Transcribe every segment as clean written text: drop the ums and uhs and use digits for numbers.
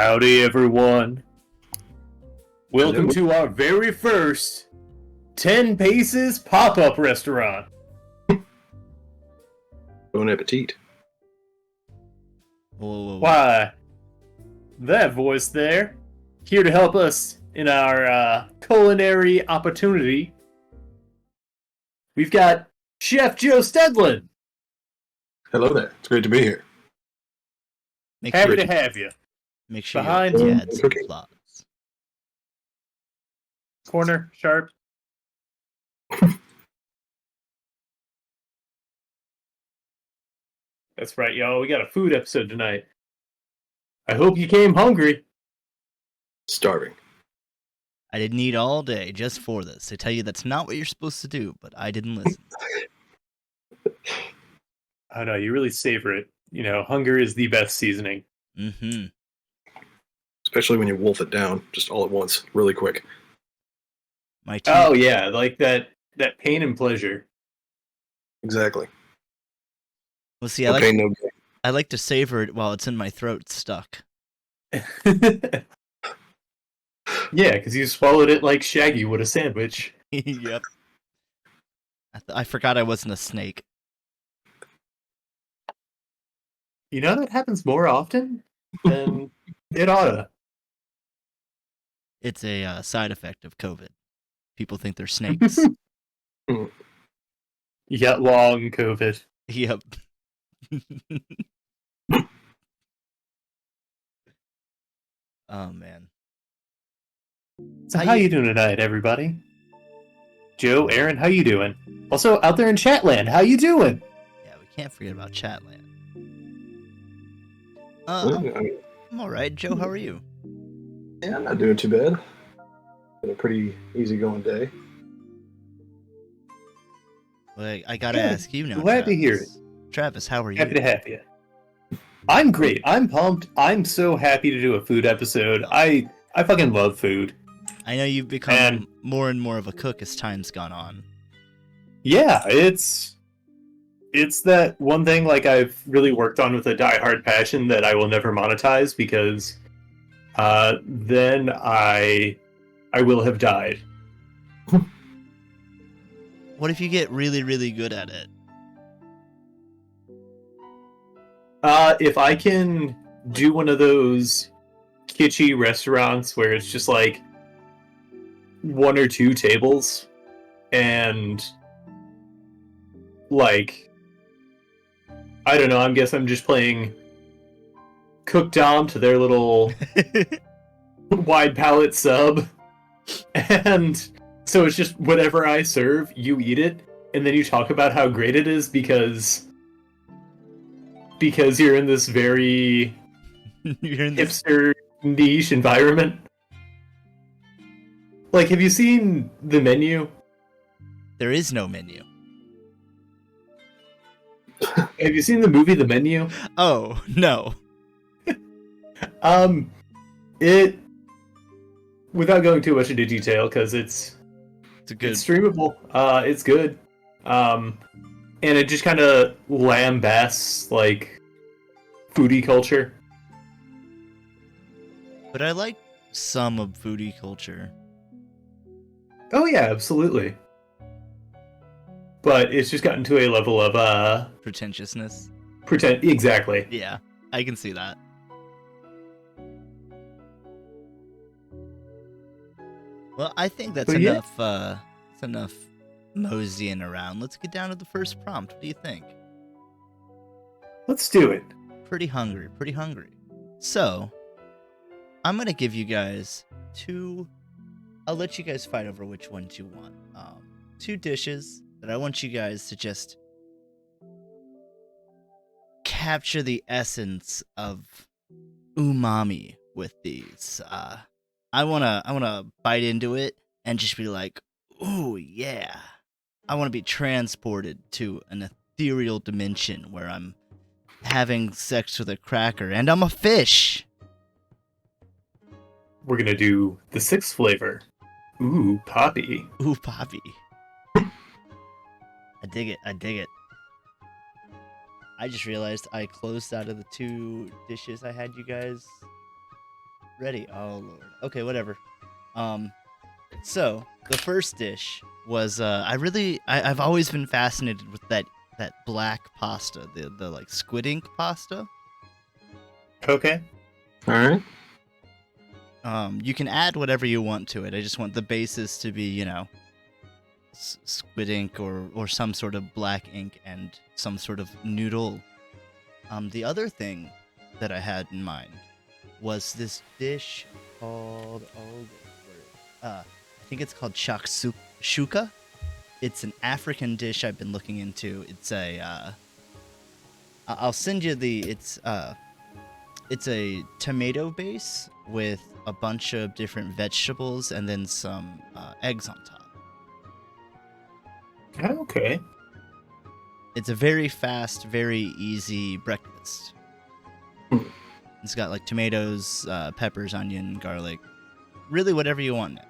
Howdy, everyone. Welcome Hello. to our very first 10 Paces pop-up restaurant. Bon appetit. Whoa. Why, that voice there, here to help us in our culinary opportunity, we've got Chef Joe Stedlin. Hello there. It's great to be here. Make Happy sure, to have you. make sure behind you you. add some Cooking. applause. Corner, sharp. That's right, y'all. We got a food episode tonight. I hope you came hungry. Starving. I didn't eat all day just for this. They tell you that's not what you're supposed to do, but I didn't listen. I know, you really savor it. You know, hunger is the best seasoning. Mm-hmm. Especially when you wolf it down just all at once, really quick. My teeth. Oh yeah, like that pain and pleasure. Exactly. Well, see, No pain, no gain. I like to savor it while it's in my throat stuck. Yeah, because you swallowed it like Shaggy would a sandwich. Yep. I forgot I wasn't a snake. You know, that happens more often than it oughta. It's a side effect of COVID. People think they're snakes. You got long COVID. Yep. Oh man. So how you doing tonight, everybody? Joe, Aaron, how you doing? Also, out there in Chatland, how you doing? Yeah, we can't forget about Chatland. I mean, I'm all right. Joe, how are you? yeah, I'm not doing too bad. Been a pretty easygoing day. Well, I gotta Good. ask you now. Glad to hear Travis. Travis, how are you? Happy to have you. I'm great. I'm pumped. I'm so happy to do a food episode. I fucking love food. I know you've become And- more and more of a cook as time's gone on. Yeah, it's that one thing like I've really worked on with a diehard passion that I will never monetize because then I will have died. What if you get really, really good at it? If I can do one of those kitschy restaurants where it's just like one or two tables and like I don't know, I guess I'm just playing cook dom to their little wide palette sub, and so it's just whatever I serve, you eat it, and then you talk about how great it is because you're in this very You're in this. hipster niche environment. Like, have you seen the menu? There is no menu. Have you seen the movie The Menu? Oh no. It, without going too much into detail, because it's It's streamable. It's good. And it just kind of lambasts like foodie culture. But I like some of foodie culture. Oh yeah, absolutely. But it's just gotten to a level of Pretentiousness. exactly. Yeah, I can see that. Well, I think that's But yeah. enough. That's enough moseying around. Let's get down to the first prompt. What do you think? Let's do it. Pretty hungry. Pretty hungry. So, I'm gonna give you guys two. I'll let you guys fight over which ones you want. Two dishes that I want you guys to just capture the essence of umami with these. I wanna bite into it and just be like, ooh yeah. I wanna be transported to an ethereal dimension where I'm having sex with a cracker and I'm a fish. We're gonna do the sixth flavor. Ooh, poppy. Ooh, Poppy. I dig it. I dig it. I just realized I closed out of the two dishes I had you guys Ready? Oh lord. Okay, whatever. So the first dish was I've always been fascinated with that black pasta, the like squid ink pasta. Okay. All right. You can add whatever you want to it. I just want the basis to be, squid ink or some sort of black ink and some sort of noodle. The other thing that I had in mind was this dish called I think it's called shakshuka. It's an African dish I've been looking into. It's I'll send you it's a tomato base with a bunch of different vegetables and then some eggs on top. Okay. It's a very fast, very easy breakfast. It's got like tomatoes, peppers, onion, garlic, really whatever you want in it.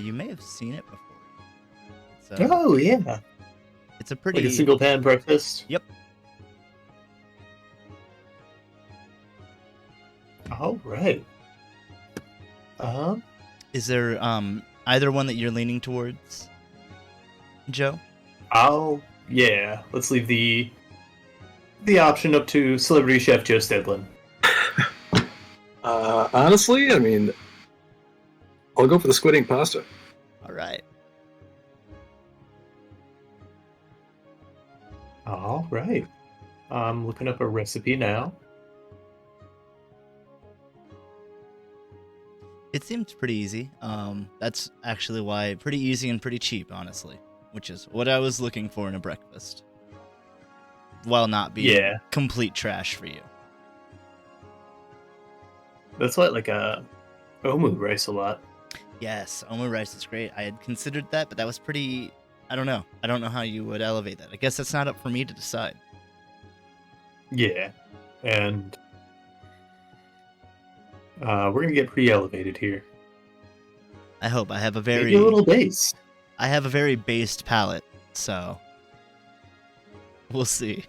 You may have seen it before. Oh yeah. It's a pretty Like a single pan breakfast. Yep. All right. Is there either one that you're leaning towards, Joe? Yeah. Let's leave the option up to celebrity chef Joe Stedlin. Honestly, I mean, I'll go for the squid ink pasta. All right. All right. I'm looking up a recipe now. It seemed pretty easy. That's actually why pretty easy and pretty cheap, honestly, which is what I was looking for in a breakfast, while not being complete trash for you. That's what like omu rice a lot. Yes, omu rice is great. I had considered that, but that was pretty. I don't know. I don't know how you would elevate that. I guess that's not up for me to decide. Yeah, and we're gonna get pretty elevated here. I hope. I have a Maybe a little base. I have a very based palate, so we'll see.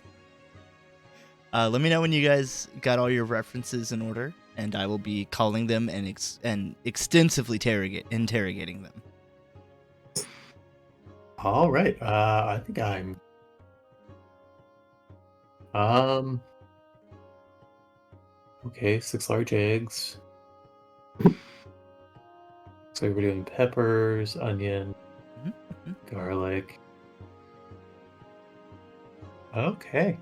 Let me know when you guys got all your references in order, and I will be calling them and extensively interrogating them. All right. I think I'm. Okay, 6 large eggs. So we're doing peppers, onion, garlic. Okay.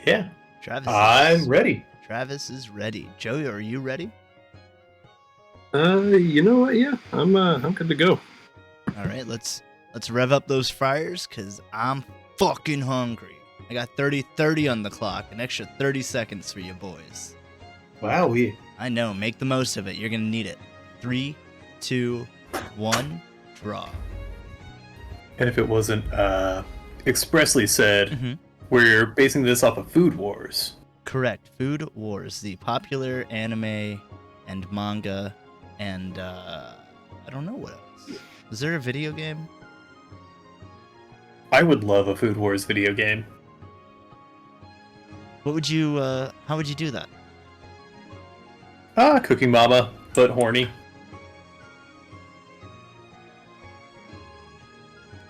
Yeah. I'm ready. Travis is ready. Joe, are you ready? You know what? Yeah, I'm good to go. All right, let's rev up those fryers because I'm fucking hungry. I got 30 on the clock, an extra 30 seconds for you boys. Wow, I know, make the most of it. You're gonna need it. 3, 2, 1, draw. And if it wasn't expressly said, we're basing this off of Food Wars. Correct. Food Wars, the popular anime and manga, and I don't know what else. Is there a video game? I would love a Food Wars video game. What would you? How would you do that? Cooking Mama, but horny.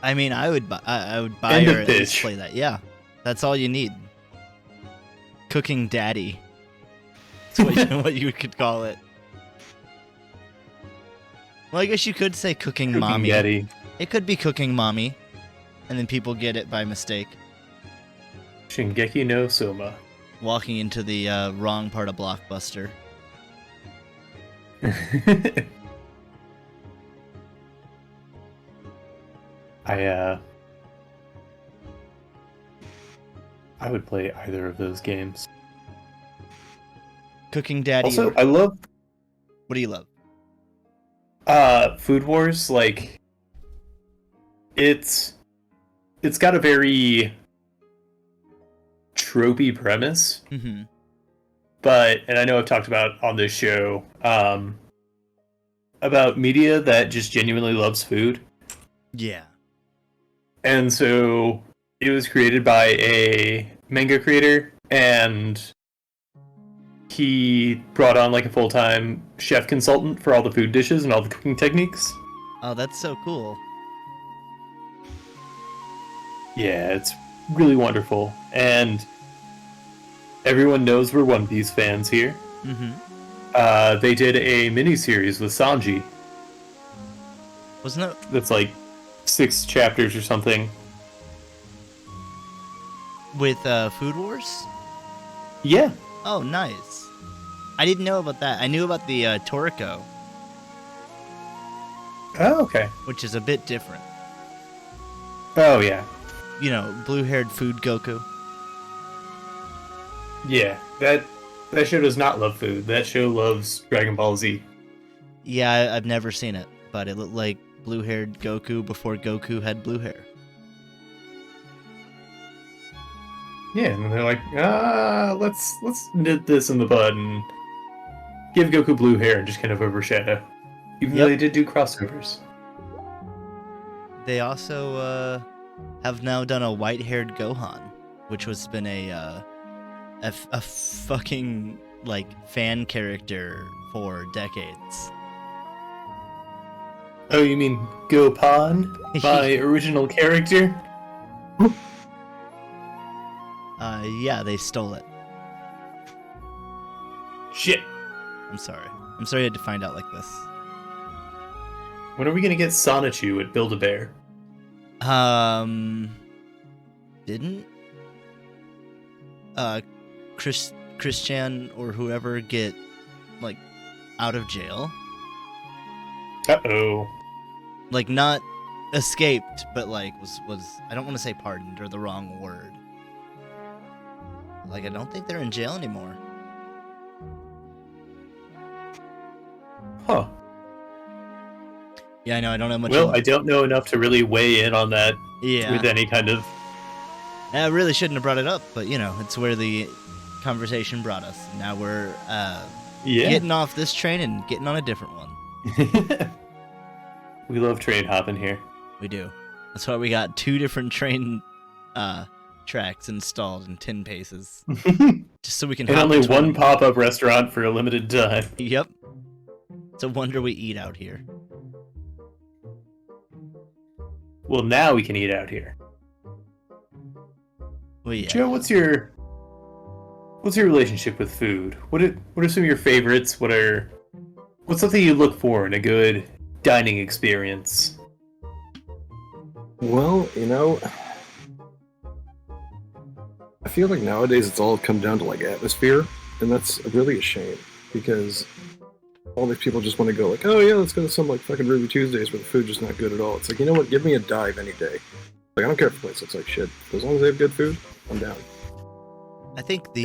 I mean, I would buy And her a and at least bitch. play that. Yeah, that's all you need. Cooking Daddy. That's what you could call it. Well, I guess you could say Cooking Mommy. Daddy. It could be Cooking Mommy, and then people get it by mistake. Shingeki no Soma. Walking into the wrong part of Blockbuster. I would play either of those games. Cooking Daddy. Also, I love. What do you love? Food Wars. Like, it's got a very tropey premise. Mm-hmm. But, and I know I've talked about on this show, about media that just genuinely loves food. Yeah. And so it was created by a manga creator, and he brought on like a full-time chef consultant for all the food dishes and all the cooking techniques. Oh, that's so cool. Yeah, it's really wonderful. And everyone knows we're One Piece fans here. Mm-hmm. They did a mini-series with Sanji Wasn't it? that's like 6 chapters or something. With Food Wars? Yeah. Oh, nice. I didn't know about that. I knew about the Toriko, Oh, okay. which is a bit different. Oh, yeah. You know, blue-haired food Goku. Yeah, that show does not love food. That show loves Dragon Ball Z. Yeah, I've never seen it, but it looked like blue-haired Goku before Goku had blue hair. Yeah, and they're like, let's nip this in the bud and give Goku blue hair and just kind of overshadow. Even though they did do crossovers. They also have now done a white-haired Gohan, which has been a fucking like fan character for decades. Oh, you mean Gopan? My original character? Yeah, they stole it. Shit. I'm sorry. I'm sorry I had to find out like this. When are we gonna get Sonichu at Build-A-Bear? Didn't Christian or whoever get like out of jail? Uh-oh. Like not escaped, but like was I don't want to say pardoned or the wrong word. Like I don't think they're in jail anymore. Huh. Yeah, I know. I don't know much. Well, I don't know enough to really weigh in on that with any kind of... I really shouldn't have brought it up, but you know, it's where the conversation brought us. Now we're getting off this train and getting on a different one. We love train hopping here. We do. That's why we got 2 different train tracks installed in 10 paces, just so we can. And only one pop-up restaurant for a limited time. Yep. It's a wonder we eat out here. Well, now we can eat out here. Well, yeah. Joe, what's your relationship with food? What are some of your favorites? What's something you look for in a good dining experience? Well, I feel like nowadays it's all come down to like atmosphere, and that's really a shame because all these people just want to go like, oh yeah, let's go to some like fucking Ruby Tuesdays where the food's just not good at all. It's like, you know what? Give me a dive any day. Like I don't care if the place looks like shit. As long as they have good food, I'm down. I think the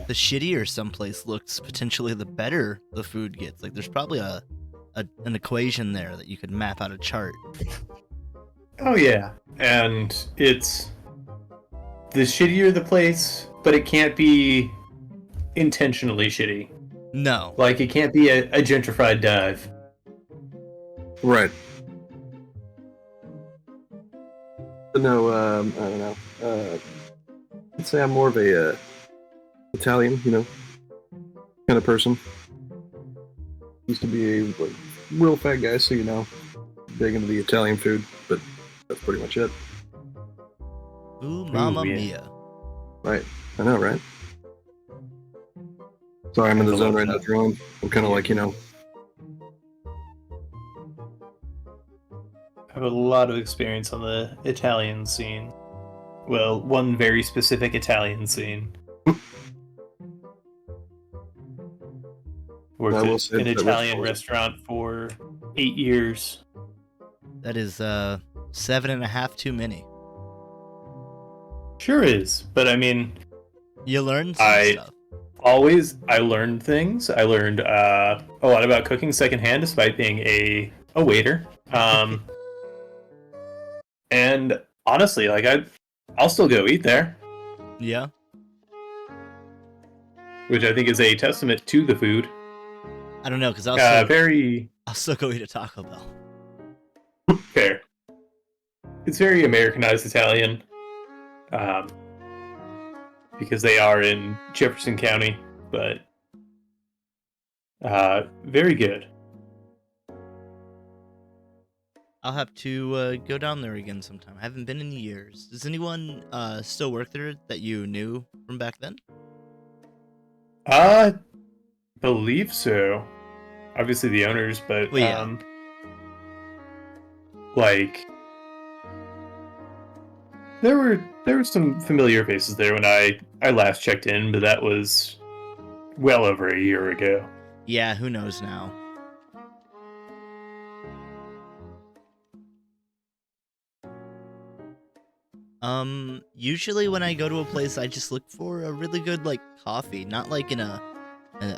shittier someplace looks, potentially the better the food gets. Like there's probably an equation there that you could map out a chart. Oh yeah, and it's the shittier the place, but it can't be intentionally shitty. No. Like it can't be a gentrified dive. Right. No, I don't know. I'd say I'm more of a Italian, kind of person. Used to be a real fat guy, so big into the Italian food, but that's pretty much it. Ooh, mamma mia. Right. I know, right? Sorry, I'm in the zone right now, Jerome. I'm kind of like, I have a lot of experience on the Italian scene. Well, one very specific Italian scene. Worked at an Italian restaurant for 8 years. That is 7.5 too many. Sure is, but I mean, you learned some stuff. I learned things. I learned a lot about cooking secondhand, despite being a waiter. And honestly, like I'll still go eat there. Yeah. Which I think is a testament to the food. I don't know, because I'll still go eat a Taco Bell. Fair. It's very Americanized Italian. Because they are in Jefferson County, but Very good. I'll have to go down there again sometime. I haven't been in years. Does anyone still work there that you knew from back then? Believe so. Obviously the owners, but Well, yeah. like there were some familiar faces there when I last checked in, but that was well over a year ago. Yeah, who knows now? Usually when I go to a place, I just look for a really good, like, coffee. Not like in a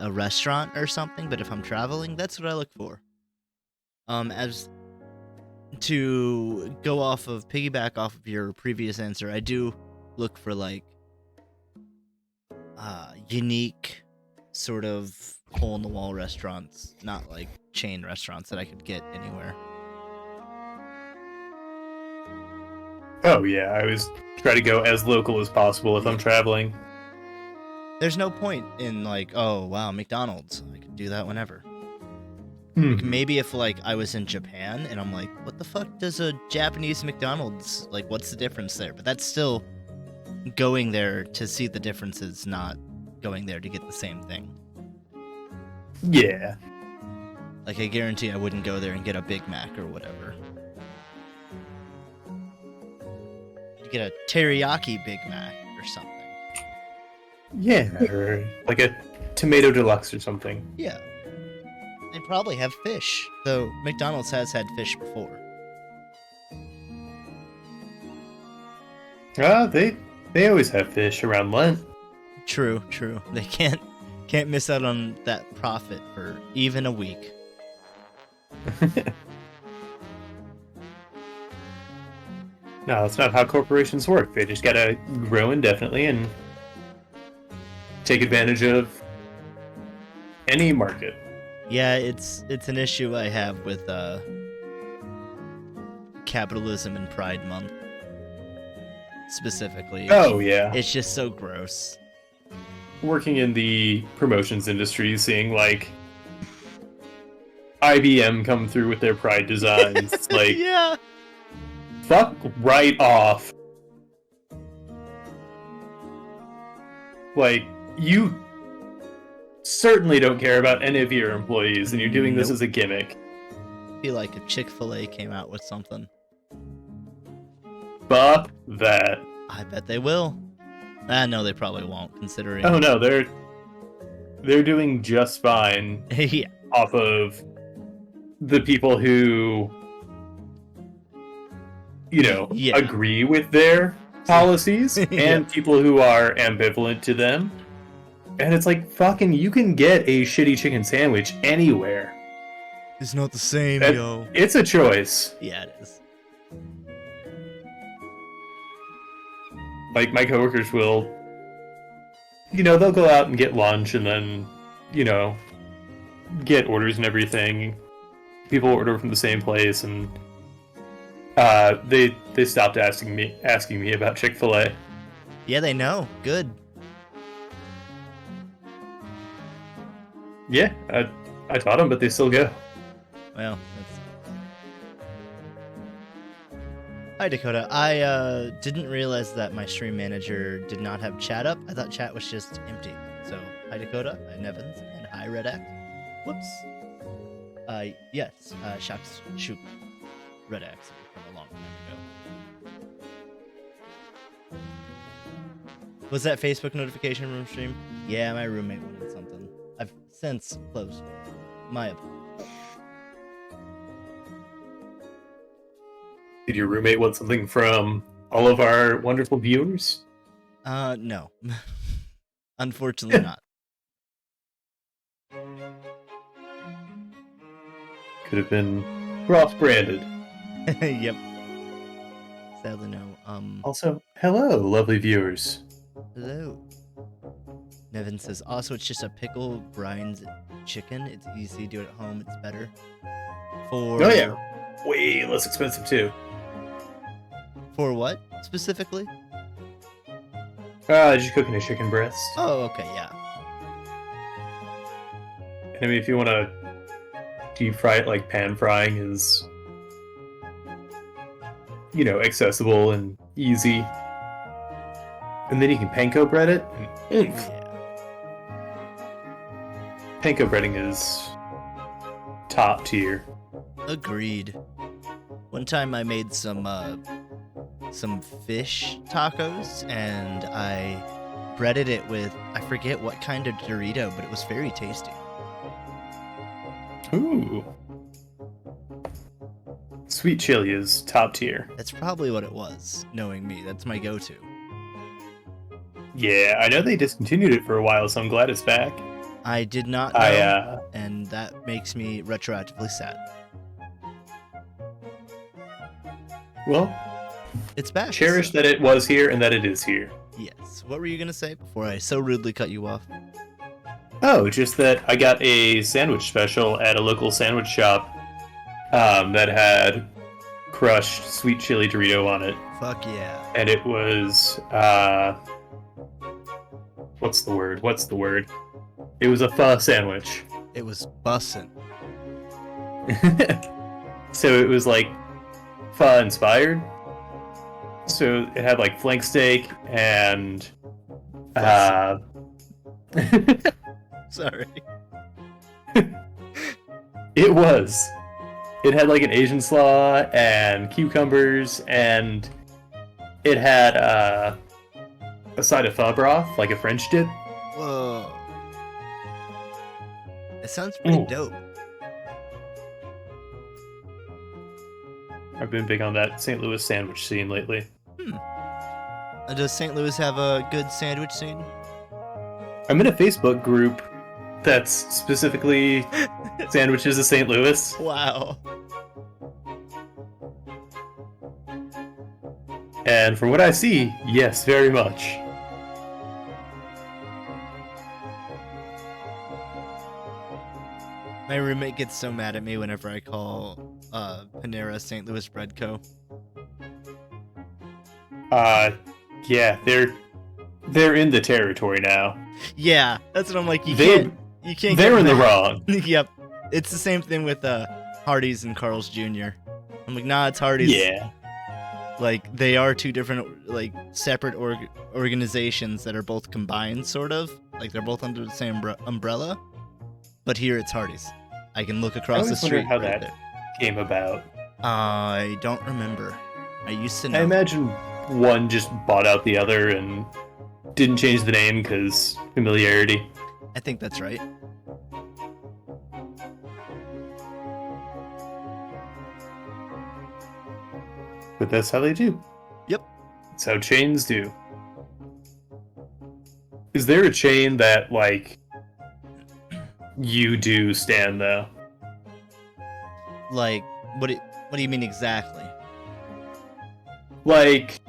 restaurant or something, but if I'm traveling, that's what I look for. As to piggyback off of your previous answer, I do look for, like, unique sort of hole-in-the-wall restaurants, not like chain restaurants that I could get anywhere. Oh yeah, I always try to go as local as possible if I'm traveling. There's no point in like, oh wow, McDonald's. I could do that whenever. Like, maybe if like I was in Japan and I'm like, what the fuck does a Japanese McDonald's, like, what's the difference there? But that's still going there to see the differences, not going there to get the same thing. Yeah. Like, I guarantee I wouldn't go there and get a Big Mac or whatever. You get a teriyaki Big Mac or something. Yeah, or like a tomato deluxe or something. Yeah. They probably have fish, though McDonald's has had fish before. They always have fish around Lent. True. They can't miss out on that profit for even a week. No, that's not how corporations work. They just gotta grow indefinitely and take advantage of any market. Yeah, it's an issue I have with capitalism and Pride Month specifically. Oh yeah. It's just so gross. Working in the promotions industry, seeing like IBM come through with their Pride designs, it's like, yeah. fuck right off. Like, you certainly don't care about any of your employees, and you're doing this as a gimmick. I feel like if Chick-fil-A came out with something. Fuck that. I bet they will. No, they probably won't, considering... Oh no, they're doing just fine yeah. off of the people who, you know, agree with their policies and people who are ambivalent to them. And it's like, fucking, you can get a shitty chicken sandwich anywhere. It's not the same, yo. It's a choice. Yeah, it is. Like, my coworkers will, you know, they'll go out and get lunch and then, you know, get orders and everything. People order from the same place, and they stopped asking me about Chick-fil-A. Yeah, they know. Good. Yeah, I taught them, but they still go. Well, that's... Hi, Dakota. I didn't realize that my stream manager did not have chat up. I thought chat was just empty. So, hi, Dakota. Hi, Nevins. And hi, Red X. Whoops. Yes, Shax shoot Red X from a long time ago. Was that Facebook notification from stream? Yeah, my roommate wanted something. I've since closed my apologies. Did your roommate want something from all of our wonderful viewers? No. Unfortunately not. Could have been cross-branded. Yep. Sadly no. Also, hello, lovely viewers. Hello. Nevin says, also, it's just a pickle grinds chicken. It's easy to do it at home. It's better. For... Oh, yeah. Way less expensive, too. For what, specifically? Just cooking a chicken breast. Oh, okay, yeah. And I mean, if you want to deep fry it, like pan frying is, accessible and easy. And then you can panko bread it. And Yeah. panko breading is top tier. Agreed. One time I made some fish tacos, and I breaded it with, I forget what kind of Dorito, but it was very tasty. Ooh. Sweet chili is top tier. That's probably what it was, knowing me. That's my go-to. Yeah, I know they discontinued it for a while, so I'm glad it's back. I did not know, and that makes me retroactively sad. Well, It's back. cherish so- that it was here and that it is here. Yes. What were you gonna say before I so rudely cut you off? Oh, just that I got a sandwich special at a local sandwich shop that had crushed sweet chili Dorito on it. Fuck yeah. And it was, what's the word? It was a pho sandwich. It was bussin'. So it was like pho inspired. So it had like flank steak and Sorry. it was. It had like an Asian slaw and cucumbers, and it had a side of pho broth, like a French dip. Whoa. It sounds pretty Ooh. dope. I've been big on that St. Louis sandwich scene lately. Does St. Louis have a good sandwich scene? I'm in a Facebook group that's specifically sandwiches of St. Louis. Wow. And from what I see, yes, very much. My roommate gets so mad at me whenever I call Panera St. Louis Bread Co. Yeah, they're in the territory now. Yeah, that's what I'm like. You They're can't. in the mad. wrong. Yep, it's the same thing with Hardee's and Carl's Jr. I'm like, nah, it's Hardee's. Yeah. Like they are two different, like separate organizations that are both combined, sort of. Like they're both under the same umbrella. But here it's Hardee's. I can look across the always wondered street. how right that came about. I don't remember. I used to know. I imagine one just bought out the other and didn't change the name because familiarity. I think that's right. But that's how they do. Yep. That's how chains do. Is there a chain that, like, you do stand, though? Like, what do you mean exactly? Like,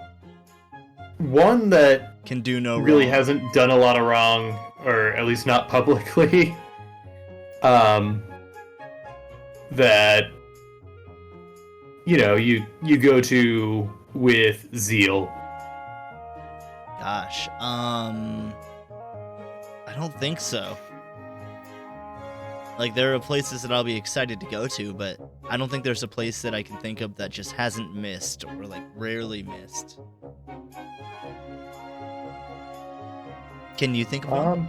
one that Can do no really wrong. hasn't done a lot of wrong, or at least not publicly. That you go to with zeal. Gosh, I don't think so. Like, there are places that I'll be excited to go to, but I don't think there's a place that I can think of that just hasn't missed, or, like, rarely missed. Can you think of one?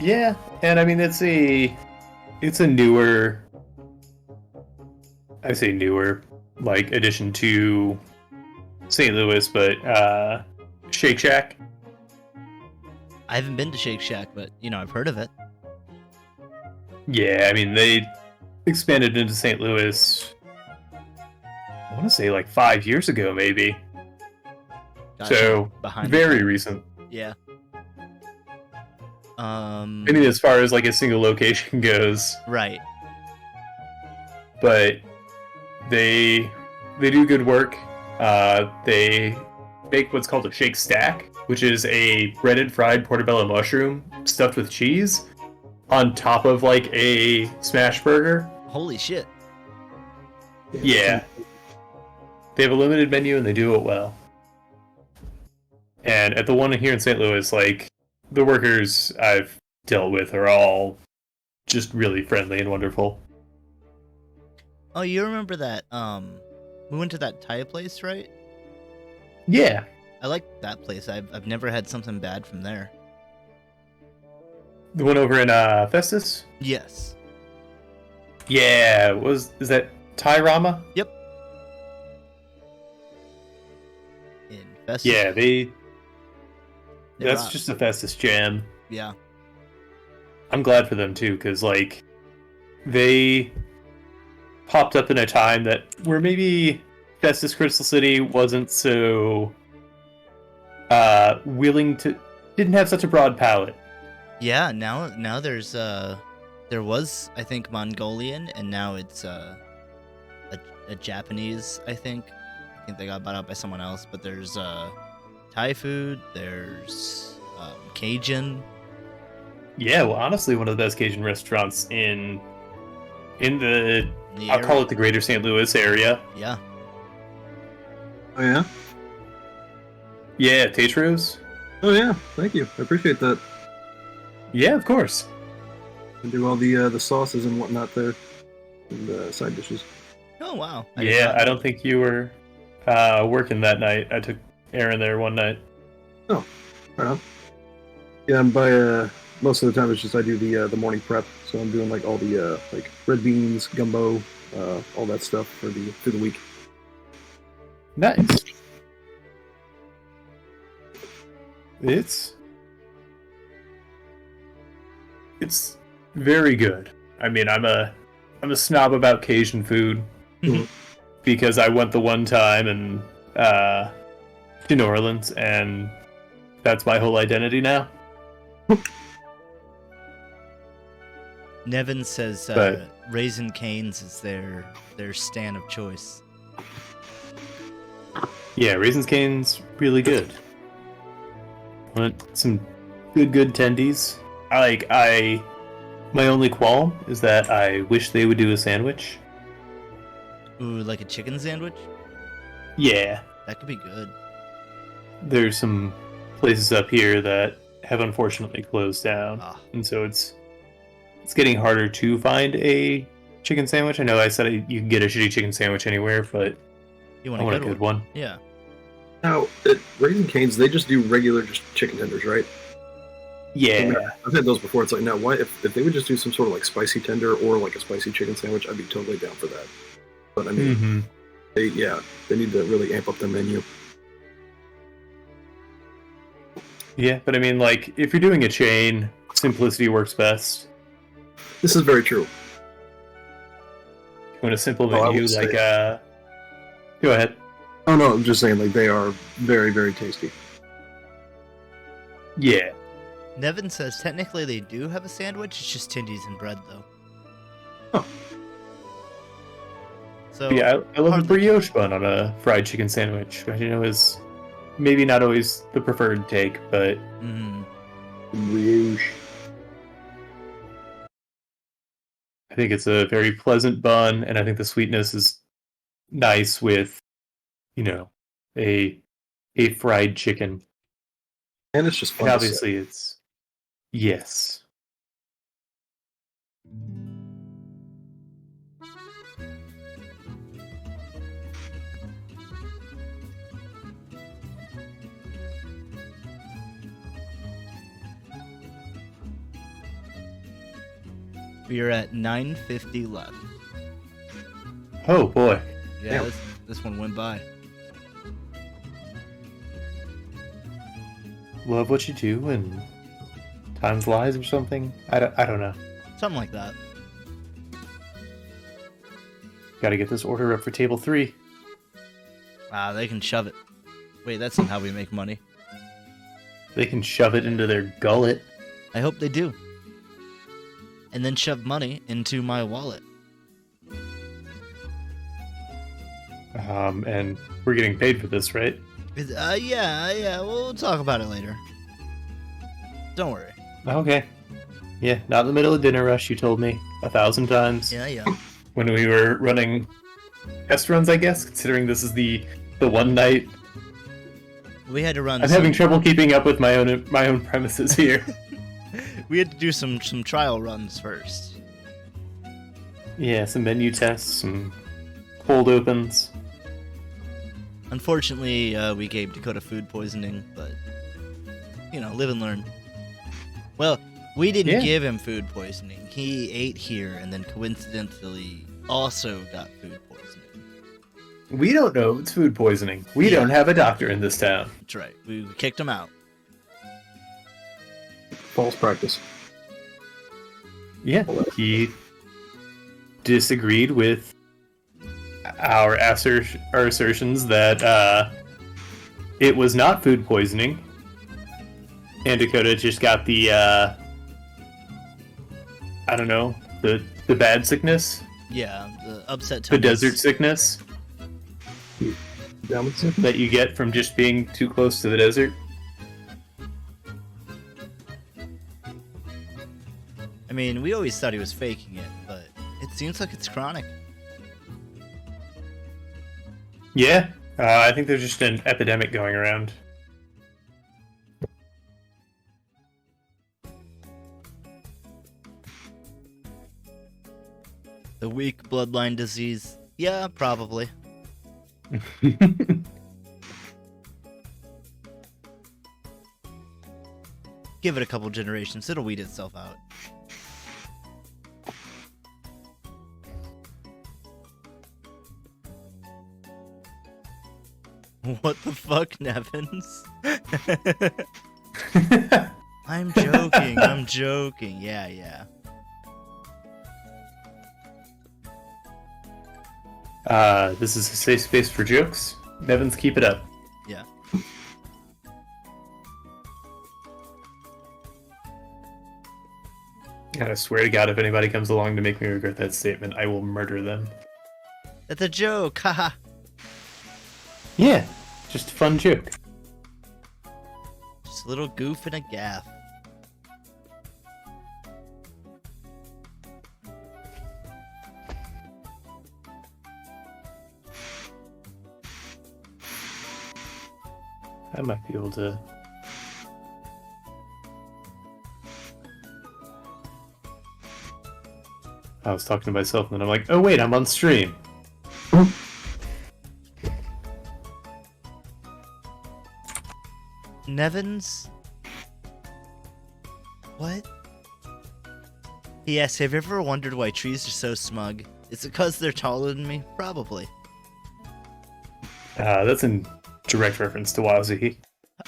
Yeah, and I mean it's a newer, I say newer, like addition to St. Louis, but Shake Shack. I haven't been to Shake Shack, but, I've heard of it. Yeah, I mean they expanded into St. Louis. I want to say like 5 years ago, maybe. Gotcha. So Behind the very curtain. recent. Yeah. I mean, as far as like a single location goes, Right. but they do good work. They make what's called a shake stack, which is a breaded fried portobello mushroom stuffed with cheese on top of like a smash burger. Holy shit. Yeah. They have a limited menu and they do it well. And at the one here in St. Louis, like the workers, I've dealt with are all just really friendly and wonderful. Oh, you remember that? We went to that Thai place, right? Yeah. I like that place. I've never had something bad from there. The one over in Festus? Yes. Yeah, is that Thai Rama? Yep. In Festus. Yeah, They that's rock. just a Festus jam. Yeah. I'm glad for them too, because like they popped up in a time that where maybe Festus Crystal City wasn't so willing to, didn't have such a broad palette. Yeah. Now there's there was, I think, Mongolian, and now it's a Japanese. I think they got bought out by someone else. But there's Thai food. There's Cajun. Yeah, well, honestly, one of the best Cajun restaurants in the The I'll call it the Greater St. Louis area. Yeah. Oh yeah. Yeah, Tetros. Oh yeah. Thank you. I appreciate that. Yeah, of course. And do all the sauces and whatnot there, and side dishes. Oh wow. I don't think you were working that night. I took Aaron there one night. Oh, right on. Yeah, and by most of the time it's just I do the morning prep, so I'm doing like all the like red beans, gumbo, all that stuff for the week. Nice. It's very good. I mean, I'm a snob about Cajun food because I went the one time and to New Orleans, and that's my whole identity now. Nevin says But- Raisin Cane's is their stand of choice. Yeah, Raisins Cane's really good. Want some good tendies? My only qualm is that I wish they would do a sandwich. Ooh, like a chicken sandwich? Yeah, That could be good. there's some places up here that have unfortunately closed down, Ah. and so it's getting harder to find a chicken sandwich. I know I said you can get a shitty chicken sandwich anywhere, but You I want want a a good one. Yeah. Now, at Raising Cane's, they just do regular just chicken tenders, right? I mean, Yeah, I've had those before. It's like, now, what if they would just do some sort of like spicy tender or like a spicy chicken sandwich? I'd be totally down for that. But I mean, hmm they need to really amp up their menu. yeah, but I mean, like if you're doing a chain, simplicity works best. This is very true. You want a simple Oh, I menu, would say- like go ahead. Oh no, I'm just saying like they are very, very tasty. Yeah. Nevin says technically they do have a sandwich, it's just tendies and bread though. Huh. So Yeah, I love a hardly- brioche bun on a fried chicken sandwich, which is maybe not always the preferred take, but Mhm. Brioche. I think it's a very pleasant bun, and I think the sweetness is nice with, a fried chicken. And it's just fun. And to sip. obviously it's yes. We are at 9:50 left. Oh boy. Yeah, Yeah. this one went by. Love what you do and time flies or something. I don't know. Something like that. Gotta get this order up for table 3. Ah, they can shove it. Wait, that's not how we make money. They can shove it into their gullet. I hope they do. And then shove money into my wallet. And we're getting paid for this, right? Yeah, we'll talk about it later. Don't worry. Okay. Yeah, not in the middle of dinner rush, you told me 1,000 times. Yeah. When we were running test runs, I guess, considering this is the one night. We had to run. I'm having trouble keeping up with my own premises here. We had to do some trial runs first. Yeah, some menu tests, some cold opens. Unfortunately, we gave Dakota food poisoning, but live and learn. Well, we didn't Yeah. give him food poisoning. He ate here and then coincidentally also got food poisoning. We don't know it's food poisoning. We Yeah. don't have a doctor in this town. That's right. We kicked him out. False practice. Yeah, he disagreed with our assertions that it was not food poisoning, and Dakota just got the I don't know, the bad sickness, Yeah, the upset the tummies. desert sickness Down with sickness? that you get from just being too close to the desert. I mean, we always thought he was faking it, but it seems like it's chronic. Yeah, I think there's just an epidemic going around. The weak bloodline disease. Yeah, probably. Give it a couple generations, it'll weed itself out. What the fuck, Nevins? I'm joking. Yeah. This is a safe space for jokes. Nevins, keep it up. Yeah. I swear to God, if anybody comes along to make me regret that statement, I will murder them. That's a joke, haha. Yeah, just a fun joke. Just a little goof and a gaff. I might be able to... I was talking to myself and then I'm like, oh wait, I'm on stream. Nevins? What? He asks, have you ever wondered why trees are so smug? Is it because they're taller than me? Probably. That's in direct reference to Wazzy.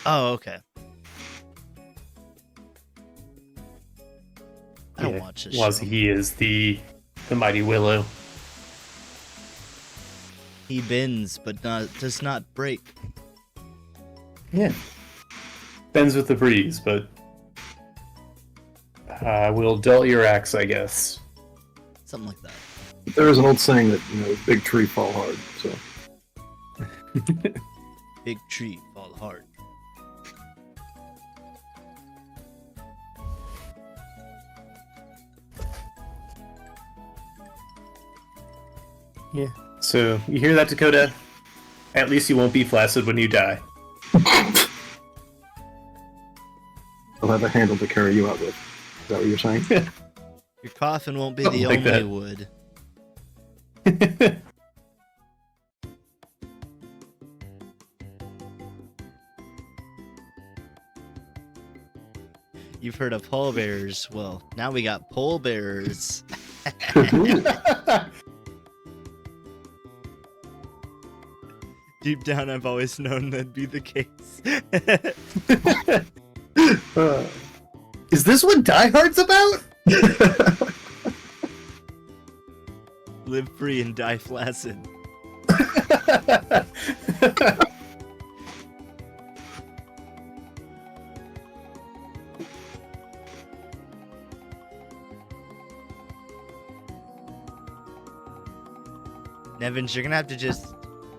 Oh, okay. I don't watch this show. Wazzy is the mighty willow. He bends, but does not break. Yeah. Bends with the breeze, but will dull your axe, I guess. Something like that. There is an old saying that, big tree fall hard, so. Big tree, fall hard. Yeah. So, you hear that, Dakota? At least you won't be flaccid when you die. I'll have a handle to carry you out with. Is that what you're saying? Your coffin won't be Something the like only that. wood. You've heard of pallbearers. Well, now we got pole bearers. Deep down, I've always known that'd be the case. Is this what Die Hard's about? Live free and die flaccid. Nevins, you're gonna have to just,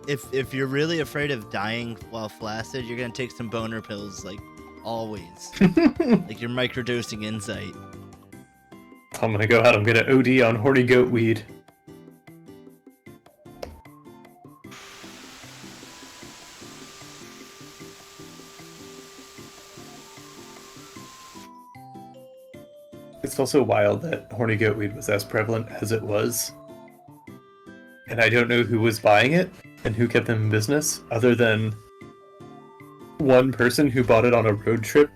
if you're really afraid of dying while flaccid, you're gonna take some boner pills, like always, like you're microdosing insight. I'm gonna go out, I'm gonna OD on horny goat weed. It's also wild that horny goatweed was as prevalent as it was. And I don't know who was buying it and who kept them in business, other than one person who bought it on a road trip.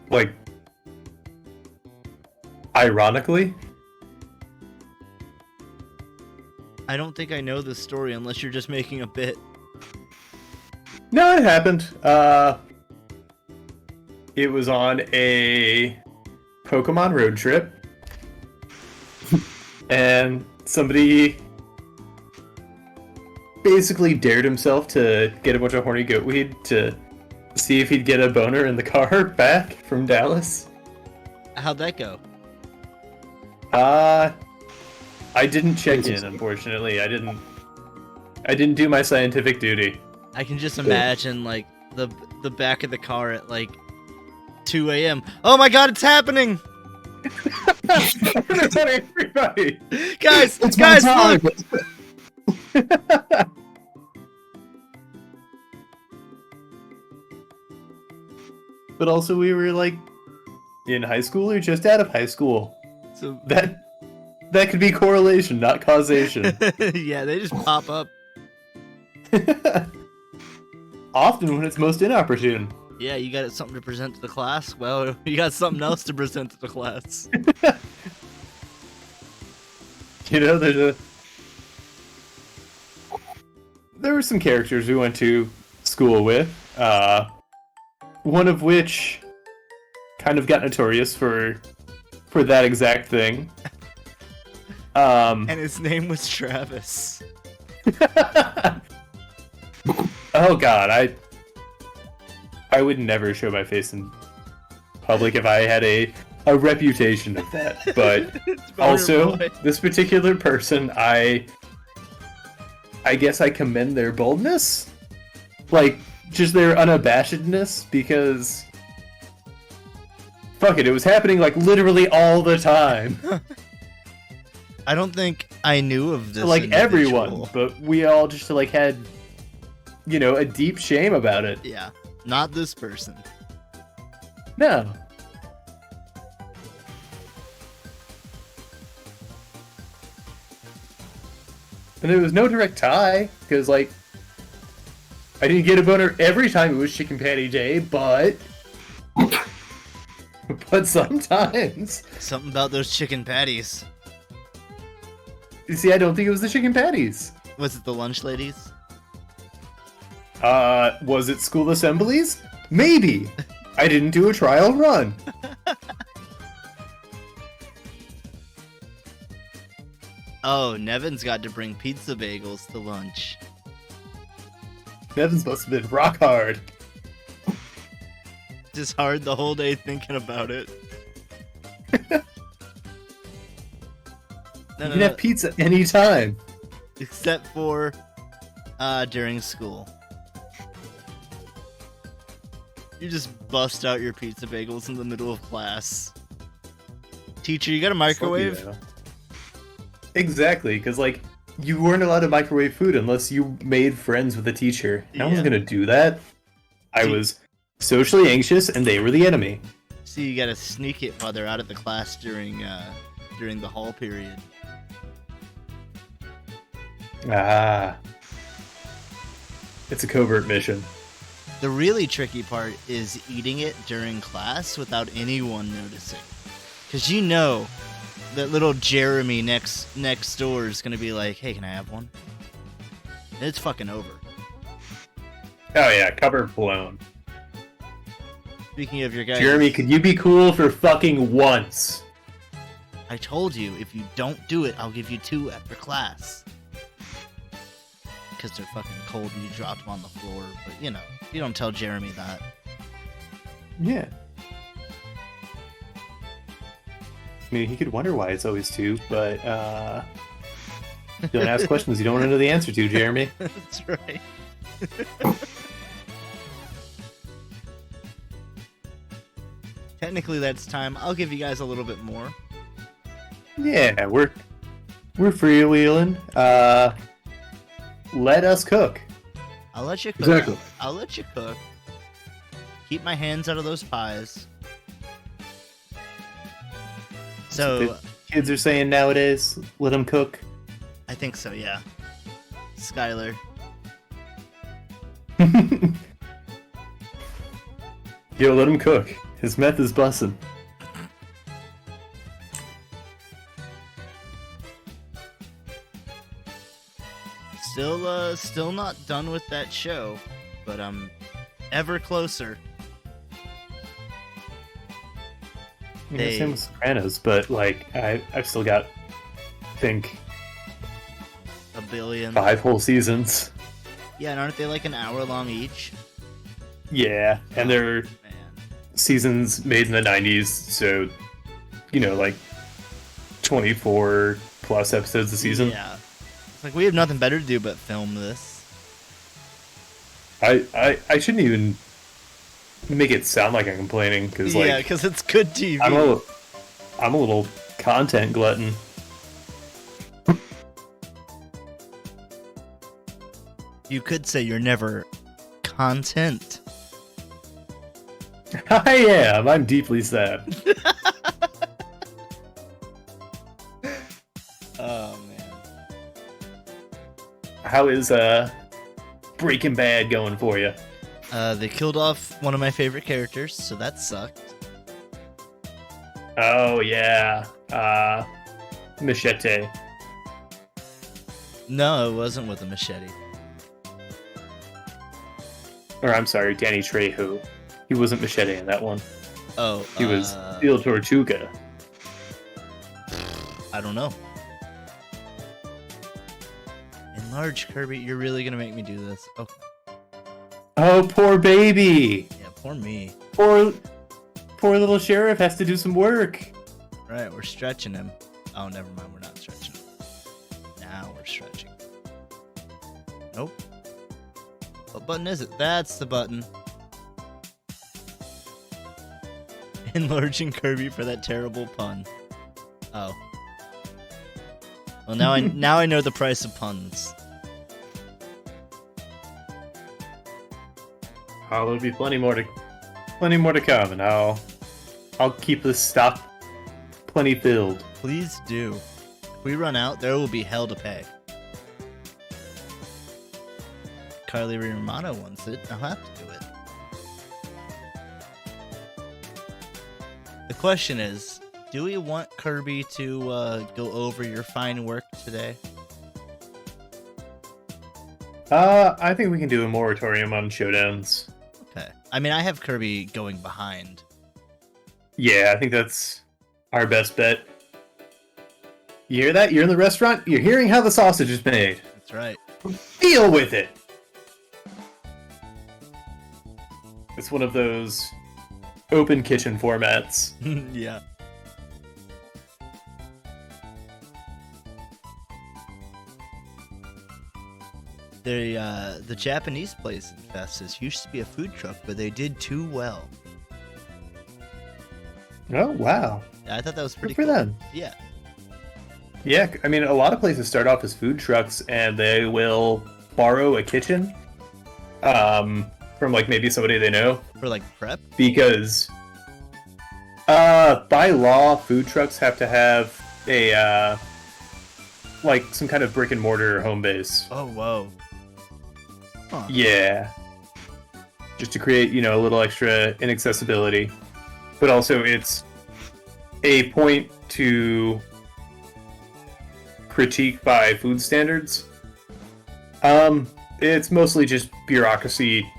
Like, ironically. I don't think I know this story unless you're just making a bit. No, it happened. It was on a Pokemon road trip. And somebody basically dared himself to get a bunch of horny goatweed to see if he'd get a boner in the car back from Dallas. How'd that go? I didn't check in, unfortunately. I didn't do my scientific duty. I can just imagine like the back of the car at like 2 a.m. Oh my god, it's happening! Everybody! Guys, It's guys, my time. look! But also we were like in high school or just out of high school. So That could be correlation, not causation. yeah, they just pop up. Often when it's most inopportune. Yeah, you got something to present to the class? Well, you got something else to present to the class. You know, there were some characters we went to school with, one of which kind of got notorious for that exact thing. And his name was Travis. Oh god, I would never show my face in public if I had a reputation of that. But also, this particular person, I guess I commend their boldness. Like, just their unabashedness, because fuck it was happening like literally all the time. I don't think I knew of this. Like individual. everyone, but we all just like had, you know, a deep shame about it. Yeah, not this person. No. And there was no direct tie, because, like, I didn't get a boner every time it was Chicken Patty Day, but... but sometimes. Something about those chicken patties. You see, I don't think it was the chicken patties. Was it the lunch ladies? Was it school assemblies? Maybe. I didn't do a trial run. Oh, Nevin's got to bring pizza bagels to lunch. Nevins must have been rock hard. Just hard the whole day thinking about it. You can have pizza anytime. Except for during school. You just bust out your pizza bagels in the middle of class. Teacher, you got a microwave? Yeah. Exactly, because, like, you weren't allowed to microwave food unless you made friends with a teacher. No one's gonna do that. I was socially anxious, and they were the enemy. So you gotta sneak it while they're out of the class during the hall period. Ah. It's a covert mission. The really tricky part is eating it during class without anyone noticing. Because you know that little Jeremy next door is going to be like, hey, can I have one? And it's fucking over. Oh yeah, cover blown. Speaking of your guys... Jeremy, could you be cool for fucking once? I told you, if you don't do it, I'll give you 2 after class. Because they're fucking cold and you dropped them on the floor. But, you know, you don't tell Jeremy that. Yeah. I mean, he could wonder why it's always 2, but, don't ask questions you don't want to know the answer to, Jeremy. That's right. Technically, that's time. I'll give you guys a little bit more. Yeah, we're freewheeling. Let us cook. I'll let you cook. Exactly. I'll let you cook. Keep my hands out of those pies. So Kids are saying nowadays, let them cook. I think so, yeah. Skylar. Yo, let him cook. His meth is bussin'. Still not done with that show, but I'm ever closer. Same with Sopranos, but like I've still got, I think, A billion. 5 whole seasons. Yeah, and aren't they like an hour long each? Yeah, and they're Man. seasons made in the 90s, so like 24 plus episodes a season. Yeah. It's like we have nothing better to do but film this. I shouldn't even make it sound like I'm complaining because Yeah, because it's good TV. I'm a little content glutton. You could say you're never content. I am. I'm deeply sad. Oh man. How is Breaking Bad going for you? They killed off one of my favorite characters, so that sucked. Oh yeah, Machete. No, it wasn't with a machete. Or I'm sorry, Danny Trejo. He wasn't Machete in that one. Oh, He was Steel Tortuga. I don't know. Enlarge, Kirby. You're really gonna make me do this? Okay. Oh, poor baby. Yeah, poor me. Poor little sheriff has to do some work. Right, we're stretching him. Oh, never mind. We're not stretching him. Now we're stretching. Nope. What button is it? That's the button. Enlarging Kirby for that terrible pun. Oh. Well, now I know the price of puns. Oh, there'll be plenty more to come, and I'll keep this stock plenty filled. Please do. If we run out, there will be hell to pay. Carly Romano wants it. I'll have to do it. The question is, do we want Kirby to go over your fine work today? I think we can do a moratorium on showdowns. Okay. I mean, I have Kirby going behind. Yeah, I think that's our best bet. You hear that? You're in the restaurant. You're hearing how the sausage is made. That's right. Deal with it. It's one of those open kitchen formats. Yeah. The Japanese place in Festus used to be a food truck, but they did too well. Oh wow! I thought that was pretty Good for cool. them. Yeah. Yeah, I mean, a lot of places start off as food trucks, and they will borrow a kitchen, from like maybe somebody they know, For like prep. because, by law, food trucks have to have a like some kind of brick and mortar home base. Oh whoa. Huh. Yeah. Just to create, a little extra inaccessibility. But also it's a point to critique by food standards. It's mostly just bureaucracy.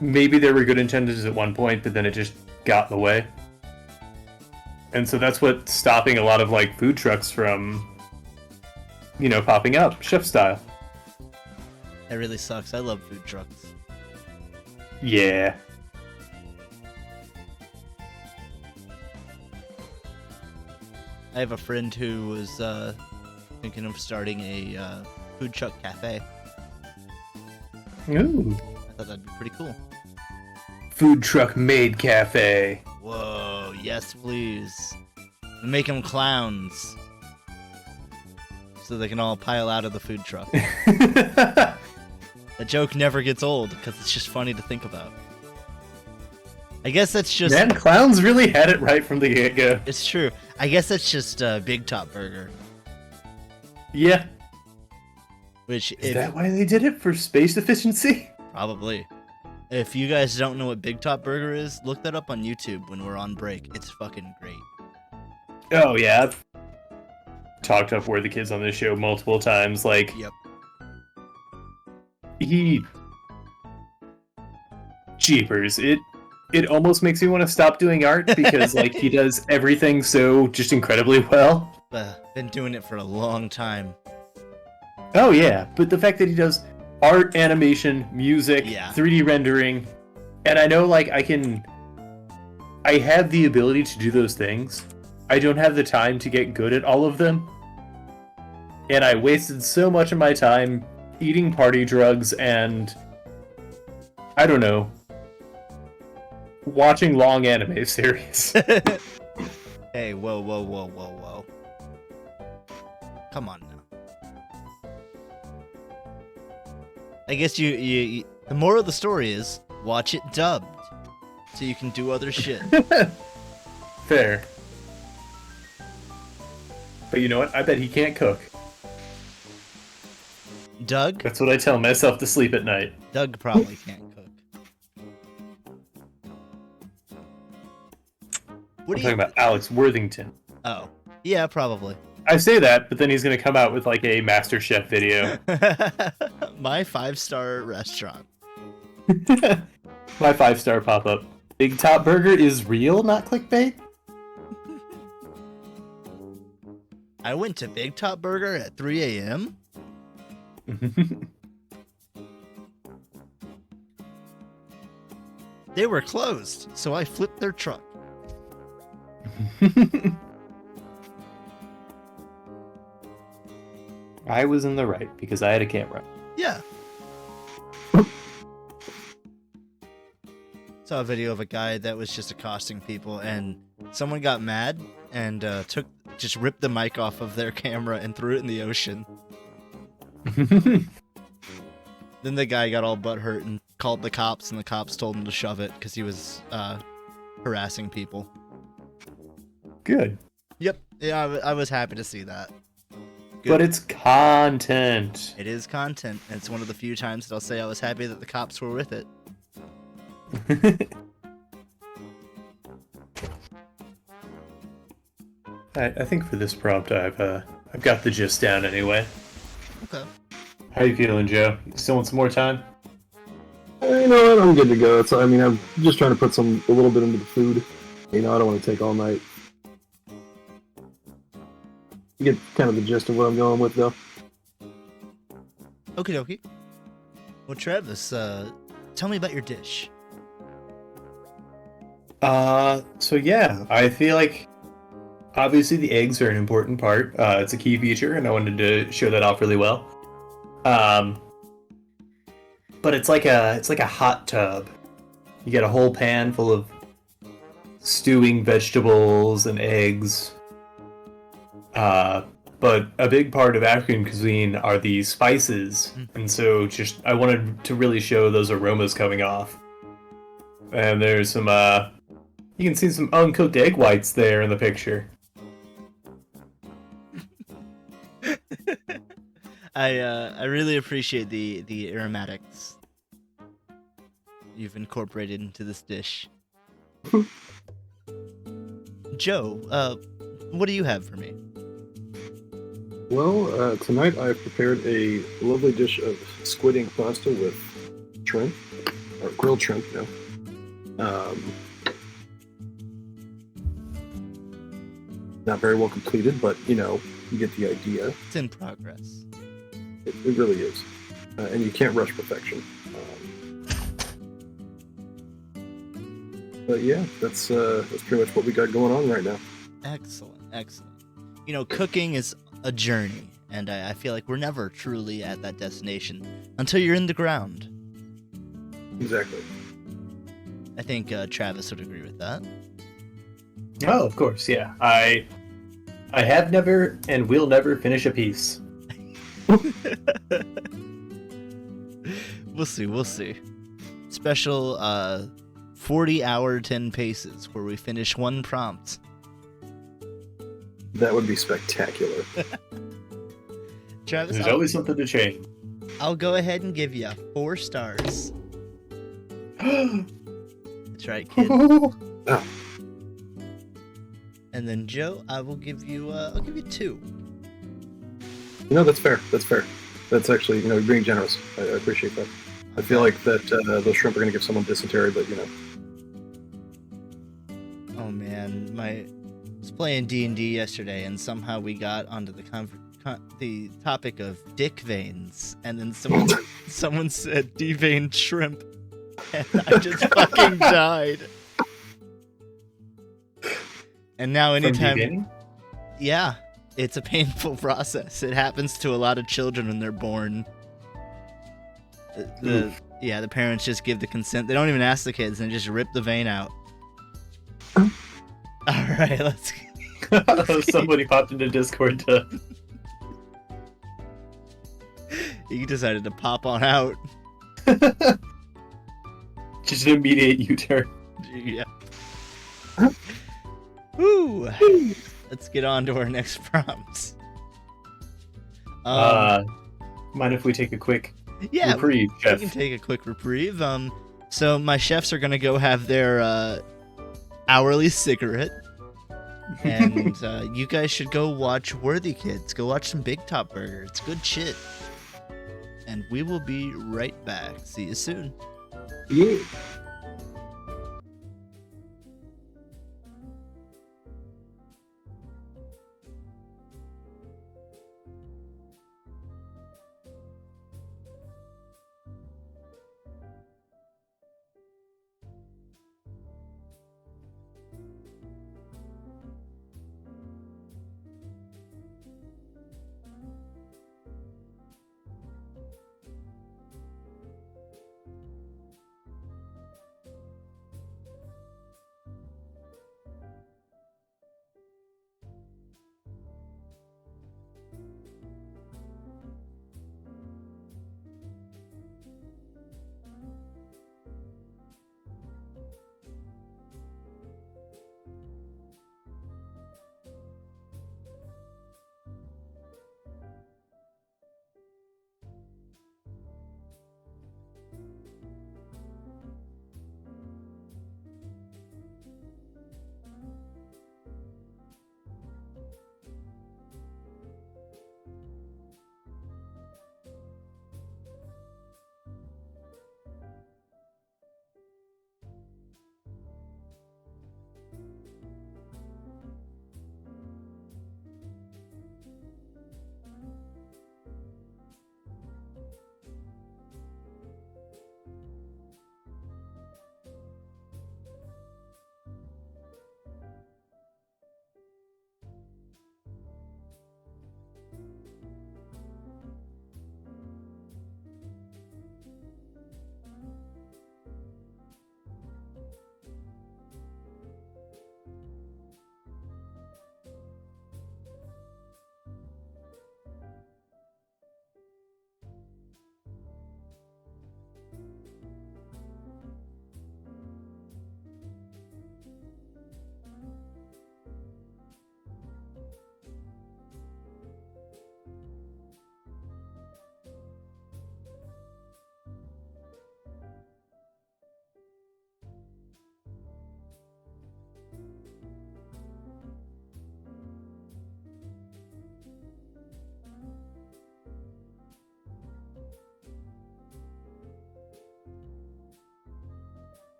Maybe there were good intentions at one point, but then it just got in the way. And so that's what's stopping a lot of like food trucks from, popping up, chef style. That really sucks. I love food trucks. Yeah. I have a friend who was thinking of starting a food truck cafe. Ooh. I thought that'd be pretty cool. Food truck made cafe. Whoa, yes please. Make them clowns. So they can all pile out of the food truck. That joke never gets old, because it's just funny to think about. I guess that's just. Man, clowns really had it right from the get-go. It's true. I guess that's just Big Top Burger. Yeah. Which Is that why they did it? For space efficiency? Probably. If you guys don't know what Big Top Burger is, look that up on YouTube when we're on break. It's fucking great. Oh, yeah. I've talked up Where the Kids on this show multiple times. Like, Yep. Jeepers. It almost makes me want to stop doing art because, like, he does everything so just incredibly well. Been doing it for a long time. Oh, yeah. But the fact that he does art, animation, music, Yeah. 3D rendering, and I know, like, I have the ability to do those things. I don't have the time to get good at all of them. And I wasted so much of my time eating party drugs and, I don't know, watching long anime series. Hey, whoa. Come on now. I guess you the moral of the story is watch it dubbed so you can do other shit. Fair. But you know what? I bet he can't cook. Doug? That's what I tell myself to sleep at night. Doug probably can't cook. What I'm talking about Alex Worthington. Oh. Yeah, probably. I say that, but then he's going to come out with like a MasterChef video. My 5-star restaurant. My 5-star pop-up. Big Top Burger is real, not clickbait? I went to Big Top Burger at 3 a.m. They were closed, so I flipped their truck. I was in the right because I had a camera. Yeah. Saw a video of a guy that was just accosting people, and someone got mad and just ripped the mic off of their camera and threw it in the ocean. Then the guy got all butthurt and called the cops, and the cops told him to shove it because he was harassing people. Good. Yep. Yeah, I was happy to see that. Good. But it's content. It is content, and it's one of the few times that I'll say I was happy that the cops were with it. I think for this prompt, I've got the gist down anyway. Okay. How you feeling, Joe? You still want some more time? You know what? I'm good to go. I'm just trying to put a little bit into the food. You know, I don't want to take all night. You get kind of the gist of what I'm going with, though. Okie dokie. Well, Travis, tell me about your dish. So yeah, I feel like obviously the eggs are an important part. It's a key feature, and I wanted to show that off really well. But it's like a hot tub. You get a whole pan full of stewing vegetables and eggs. But a big part of African cuisine are the spices, and so I wanted to really show those aromas coming off. And there's some, you can see some uncooked egg whites there in the picture. I really appreciate the aromatics you've incorporated into this dish. Joe, what do you have for me? Well, tonight I've prepared a lovely dish of squid ink pasta with shrimp, or grilled shrimp, you know. Not very well completed, but, you know, you get the idea. It's in progress. It really is. And you can't rush perfection. But yeah, that's pretty much what we got going on right now. Excellent. You know, cooking is a journey, and I feel like we're never truly at that destination until you're in the ground. Exactly. I think Travis would agree with that. Oh, of course, yeah. I have never and will never finish a piece. We'll see. Special 40-hour 10 paces where we finish one prompt. That would be spectacular. Travis, There's always something to change. I'll go ahead and give you 4 stars. That's right, kid. Oh. And then Joe, I will give you 2. That's fair. That's fair. That's actually, being generous. I appreciate that. I feel like that those shrimp are going to give someone dysentery, but Oh man, I was playing D&D yesterday, and somehow we got onto the topic of dick veins, and then someone said deveined shrimp, and I just fucking died. And now anytime, yeah, it's a painful process. It happens to a lot of children when they're born. The parents just give the consent. They don't even ask the kids, and just rip the vein out. All right, let's. Somebody popped into Discord to. He decided to pop on out. Just an immediate U-turn. Yeah. Woo! Let's get on to our next prompts. Mind if we take a quick reprieve, we chef? can take a quick reprieve. So my chefs are gonna go have their hourly cigarette, and you guys should go watch Worthy Kids. Go watch some Big Top Burger. It's good shit. And we will be right back. See you soon. Yeah.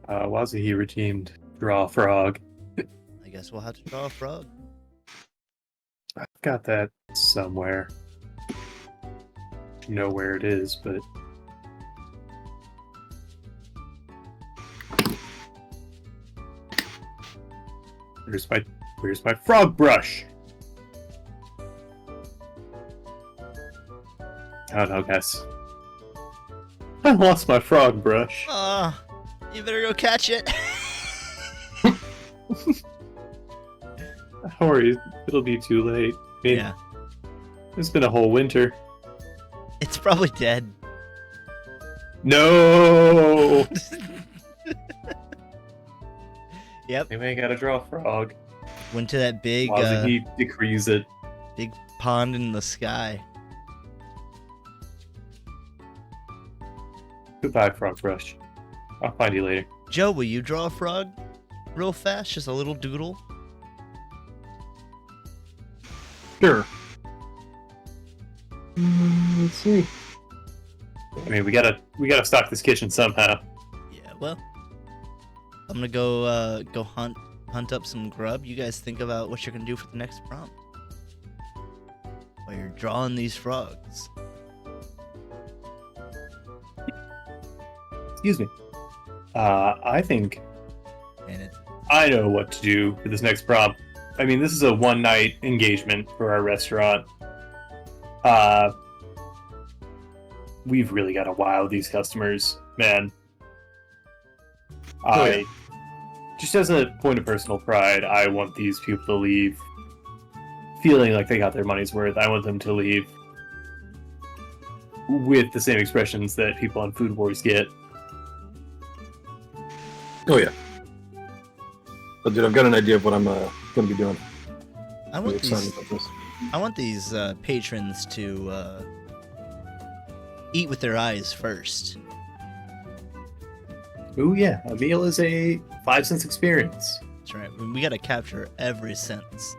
Wazuhi redeemed Draw Frog. I guess we'll have to draw a frog. I've got that somewhere. You know where it is, but where's my frog brush? I don't know, guys. I lost my frog brush. You better go catch it. Don't worry, it'll be too late. I mean, Yeah. It's been a whole winter. It's probably dead. No! Yep. Anyway, I gotta draw a frog. Went to that big Wazuhi decrees it. big pond in the sky. Goodbye, frog brush. I'll find you later. Joe, will you draw a frog real fast? Just a little doodle? Sure. Let's see. I mean, we gotta stock this kitchen somehow. Yeah, well. I'm gonna go hunt up some grub. You guys think about what you're gonna do for the next prompt. While you're drawing these frogs. Excuse me. I think And it's I know what to do for this next prompt. I mean, this is a one-night engagement for our restaurant. We've really got to wow these customers, man. Just as a point of personal pride, I want these people to leave feeling like they got their money's worth. I want them to leave with the same expressions that people on Food Wars get. Oh yeah. But dude, I've got an idea of what I'm gonna be doing. I I'm want excited these about this. I want these patrons to eat with their eyes first. Ooh, yeah. A meal is a 5 cents experience. That's right. We gotta capture every sense.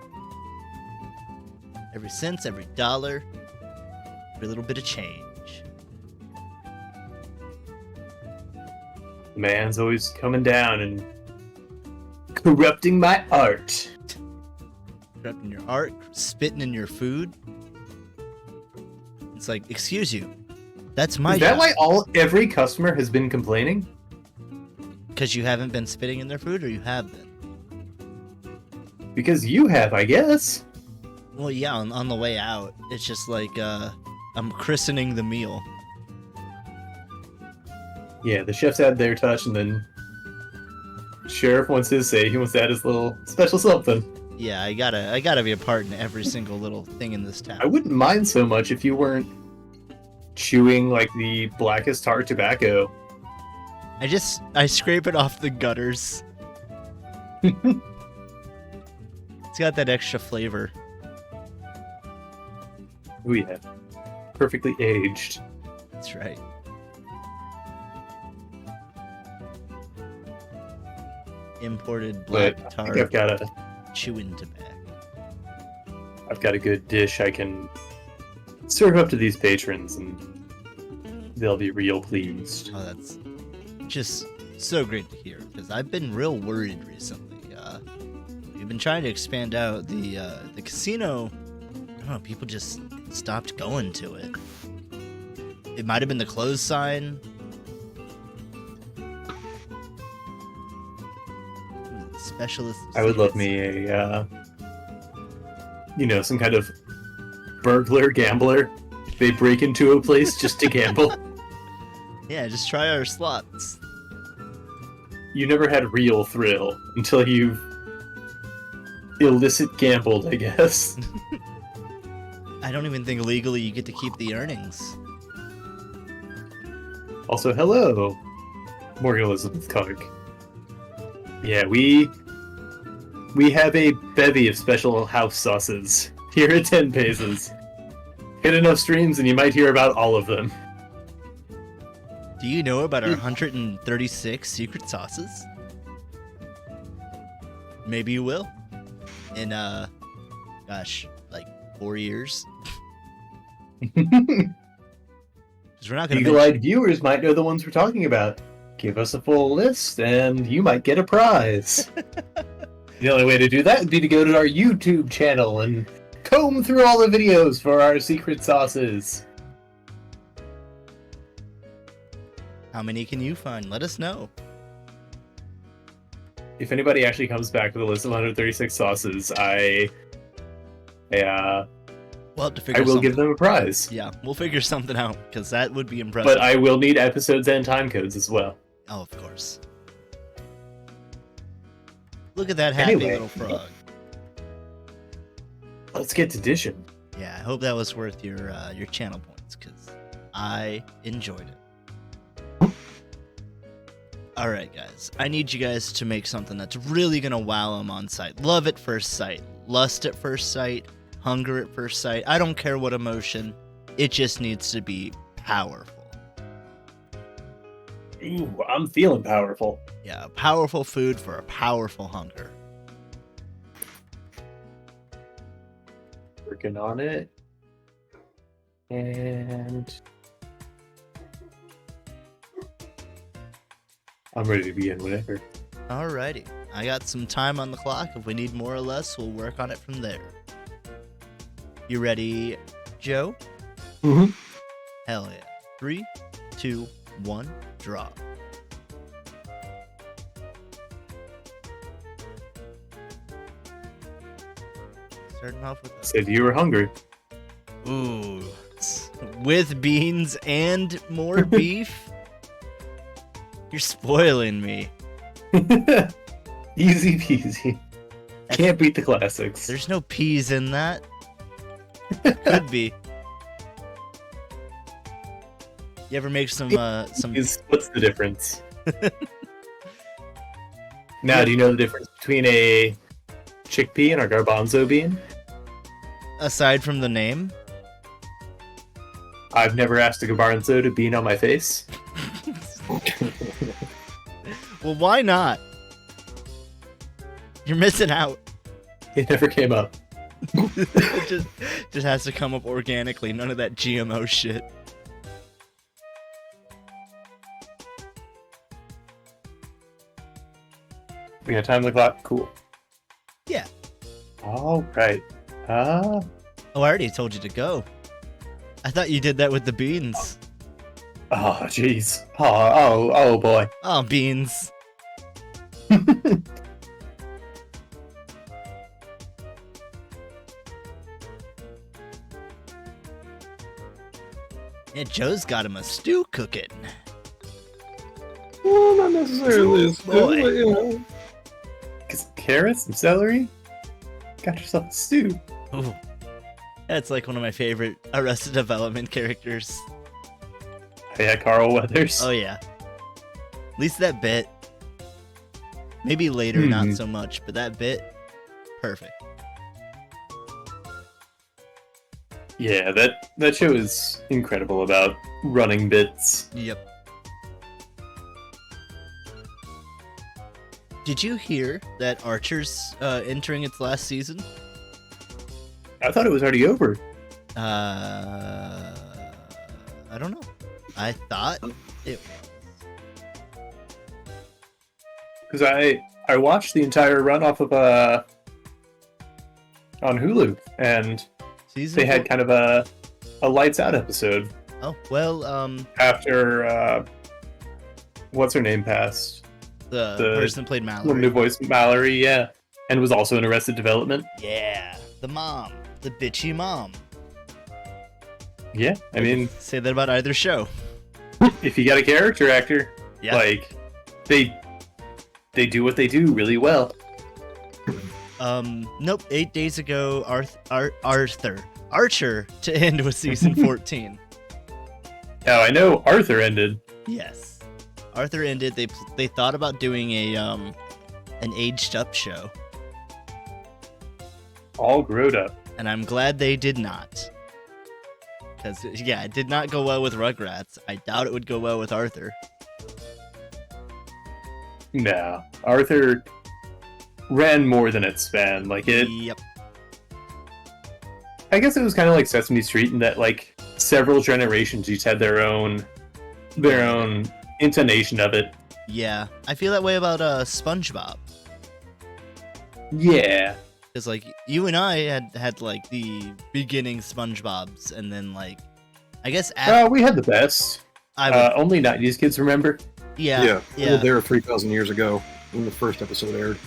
Every cent, every dollar, every little bit of change. The man's always coming down and corrupting my art. Corrupting your art, spitting in your food. It's like, excuse you, that's my Is that job. why every customer has been complaining? Because you haven't been spitting in their food, or you have been? Because you have, I guess. Well, yeah, on the way out, it's just like, I'm christening the meal. Yeah, the chefs add their touch, and then Sheriff wants his say. He wants to add his little special something. Yeah, I gotta be a part in every single little thing in this town. I wouldn't mind so much if you weren't chewing like the blackest tar tobacco. I scrape it off the gutters. It's got that extra flavor. Oh yeah, perfectly aged. That's right. Imported black But I tar think chewing tobacco. I've got a good dish I can serve up to these patrons, and they'll be real pleased. Oh, that's just so great to hear, because I've been real worried recently. We've been trying to expand out the casino. I don't know, people just stopped going to it. It might have been the close sign. Specialist. I would love me a, some kind of burglar gambler. They break into a place just to gamble. Yeah, just try our slots. You never had real thrill until you've illicit gambled, I guess. I don't even think legally you get to keep the earnings. Also, hello, Morgan Elizabeth Clark. Yeah, we have a bevy of special house sauces here at 10 Paces. Hit enough streams and you might hear about all of them. Do you know about our 136 secret sauces? Maybe you will. In, like 4 years. Because we're not going to Eagle-eyed viewers might know the ones we're talking about. give us a full list and you might get a prize. The only way to do that would be to go to our YouTube channel and comb through all the videos for our secret sauces. How many can you find? Let us know. If anybody actually comes back with a list of 136 sauces, I We'll have to figure will something. give them a prize. Yeah, we'll figure something out, because that would be impressive. But I will need episodes and time codes as well. Oh, of course. Look at that happy Anyway. little frog. Let's get to dishing. Yeah, I hope that was worth your channel points, because I enjoyed it. Alright, guys. I need you guys to make something that's really going to wow them on sight. Love at first sight. Lust at first sight. Hunger at first sight. I don't care what emotion. It just needs to be powerful. Ooh, I'm feeling powerful. Yeah, powerful food for a powerful hunger. Working on it. And I'm ready to begin whenever. Alrighty. I got some time on the clock. If we need more or less, we'll work on it from there. You ready, Joe? Mm-hmm. Hell yeah. 3, 2, 1, draw. Starting off with Said you were hungry. ooh, with beans and more beef. You're spoiling me. Easy peasy. Can't beat the classics. There's no peas in that. Could be. You ever make some What's the difference? Now, do you know the difference between a chickpea and a garbanzo bean? aside from the name? I've never asked a garbanzo to bean on my face. Well, why not? You're missing out. It never came up. It just has to come up organically. None of that GMO shit. We got time on the clock. Cool. Yeah. All right. Oh, I already told you to go. I thought you did that with the beans. Oh, jeez. Oh, boy. Oh, beans. Yeah, Joe's got him a stew cooking. Well, not necessarily. Ooh, boy. But, you know. Get some carrots, some celery. Got yourself a stew. Ooh. That's like one of my favorite Arrested Development characters. Yeah, Carl Weathers. Oh, yeah. At least that bit. Maybe later, not so much, but that bit, perfect. Yeah, that show is incredible about running bits. Yep. Did you hear that Archer's entering its last season? I thought it was already over. I don't know. I thought it Because I watched the entire run off of on Hulu, and season they had 4? kind of a lights out episode Oh, well, after what's her name passed. the the person that played Woman who Mallory. voiced Mallory, yeah, and was also in Arrested Development. Yeah, the mom. The bitchy mom. Yeah, I mean, Say that about either show. if you got a character actor, Yeah. like they do what they do really well. Nope. 8 days ago, Archer to end with season 14. Now I know Arthur ended. Yes, Arthur ended. They thought about doing an aged up show, All grown up. and I'm glad they did not. Because yeah, it did not go well with Rugrats. I doubt it would go well with Arthur. Nah, Arthur ran more than it span. Like it. Yep. I guess it was kind of like Sesame Street in that like several generations each had their own intonation of it. Yeah, I feel that way about SpongeBob. Yeah. Because like you and I had like the beginning SpongeBob's, and then like I guess after We had the best. I would, Only 90s kids remember. yeah. We were there 3,000 years ago when the first episode aired.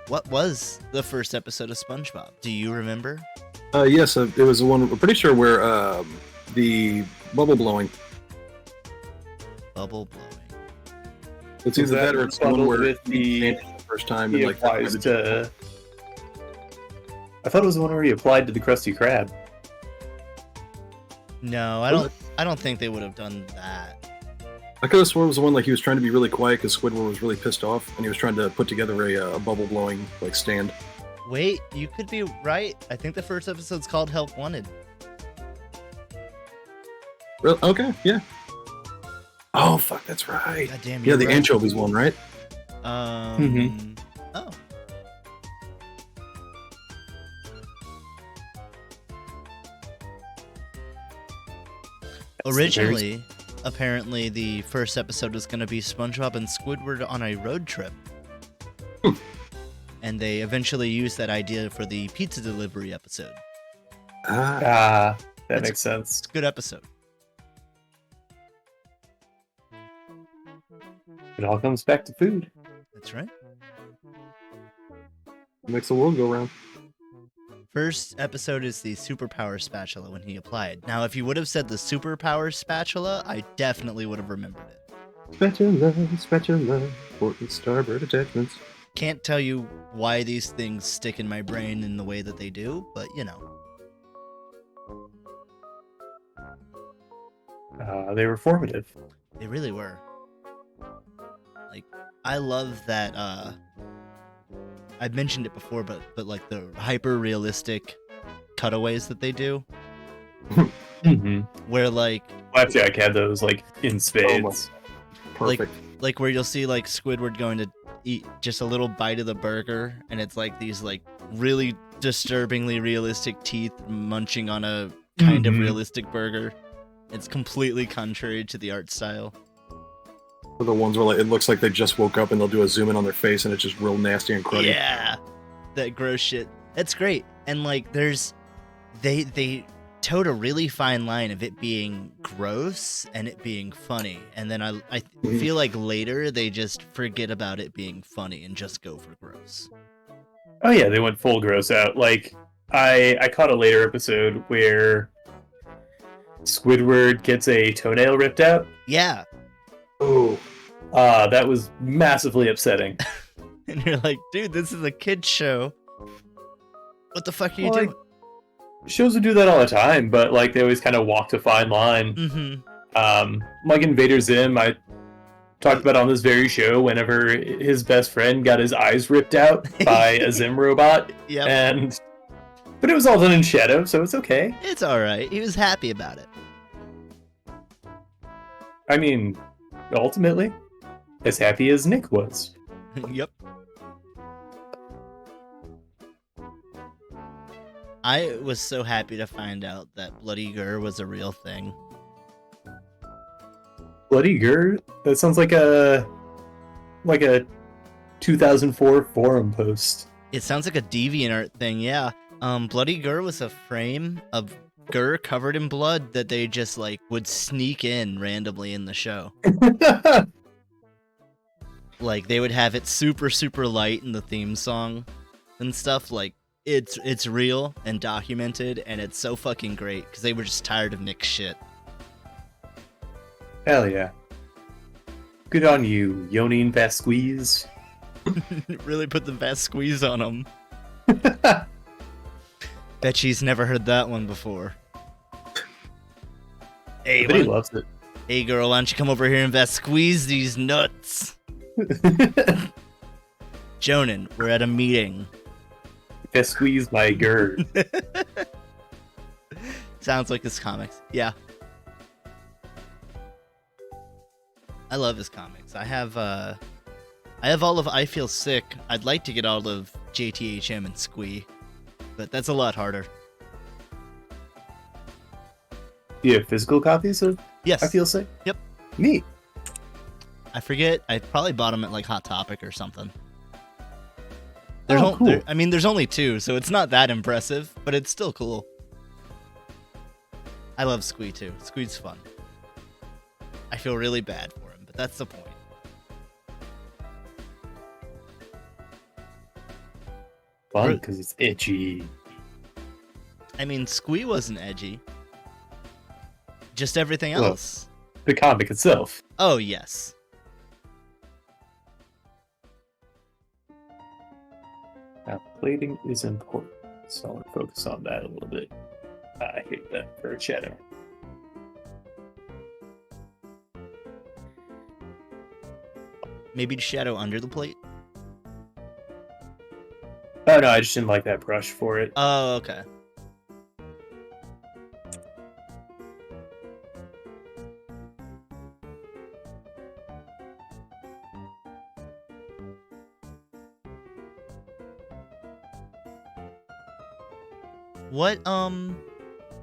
What was the first episode of SpongeBob? Do you remember? Yes, it was the one. I'm pretty sure where the bubble blowing. Bubble blowing. It's either that or it's the one bundled where with the first time. He And, like, applies to. I thought it was the one where he applied to the Krusty Krab. No, I don't think they would have done that. I could have sworn it was the one like he was trying to be really quiet because Squidward was really pissed off, and he was trying to put together a bubble blowing like stand. Wait, you could be right. I think the first episode's called Help Wanted. Really? Okay, yeah. Oh fuck, that's right. God damn, Yeah, you're the right. anchovies one, right? Oh. Originally, apparently the first episode was going to be SpongeBob and Squidward on a road trip. And they eventually used that idea for the pizza delivery episode. Ah, That It's- makes sense. It's a good episode. It all comes back to food. That's right. makes the world go round. First episode is the superpower spatula when he applied. Now, if you would have said the superpower spatula, I definitely would have remembered it. Spatula, port and starboard attachments. Can't tell you why these things stick in my brain in the way that they do, but you know. They were formative. They really were. Like, I love that, I've mentioned it before, but like the hyper realistic cutaways that they do, Mm-hmm. where like Flapjack had those like in spades. Perfect. like where you'll see like Squidward going to eat just a little bite of the burger, and it's like these like really disturbingly realistic teeth munching on a kind of Mhm. realistic burger. It's completely contrary to the art style. Or the ones where like, it looks like they just woke up and they'll do a zoom in on their face and it's just real nasty and cruddy. Yeah, that gross shit. That's great. And like, there's they towed a really fine line of it being gross and it being funny. And then I feel like later they just forget about it being funny and just go for gross. Oh yeah, they went full gross out. Like I caught a later episode where Squidward gets a toenail ripped out. Yeah, Oh, That was massively upsetting. and you're like, dude, this is a kid's show. What the fuck are you Well, doing? Shows would do that all the time, but like they always kind of walked a fine line. Mm-hmm. Like Invader Zim, I talked about on this very show whenever his best friend got his eyes ripped out by a Zim robot, Yep. but it was all done in shadow, so it's okay. It's all right. He was happy about it. I mean, ultimately, as happy as Nick was. Yep. I was so happy to find out that Bloody Gur was a real thing. Bloody Gur? That sounds like a 2004 forum post. It sounds like a DeviantArt thing, yeah. Bloody Gur was a frame of Gur covered in blood that they just like would sneak in randomly in the show. Like they would have it super super light in the theme song and stuff. Like it's real and documented, and it's so fucking great because they were just tired of Nick's shit. Hell yeah. Good on you, Yonine Vasquez. Really put the best squeeze on him. Bet she's never heard that one before. Hey, But he loves it. hey girl, why don't you come over here and squeeze these nuts? Jonan, we're at a meeting. Vasquez my Gur. Sounds like his comics. Yeah. I love his comics. I have all of I Feel Sick. I'd like to get all of JTHM and Squee, but that's a lot harder. Do you have physical copies of Yes. I Feel Sick? Yep. Neat. I forget. I probably bought them at like Hot Topic or something. Cool. There's only 2, so it's not that impressive, but it's still cool. I love Squee too. Squee's fun. I feel really bad for him, but that's the point. Fun because it's itchy. I mean, Squee wasn't edgy. Just everything else. The comic itself. Oh, yes. Now, plating is important, so I want to focus on that a little bit. I hate that for a Shadow. Maybe shadow under the plate? Oh no, I just didn't like that brush for it. Oh, okay.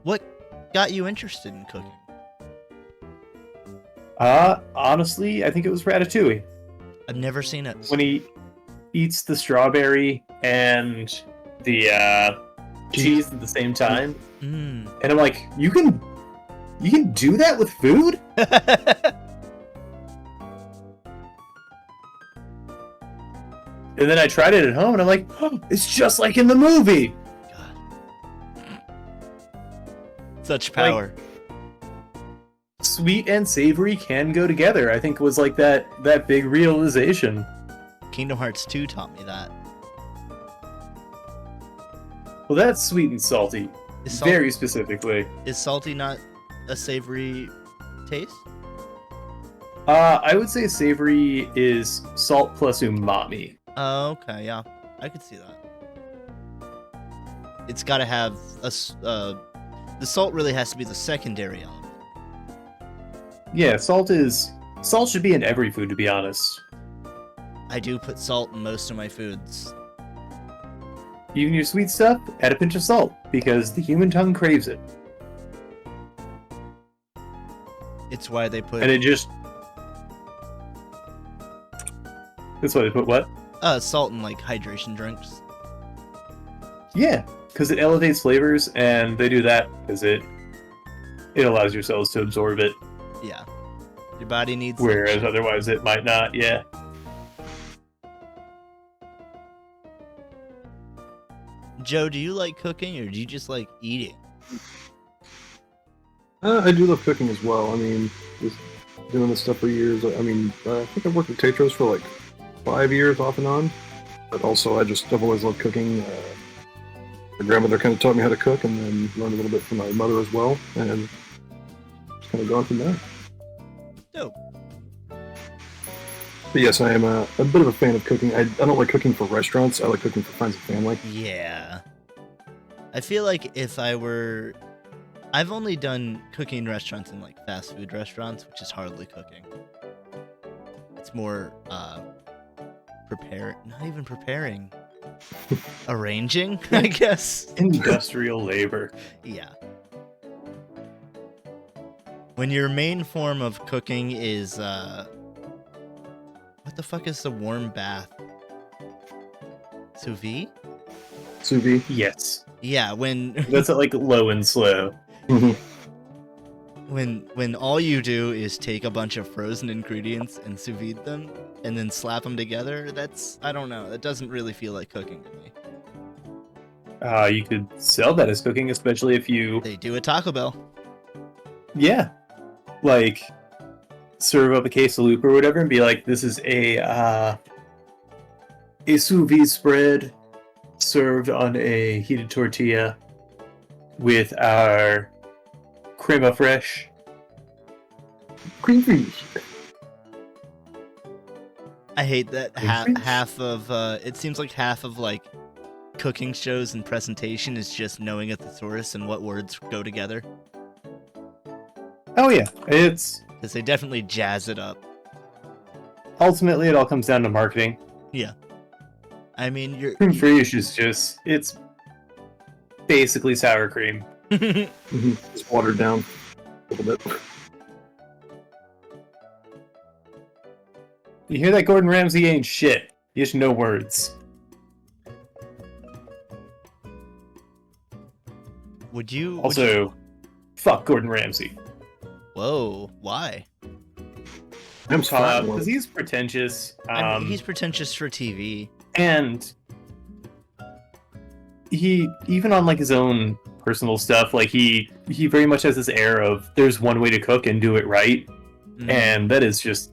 What got you interested in cooking? Honestly, I think it was Ratatouille. I've never seen it. When he eats the strawberry and the cheese at the same time. Mm. And I'm like, you can do that with food? And then I tried it at home and I'm like, oh, it's just like in the movie. God. Such power. Sweet and savory can go together. I think it was like that big realization. Kingdom Hearts 2 taught me that. Well, that's sweet and salty. Very specifically. Is salty not a savory taste? I would say savory is salt plus umami. Oh, okay, yeah. I could see that. It's got to have the salt really has to be the secondary element. Yeah, salt should be in every food, to be honest. I do put salt in most of my foods. Even your sweet stuff, add a pinch of salt, because the human tongue craves it. It's why they put... And it just... That's why they put what? Salt in, like, hydration drinks. Yeah, because it elevates flavors, and they do that because it allows your cells to absorb it. Yeah. Your body needs... Whereas otherwise it might not, yeah. Joe, do you like cooking, or do you just like eating? I do love cooking as well. I mean, just doing this stuff for years. I mean, I think I've worked at Tetros for like 5 years off and on. But also, I've always loved cooking. My grandmother kind of taught me how to cook, and then learned a little bit from my mother as well, and just kind of gone from there. Dope. But yes, I am a bit of a fan of cooking. I don't like cooking for restaurants. I like cooking for friends and family. Yeah. I feel like if I were... I've only done cooking in restaurants in, like, fast food restaurants, which is hardly cooking. It's more, not even preparing. Arranging, I guess. Industrial labor. Yeah. When your main form of cooking is, what the fuck is the warm bath? Sous vide? Sous vide? Yes. Yeah, when... That's like low and slow. When all you do is take a bunch of frozen ingredients and sous vide them, and then slap them together, I don't know, that doesn't really feel like cooking to me. You could sell that as cooking, especially if you... They do at Taco Bell. Yeah. Like, serve up a quesalupa or whatever and be like, this is a sous vide spread served on a heated tortilla with our crema fraiche. Cream fraiche. I hate that Cream fraiche? half of, it seems like half of, like, cooking shows and presentation is just knowing a thesaurus and what words go together. Oh yeah, it's... Because they definitely jazz it up. Ultimately, it all comes down to marketing. Yeah. I mean, Cream fraiche is just... It's basically sour cream. It's watered down a little bit. You hear that? Gordon Ramsay ain't shit. He has no words. Would you... Also, fuck Gordon Ramsay. Whoa, why? I'm fine. Because he's pretentious. I mean, he's pretentious for TV. And he, even on like his own personal stuff, like he very much has this air of there's one way to cook and do it right. And that is just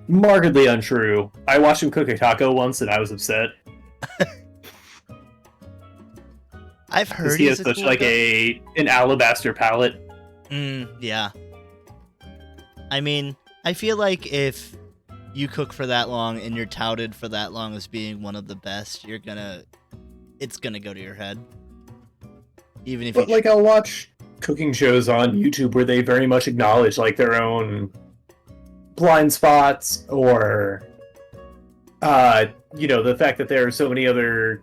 markedly untrue. I watched him cook a taco once and I was upset. I've heard he has such like an alabaster palate. Yeah. I mean, I feel like if you cook for that long and you're touted for that long as being one of the best, it's gonna go to your head. Even if But like I'll watch cooking shows on YouTube where they very much acknowledge like their own blind spots or the fact that there are so many other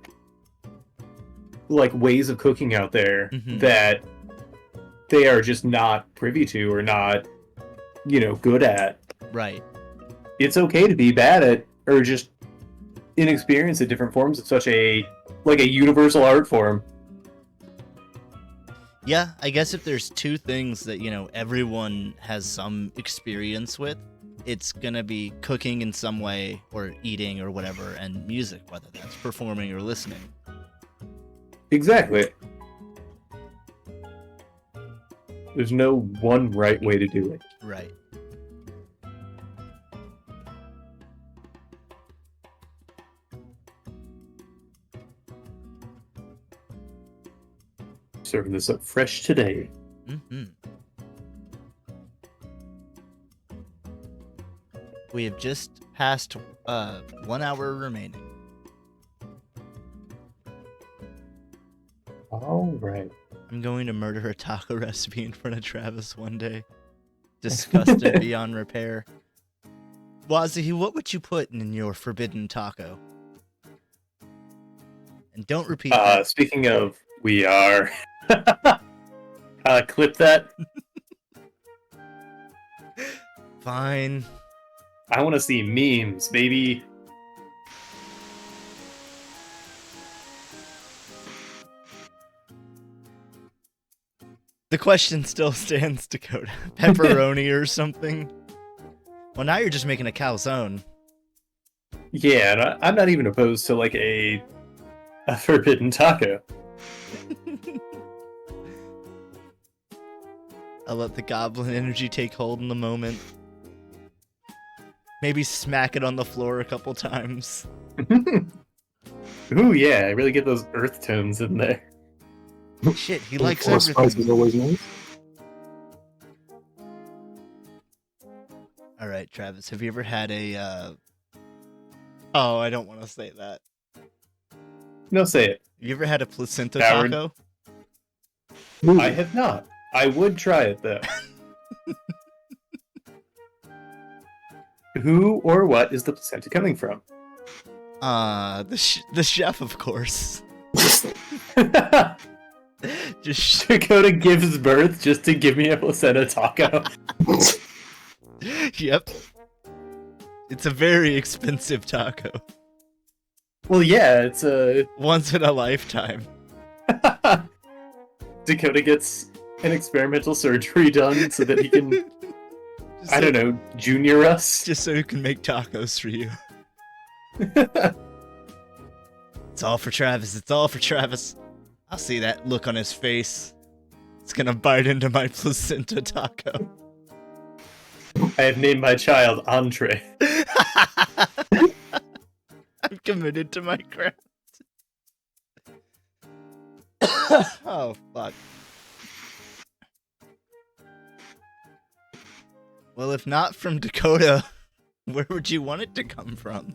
like ways of cooking out there that they are just not privy to or not good at. Right. It's okay to be bad at or just inexperienced at different forms of such a universal art form. Yeah, I guess if there's two things that, everyone has some experience with, it's gonna be cooking in some way, or eating, or whatever, and music, whether that's performing or listening. Exactly. There's no one right way to do it. Right. Serving this up fresh today. We have just passed 1 hour remaining. All right. I'm going to murder a taco recipe in front of Travis one day. Disgusted beyond repair. Wazi, what would you put in your forbidden taco? And don't repeat that. Speaking of, we are... clip that. Fine. I want to see memes, baby. The question still stands, Dakota. Pepperoni or something? Well, now you're just making a calzone. Yeah, and I'm not even opposed to like a forbidden taco. I'll let the goblin energy take hold in the moment. Maybe smack it on the floor a couple times. Ooh, yeah, I really get those earth tones in there. Shit, he likes Spice everything. is always nice. Alright, Travis, have you ever had a, Oh, I don't want to say that. No, say it. Have you ever had a placenta Howard. taco? I have not. I would try it, though. Who or what is the placenta coming from? The chef, of course. Just Dakota gives birth just to give me a placenta taco. Yep. It's a very expensive taco. Well, yeah, it's a... Once in a lifetime. Dakota gets an experimental surgery done so that he can, I don't know, junior us. Just so you can make tacos for you. It's all for Travis. It's all for Travis. I'll see that look on his face. It's gonna bite into my placenta taco. I have named my child Andre. I'm committed to my craft. Oh, fuck. Well, if not from Dakota, where would you want it to come from?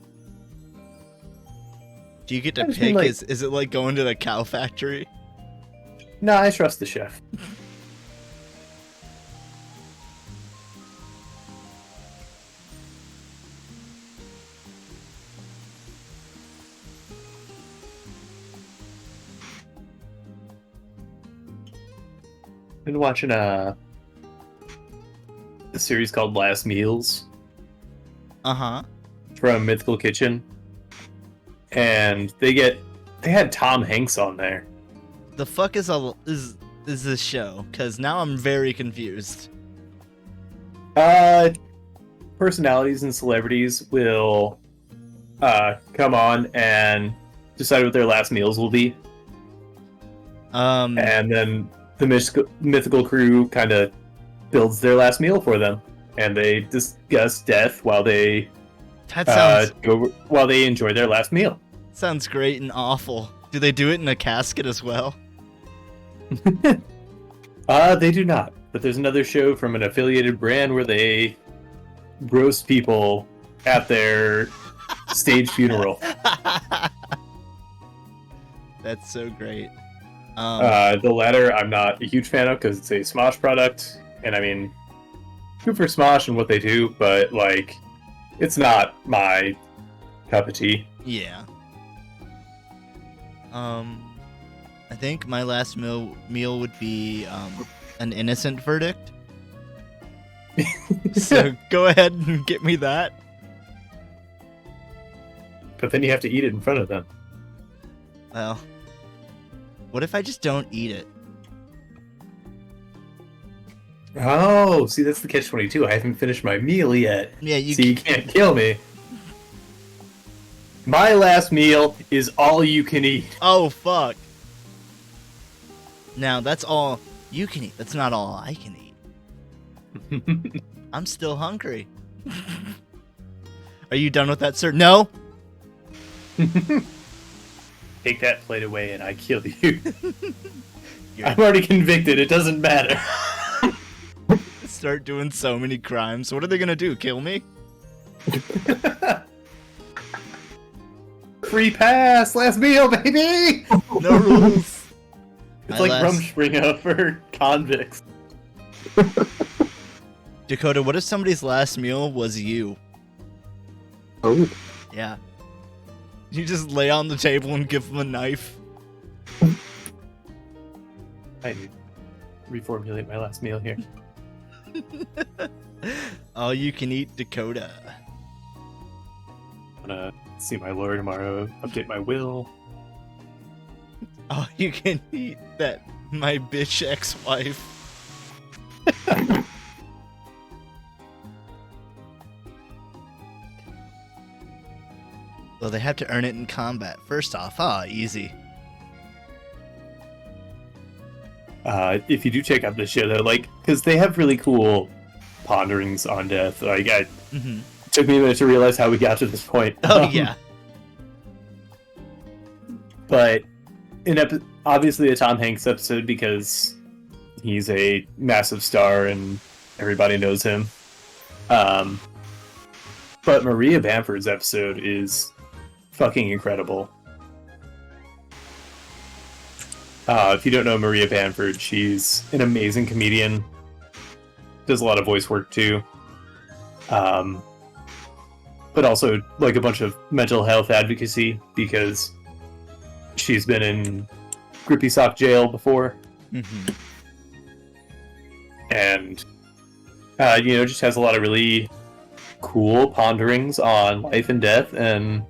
Do you get to pick? Is it like going to the cow factory? No, I trust the chef. Been watching a series called Last Meals. Uh-huh. from Mythical Kitchen, and they had Tom Hanks on there. The fuck is this show? Because now I'm very confused. Personalities and celebrities will come on and decide what their last meals will be, and then the mythical crew kind of builds their last meal for them, and they discuss death while they enjoy their last meal. Sounds great and awful. Do they do it in a casket as well? They do not. But there's another show from an affiliated brand where they roast people at their stage funeral. That's so great. The latter I'm not a huge fan of because it's a Smosh product, and I mean, good for Smosh and what they do, but like, it's not my cup of tea. Yeah. I think my last meal would be an innocent verdict. So go ahead and get me that. But then you have to eat it in front of them. Well, what if I just don't eat it? Oh, see, that's the catch-22. I haven't finished my meal yet. Yeah, you can't kill me. My last meal is all you can eat. Oh, fuck. Now, that's all you can eat. That's not all I can eat. I'm still hungry. Are you done with that, sir? No? Take that plate away and I kill you. I'm already convicted. It doesn't matter. Start doing so many crimes. What are they gonna do? Kill me? Free pass! Last meal, baby! No rules. It's like Rumspringa for convicts. Dakota, what if somebody's last meal was you? Oh. Yeah. You just lay on the table and give them a knife. I need to reformulate my last meal here. All you can eat Dakota. I'm gonna see my lawyer tomorrow, update my will. All you can eat that my bitch ex-wife. Well, they have to earn it in combat. First off, easy. If you do check out this show, though, like, because they have really cool ponderings on death. Like, it took me a minute to realize how we got to this point. Oh, yeah. But obviously a Tom Hanks episode because he's a massive star and everybody knows him. But Maria Bamford's episode is fucking incredible. If you don't know Maria Bamford, she's an amazing comedian. Does a lot of voice work too. But also like a bunch of mental health advocacy because she's been in Grippy Sock jail before. Mm-hmm. And, just has a lot of really cool ponderings on life and death and,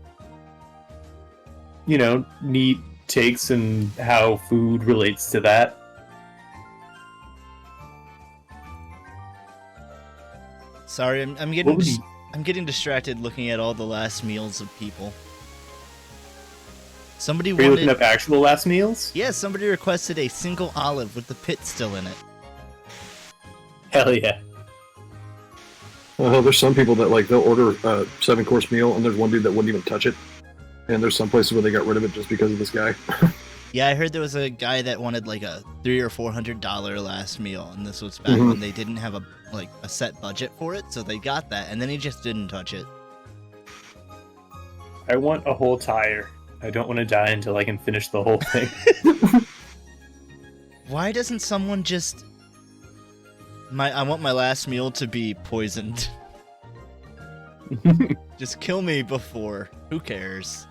neat takes and how food relates to that. Sorry, I'm getting distracted looking at all the last meals of people. Somebody Are you looking up actual last meals? Yeah, somebody requested a single olive with the pit still in it. Hell yeah. There's some people that they'll order a 7-course meal, and there's one dude that wouldn't even touch it. And there's some places where they got rid of it just because of this guy. Yeah, I heard there was a guy that wanted like a $300 or $400 last meal, and this was back when they didn't have a set budget for it, so they got that, and then he just didn't touch it. I want a whole tire. I don't want to die until I can finish the whole thing. Why doesn't someone just... I want my last meal to be poisoned. Just kill me before. Who cares?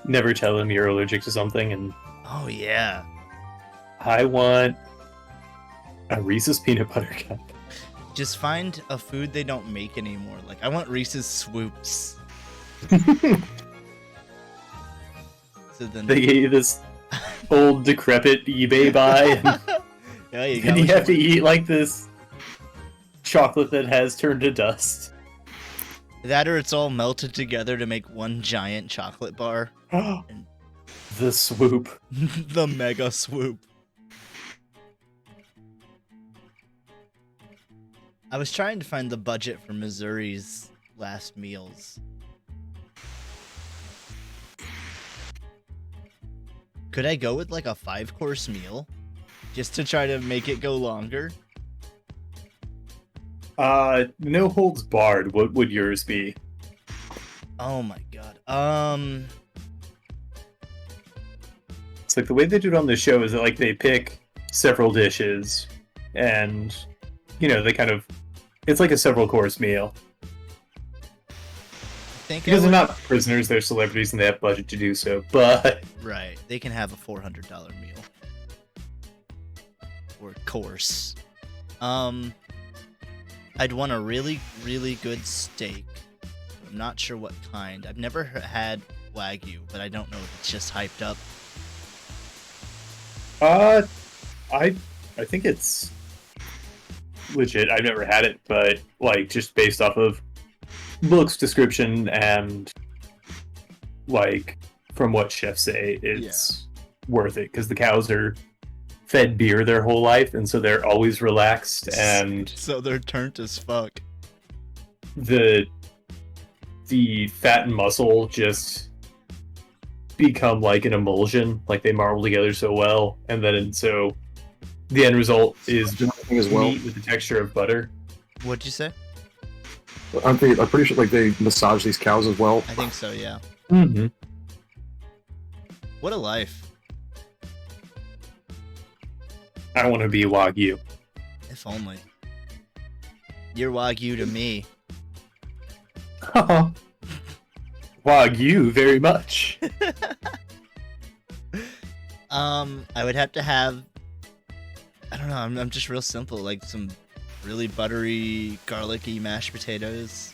Never tell them you're allergic to something, and... Oh, yeah. I want a Reese's Peanut Butter Cup. Just find a food they don't make anymore. Like, I want Reese's Swoops. So then They gave you this old decrepit eBay buy, yeah, you and you have to eat like this chocolate that has turned to dust. that, or it's all melted together to make one giant chocolate bar. The swoop. The mega swoop. I was trying to find the budget for Missouri's last meals. Could I go with like a 5-course meal? Just to try to make it go longer? No holds barred. What would yours be? Oh my god. It's like the way they do it on the show is that like they pick several dishes and they kind of, it's like a several course meal. Think Because they're not prisoners, they're celebrities and they have budget to do so, but right, they can have a $400 meal. Or course. I'd want a really, really good steak. I'm not sure what kind. I've never had Wagyu, but I don't know if it's just hyped up. I think it's legit. I've never had it, but like just based off of looks, description, and like from what chefs say, it's worth it because the cows are fed beer their whole life, and so they're always relaxed, and So they're turned as fuck. the fat and muscle just become like an emulsion, like they marble together so well, and then so the end result is as well. meat with the texture of butter. What'd you say? I'm pretty sure like they massage these cows as well. I think so, yeah. Mm-hmm. What a life. I want to be Wagyu. If only. You're Wagyu to me. Wagyu very much. I would have to have, I don't know, I'm just real simple, like some really buttery, garlicky mashed potatoes.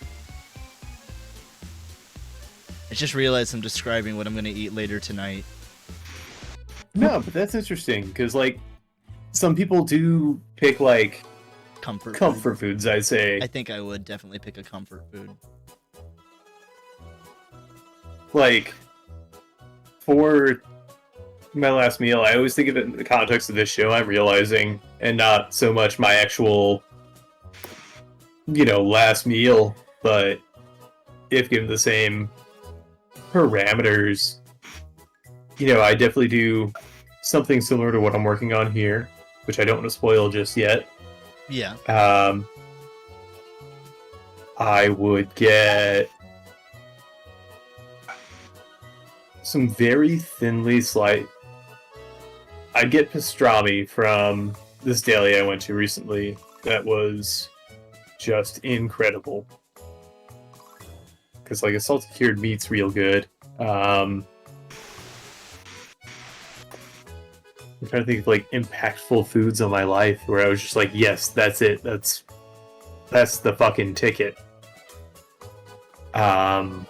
I just realized I'm describing what I'm gonna eat later tonight. No, but that's interesting because like some people do pick like Comfort foods. I'd say I think I would definitely pick a comfort food. like for my last meal, I always think of it in the context of this show. I'm realizing, and not so much my actual, last meal, but if given the same parameters, I definitely do something similar to what I'm working on here, which I don't want to spoil just yet. Yeah. I would get some very thinly sliced. I'd get pastrami from this deli I went to recently that was just incredible. Because, like, a salty cured meat's real good. I'm trying to think of, like, impactful foods in my life where I was just like, yes, that's it. That's the fucking ticket. Probably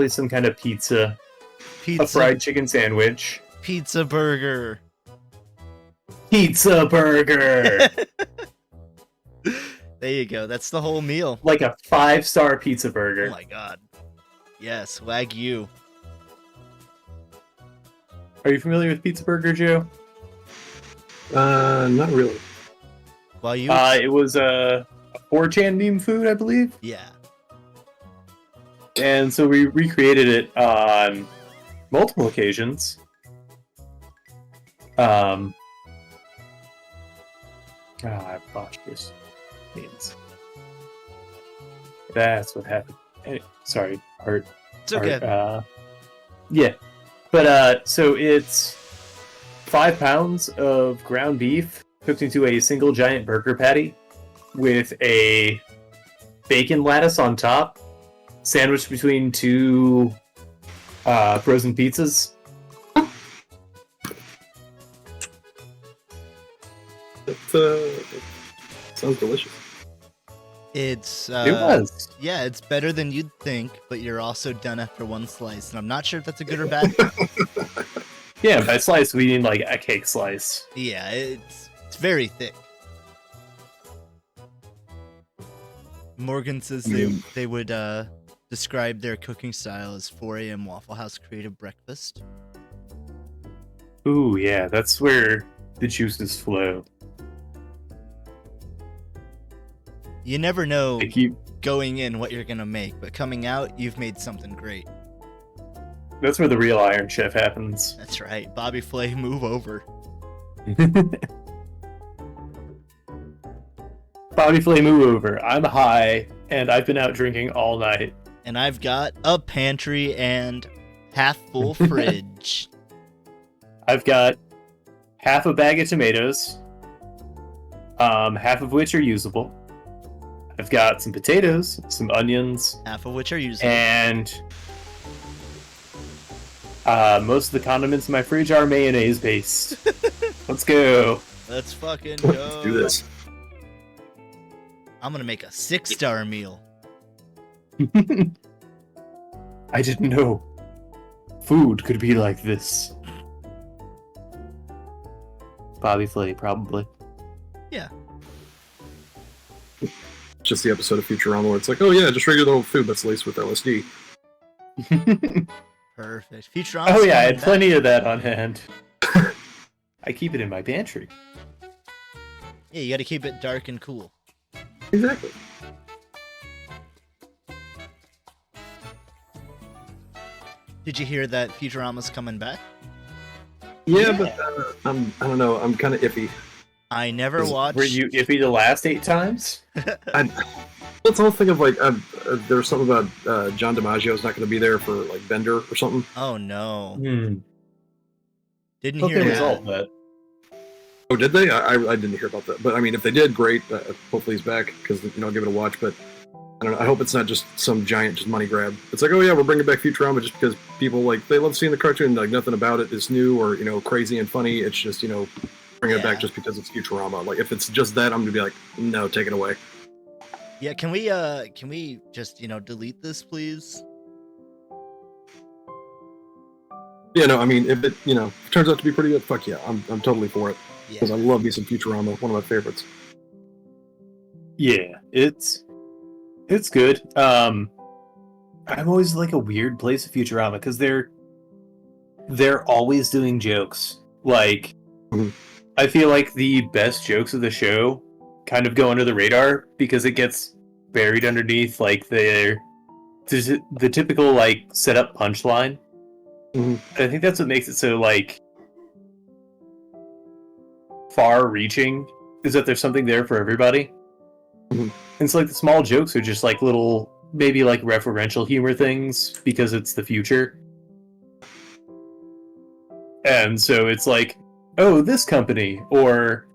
some kind of pizza. A fried chicken sandwich. Pizza burger. Pizza burger! There you go. That's the whole meal. Like a 5-star pizza burger. Oh my god. Yes, Wagyu. Are you familiar with pizza burger, Joe? Not really. Wagyu? It was a 4chan meme food, I believe. Yeah. And so we recreated it on multiple occasions. I botched this. Means. That's what happened. Sorry, Art. It's okay. Yeah. But, so it's 5 pounds of ground beef cooked into a single giant burger patty with a bacon lattice on top, sandwiched between 2 frozen pizzas. sounds delicious. It's It was. yeah, it's better than you'd think, but you're also done after one slice, and I'm not sure if that's a good or bad. Yeah, by slice we mean like a cake slice. Yeah, it's very thick. Morgan says they would describe their cooking style as 4 a.m. Waffle House creative breakfast. Ooh, yeah, that's where the juices flow. You never know Like you, going in what you're gonna make, but coming out, you've made something great. that's where the real Iron Chef happens. That's right. Bobby Flay, move over. Bobby Flay, move over. I'm high, and I've been out drinking all night. And I've got a pantry and half full fridge. I've got half a bag of tomatoes, half of which are usable. I've got some potatoes, some onions, Half of which are usable. and most of the condiments in my fridge are mayonnaise based. Let's go. Let's fucking go. Let's do this. I'm gonna make a 6-star meal. I didn't know food could be like this. Bobby Flay, probably. Yeah. Just the episode of Futurama where it's like, oh yeah, just regular old food that's laced with LSD. Perfect. Futurama. Oh yeah, I had plenty of that on hand. I keep it in my pantry. Yeah, you gotta keep it dark and cool. Exactly. Did you hear that Futurama's coming back? Yeah, but I don't know. I'm kind of iffy. I never watched. Were you iffy the last 8 times? Let's all think of like there was something about John DiMaggio's not going to be there for like Bender or something. Oh no! Hmm. Didn't Hope hear they that. resolve that. Oh, did they? I didn't hear about that. But I mean, if they did, great. Hopefully he's back because I'll give it a watch. But I don't know. I hope it's not just some giant just money grab. It's like, oh yeah, we're bringing back Futurama just because people like they love seeing the cartoon. Like nothing about it is new or crazy and funny. It's just bringing it back just because it's Futurama. Like if it's just that, I'm gonna be like, no, take it away. Yeah, can we just delete this, please? Yeah, no, I mean if it turns out to be pretty good, fuck yeah, I'm totally for it because Yeah. I love me some Futurama, one of my favorites. Yeah, it's good. I'm always like a weird place of Futurama because they're always doing jokes. Like, Mhm. I feel like the best jokes of the show kind of go under the radar because it gets buried underneath like the typical like setup punchline. Mhm. I think that's what makes it so like far-reaching is that there's something there for everybody. Mhm. And so like the small jokes are just like little maybe like referential humor things because it's the future. And so it's like, oh, this company, or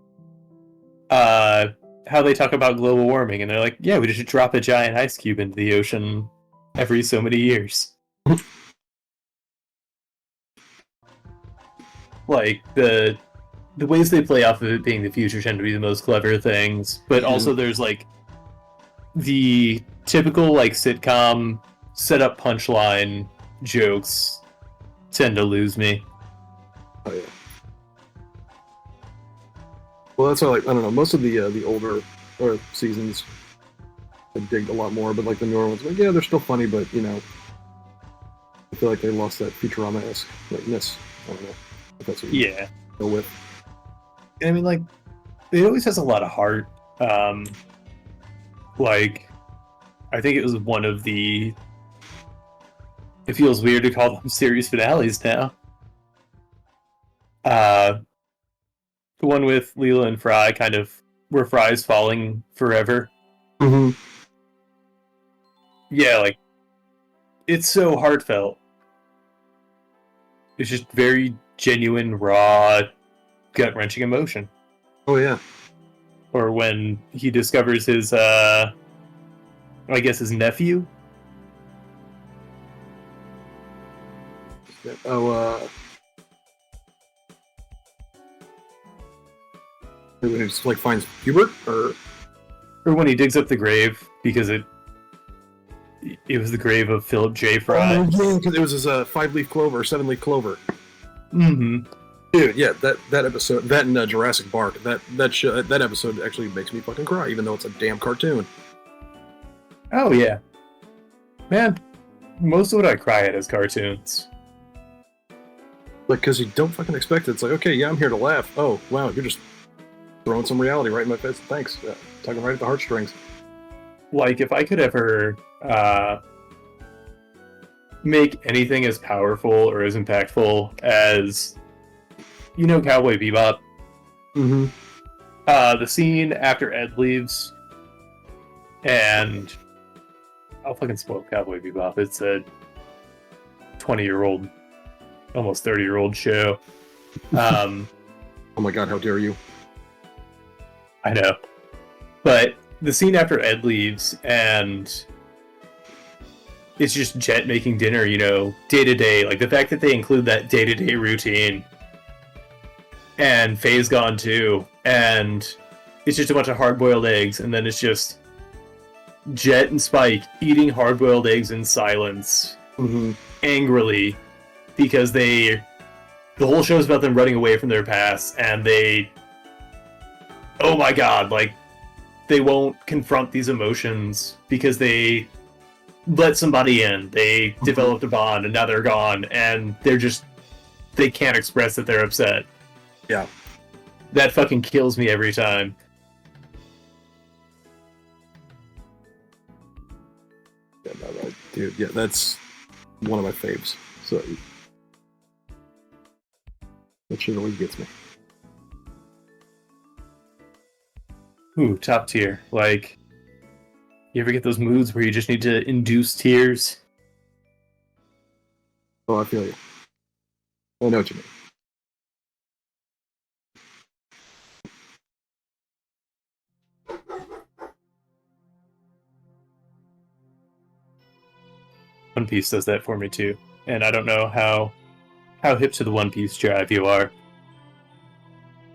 how they talk about global warming, and they're like, yeah, we just drop a giant ice cube into the ocean every so many years. Like the ways they play off of it being the future tend to be the most clever things, but also there's like the typical like sitcom setup punchline jokes tend to lose me. Oh yeah. Well, that's why, like, I don't know. Most of the older seasons, I dig a lot more. But like the newer ones, like yeah, they're still funny, but I feel like they lost that Futurama-esque ness. I don't know if that's what you go with. I mean, like, it always has a lot of heart. Like, I think it was one of the. It feels weird to call them series finales now. The one with Leela and Fry, kind of where Fry's falling forever. Mm-hmm. Yeah, like, it's so heartfelt. It's just very genuine, raw, gut-wrenching emotion. Oh yeah. Or when he discovers his, I guess his nephew? Oh, When he just like finds Hubert, or when he digs up the grave because it was the grave of Philip J. Fry. oh yeah, because it was his 5-leaf clover, 7-leaf clover. Mm-hmm. Dude, yeah, that episode, that and Jurassic Park, that episode actually makes me fucking cry, even though it's a damn cartoon. Oh yeah, man. Most of what I cry at is cartoons. Like, because you don't fucking expect it. It's like, okay, yeah, I'm here to laugh. Oh, wow, you're just throwing some reality right in my face. Thanks. Tugging right at the heartstrings. Like, if I could ever make anything as powerful or as impactful as, you know, Cowboy Bebop. Mm-hmm. The scene after Ed leaves, and I'll fucking spoil Cowboy Bebop. It's a 20-year-old, almost 30-year-old show. Oh my god, how dare you? I know. But the scene after Ed leaves, and it's just Jet making dinner, you know, day to day. Like, the fact that they include that day-to-day routine. And Faye's gone too. And it's just a bunch of hard-boiled eggs. And then it's just Jet and Spike eating hard-boiled eggs in silence. Mm-hmm. Angrily. Because the whole show's about them running away from their past. And oh my god, like, they won't confront these emotions because they let somebody in. They developed a bond, and now they're gone, and they can't express that they're upset. Yeah. That fucking kills me every time. Yeah, no, dude, yeah, that's one of my faves. So that shit always gets me. Ooh, top tier. Like, you ever get those moods where you just need to induce tears? Oh, I feel you. I know what you mean. One Piece does that for me too. And I don't know how hip to the One Piece drive you are.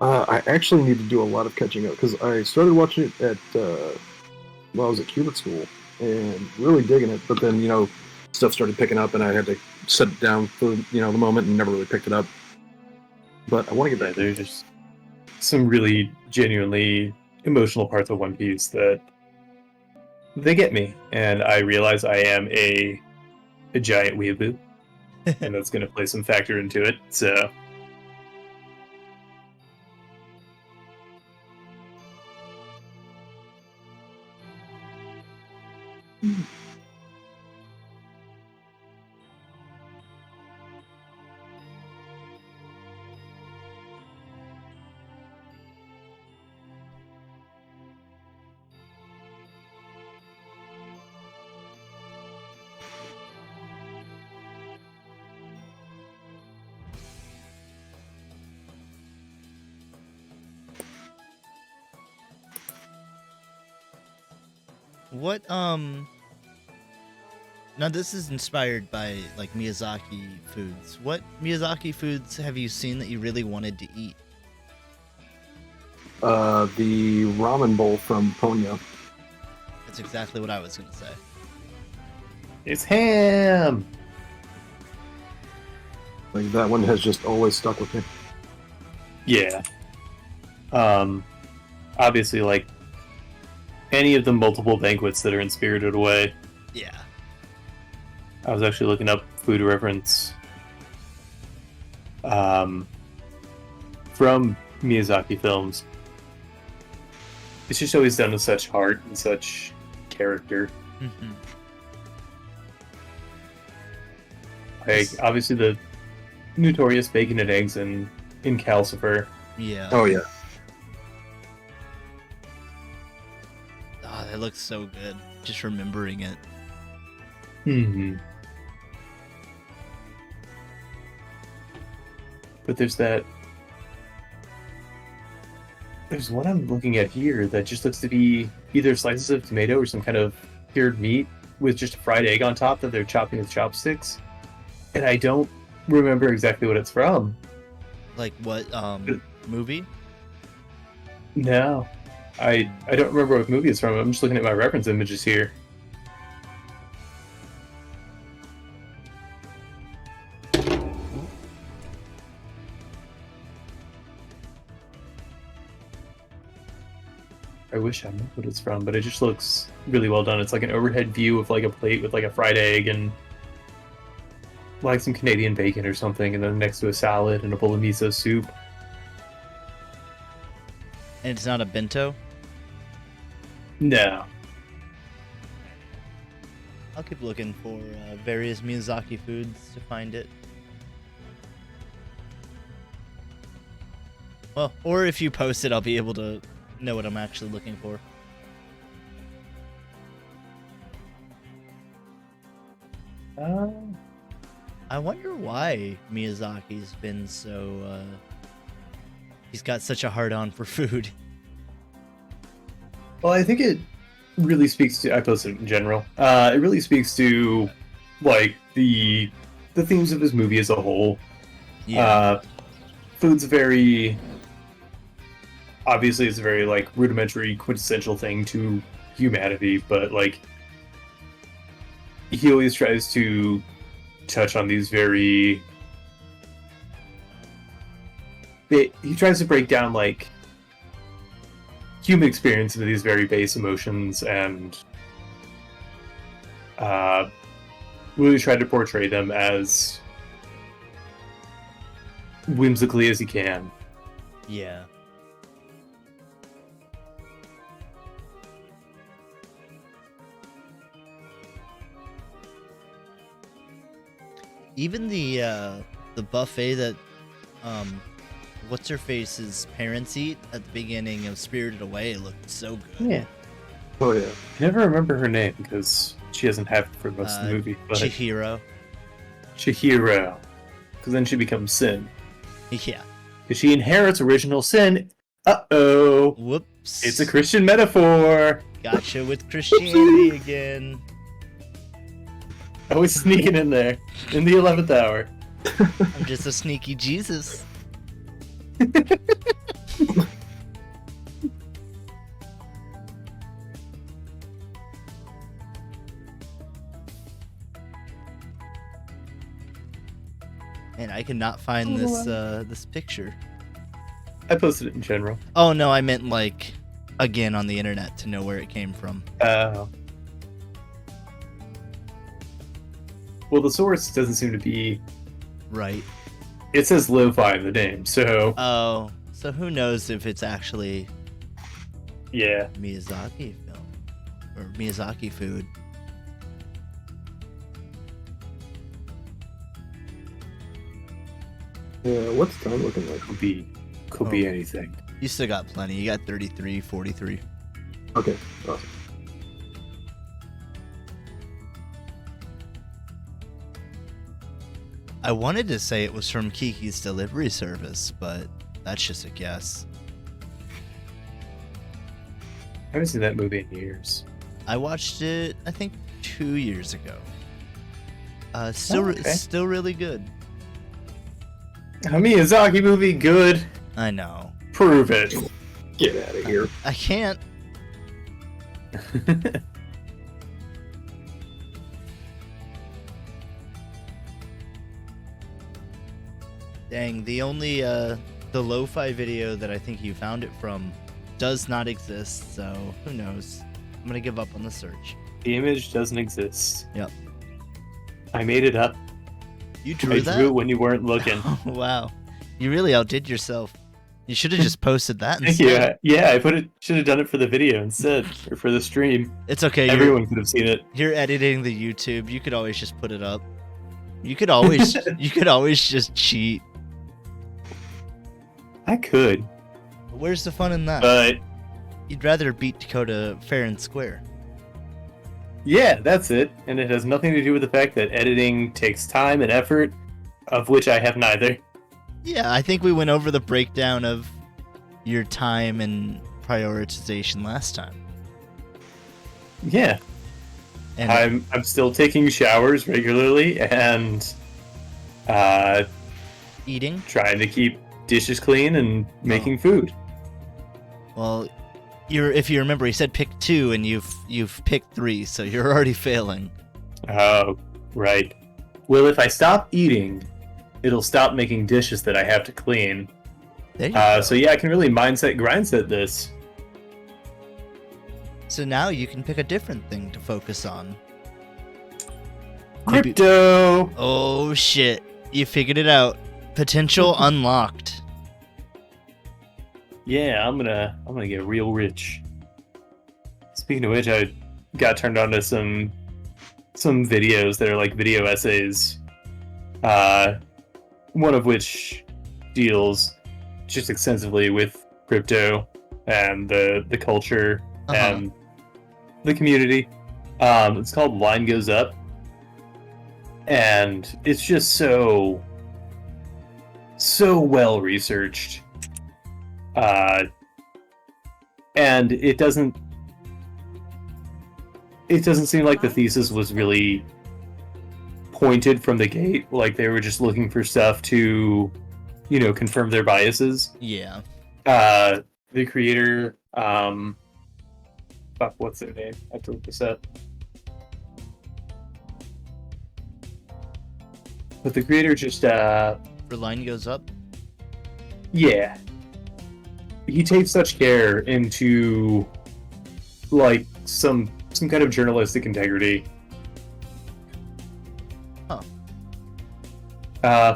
I actually need to do a lot of catching up because I started watching it at I was at Cuban school and really digging it, but then stuff started picking up and I had to set it down for the moment and never really picked it up. But I want to get back. There's just some really genuinely emotional parts of One Piece that they get me, and I realize I am a giant weeaboo, and that's going to play some factor into it. So. What now this is inspired by like Miyazaki foods. What Miyazaki foods have you seen that you really wanted to eat? The ramen bowl from Ponyo. That's exactly what I was gonna say. It's ham. Like that one has just always stuck with me. Yeah. Obviously, like any of the multiple banquets that are in Spirited Away. Yeah. I was actually looking up food reference from Miyazaki films. It's just always done with such heart and such character. Mm-hmm. Like, obviously the notorious bacon and eggs in Calcifer. Yeah. Oh yeah. Oh, that looks so good. Just remembering it. Mm-hmm. But there's one I'm looking at here that just looks to be either slices of tomato or some kind of cured meat with just a fried egg on top that they're chopping with chopsticks. And I don't remember exactly what it's from. Like what movie? No. I don't remember what movie it's from. I'm just looking at my reference images here. I wish I knew what it's from, but it just looks really well done. It's like an overhead view of like a plate with like a fried egg and like some Canadian bacon or something, and then next to a salad and a bowl of miso soup. And it's not a bento? No. I'll keep looking for various Miyazaki foods to find it. Well, or if you post it, I'll be able to know what I'm actually looking for. I wonder why Miyazaki's been so, he's got such a hard-on for food. Well, I think it really speaks to, I posted it in general, it really speaks to, like, the themes of his movie as a whole. Yeah. Food's very, obviously it's a very, like, rudimentary, quintessential thing to humanity, but, like, he always tries to touch on these very, he tries to break down, like, human experience into these very base emotions and really try to portray them as whimsically as he can. Yeah. Even the buffet that what's her face's parents eat at the beginning of Spirited Away looked so good. Yeah. Oh yeah. I never remember her name because she doesn't have it for most of the movie. But Chihiro. Chihiro. Because then she becomes Sin. Yeah. Because she inherits original sin. Uh-oh. Whoops. It's a Christian metaphor. Gotcha with Christianity again. Always sneaking in there. In the 11th hour. I'm just a sneaky Jesus. And I cannot find this picture. I posted it in general. Oh no, I meant like again on the internet to know where it came from. Well, the source doesn't seem to be Right. It says lo-fi in the name, so Oh, so who knows if it's actually yeah. Miyazaki film or Miyazaki food. Yeah, what's time looking like? Could be anything. You still got plenty. You got 33, 43. Okay, awesome. I wanted to say it was from Kiki's Delivery Service, but that's just a guess. I haven't seen that movie in years. I watched it, I think, 2 years ago. Still really good. A Miyazaki movie, good. I know. Prove it. Get out of here. I can't. Dang, the only the lo-fi video that I think you found it from does not exist, so who knows? I'm gonna give up on the search. The image doesn't exist. Yep. I made it up. You drew I that? drew it when you weren't looking. Oh, wow. You really outdid yourself. You should have just posted that Thank instead. you. Yeah, I should have done it for the video instead, or for the stream. It's okay. Everyone could have seen it. You're editing the YouTube. You could always just put it up. You could always just cheat. I could, Where's the fun in that? but You'd rather beat Dakota fair and square. yeah, that's it. And it has nothing to do with the fact that editing takes time and effort, of which I have neither. Yeah, I think we went over the breakdown of your time and prioritization last time. Yeah, And I'm still taking showers regularly and eating. trying to keep dishes clean and making food. Well, if you remember, he said pick 2, and you've picked 3, so you're already failing. Oh, right. Well, if I stop eating, it'll stop making dishes that I have to clean. There you go. So yeah, I can really mindset grindset this. So now you can pick a different thing to focus on. Crypto! Oh shit! You figured it out. Potential unlocked. Yeah, I'm gonna get real rich. Speaking of which, I got turned on to some videos that are like video essays. One of which deals just extensively with crypto and the culture and the community. It's called Line Goes Up, and it's just so well researched. And it doesn't seem like the thesis was really pointed from the gate. Like they were just looking for stuff to, confirm their biases. Yeah. The creator, fuck, what's their name? I have to look this up. But the creator just, For Line Goes Up? yeah. He takes such care into, like, some kind of journalistic integrity.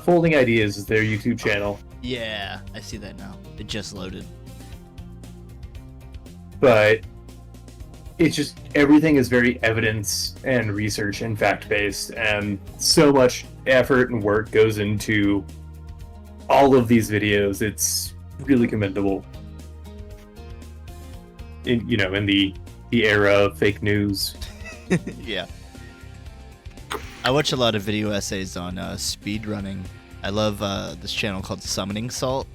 Folding Ideas is their YouTube channel. Yeah, I see that now. It just loaded. But it's just, everything is very evidence and research and fact-based, and so much effort and work goes into all of these videos. It's really commendable. In the era of fake news. Yeah. I watch a lot of video essays on speedrunning. I love this channel called Summoning Salt.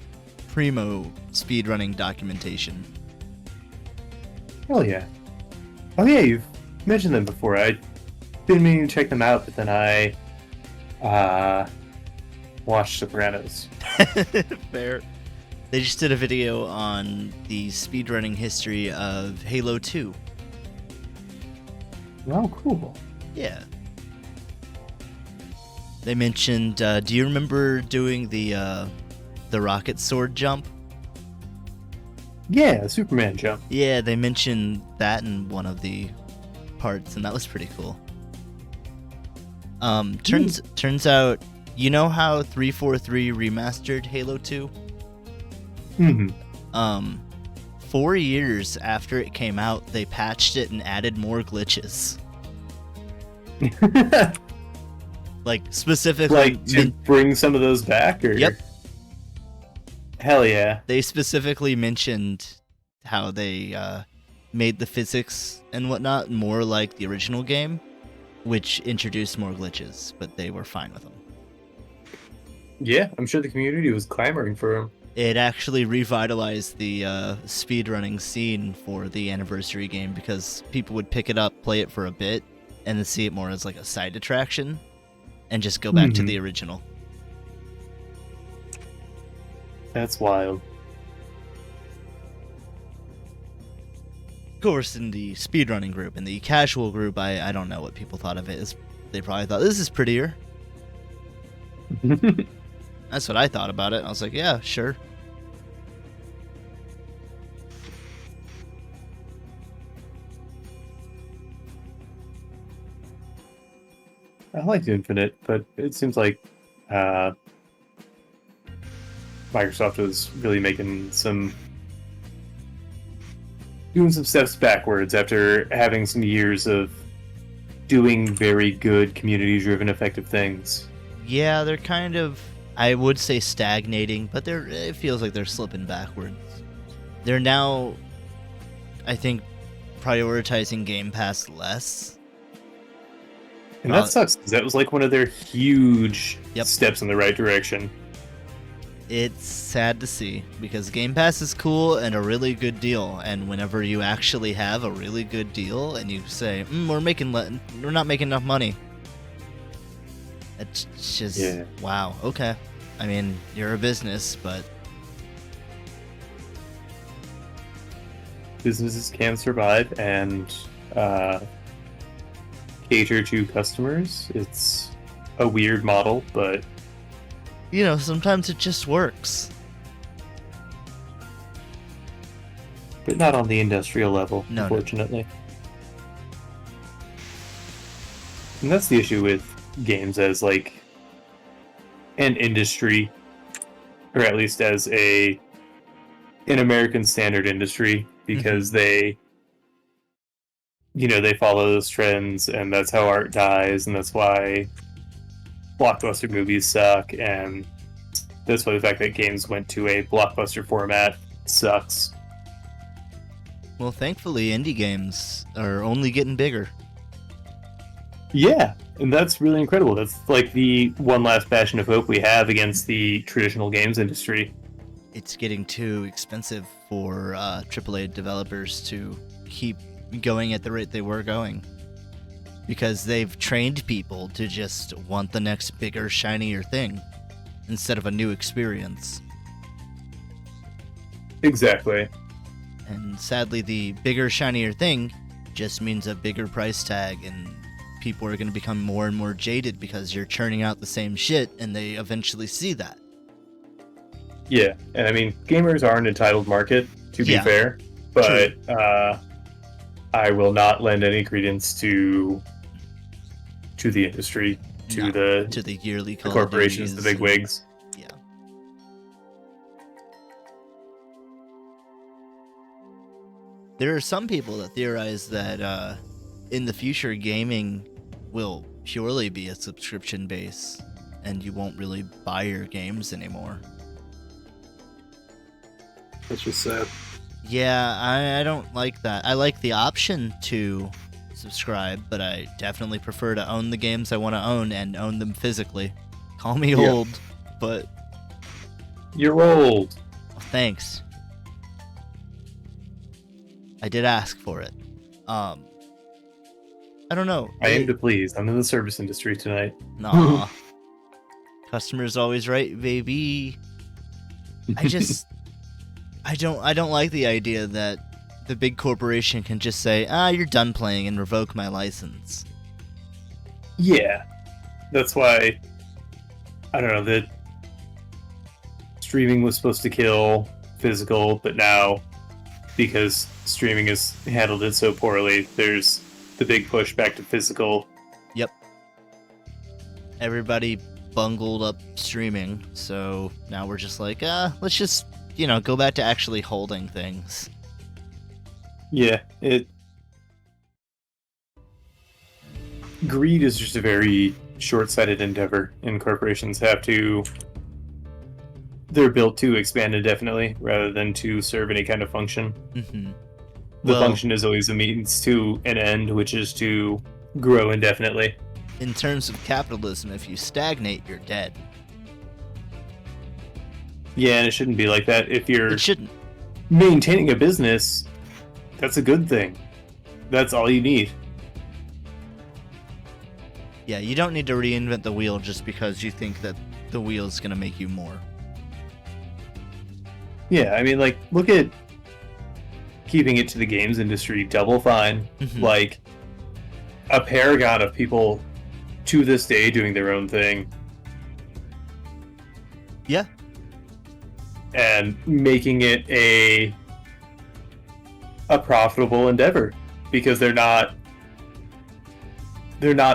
Primo speedrunning documentation. Hell yeah. Oh yeah, you've mentioned them before. I didn't mean to check them out, but then I watched Sopranos. Fair. They just did a video on the speedrunning history of Halo 2. Oh, cool. Yeah. They mentioned, do you remember doing the rocket sword jump? Yeah, Superman jump. Yeah, they mentioned that in one of the parts, and that was pretty cool. Turns out, you know how 343 remastered Halo 2? Mm-hmm. 4 years after it came out, they patched it and added more glitches. Like, specifically... Like, to bring some of those back, or...? Yep. Hell yeah. They specifically mentioned how they made the physics and whatnot more like the original game, which introduced more glitches, but they were fine with them. Yeah, I'm sure the community was clamoring for them. It actually revitalized the speedrunning scene for the anniversary game because people would pick it up, play it for a bit, and then see it more as like a side attraction, and just go back to the original. That's wild. Of course, in the speedrunning group, in the casual group, I don't know what people thought of it. They probably thought, this is prettier. That's what I thought about it. I was like, yeah, sure. I liked Infinite, but it seems like Microsoft was really doing some steps backwards after having some years of doing very good community-driven, effective things. Yeah, they're kind of, I would say, stagnating, but it feels like they're slipping backwards. They're now, I think, prioritizing Game Pass less. And that sucks, because that was like one of their huge steps in the right direction. It's sad to see, because Game Pass is cool and a really good deal, and whenever you actually have a really good deal and you say, we're not making enough money, it's just, wow, okay. I mean, you're a business, but businesses can survive and cater to customers. It's a weird model, but sometimes it just works. not on the industrial level, No. unfortunately. And that's the issue with games as like an industry, or at least as an American standard industry, because they follow those trends, and that's how art dies, and that's why blockbuster movies suck, and that's why the fact that games went to a blockbuster format sucks. Well, thankfully, indie games are only getting bigger. Yeah, and that's really incredible. That's like the one last bastion of hope we have against the traditional games industry. It's getting too expensive for AAA developers to keep going at the rate they were going, because they've trained people to just want the next bigger, shinier thing instead of a new experience. Exactly. And sadly, the bigger, shinier thing just means a bigger price tag, and people are going to become more and more jaded because you're churning out the same shit, and they eventually see that. Yeah, and I mean, gamers are an entitled market, to be fair, but I will not lend any credence to the industry, to the yearly the corporations, the big wigs. Yeah. There are some people that theorize that in the future, gaming will purely be a subscription base, and you won't really buy your games anymore. That's just sad. Yeah, I don't like that. I like the option to subscribe, but I definitely prefer to own the games I want to own and own them physically. Call me old, but... You're old. Well, thanks. I did ask for it. I don't know. I aim to please. I'm in the service industry tonight. Nah. Customer's always right, baby. I don't like the idea that the big corporation can just say, you're done playing, and revoke my license. Yeah. That's why, I don't know, that streaming was supposed to kill physical, but now, because streaming has handled it so poorly, there's the big push back to physical. Yep. Everybody bungled up streaming, so now we're just like, let's just, go back to actually holding things. Yeah, greed is just a very short-sighted endeavor, and corporations they're built to expand indefinitely rather than to serve any kind of function. Mm-hmm. The function is always a means to an end, which is to grow indefinitely. In terms of capitalism, if you stagnate, you're dead. Yeah, and it shouldn't be like that. If you're It shouldn't. maintaining a business, that's a good thing. That's all you need. Yeah, you don't need to reinvent the wheel just because you think that the wheel's gonna make you more. Yeah, I mean, like, look at keeping it to the games industry. Double Fine, Mhm. like a paragon of people to this day doing their own thing. Yeah. And making it a profitable endeavor, because they're not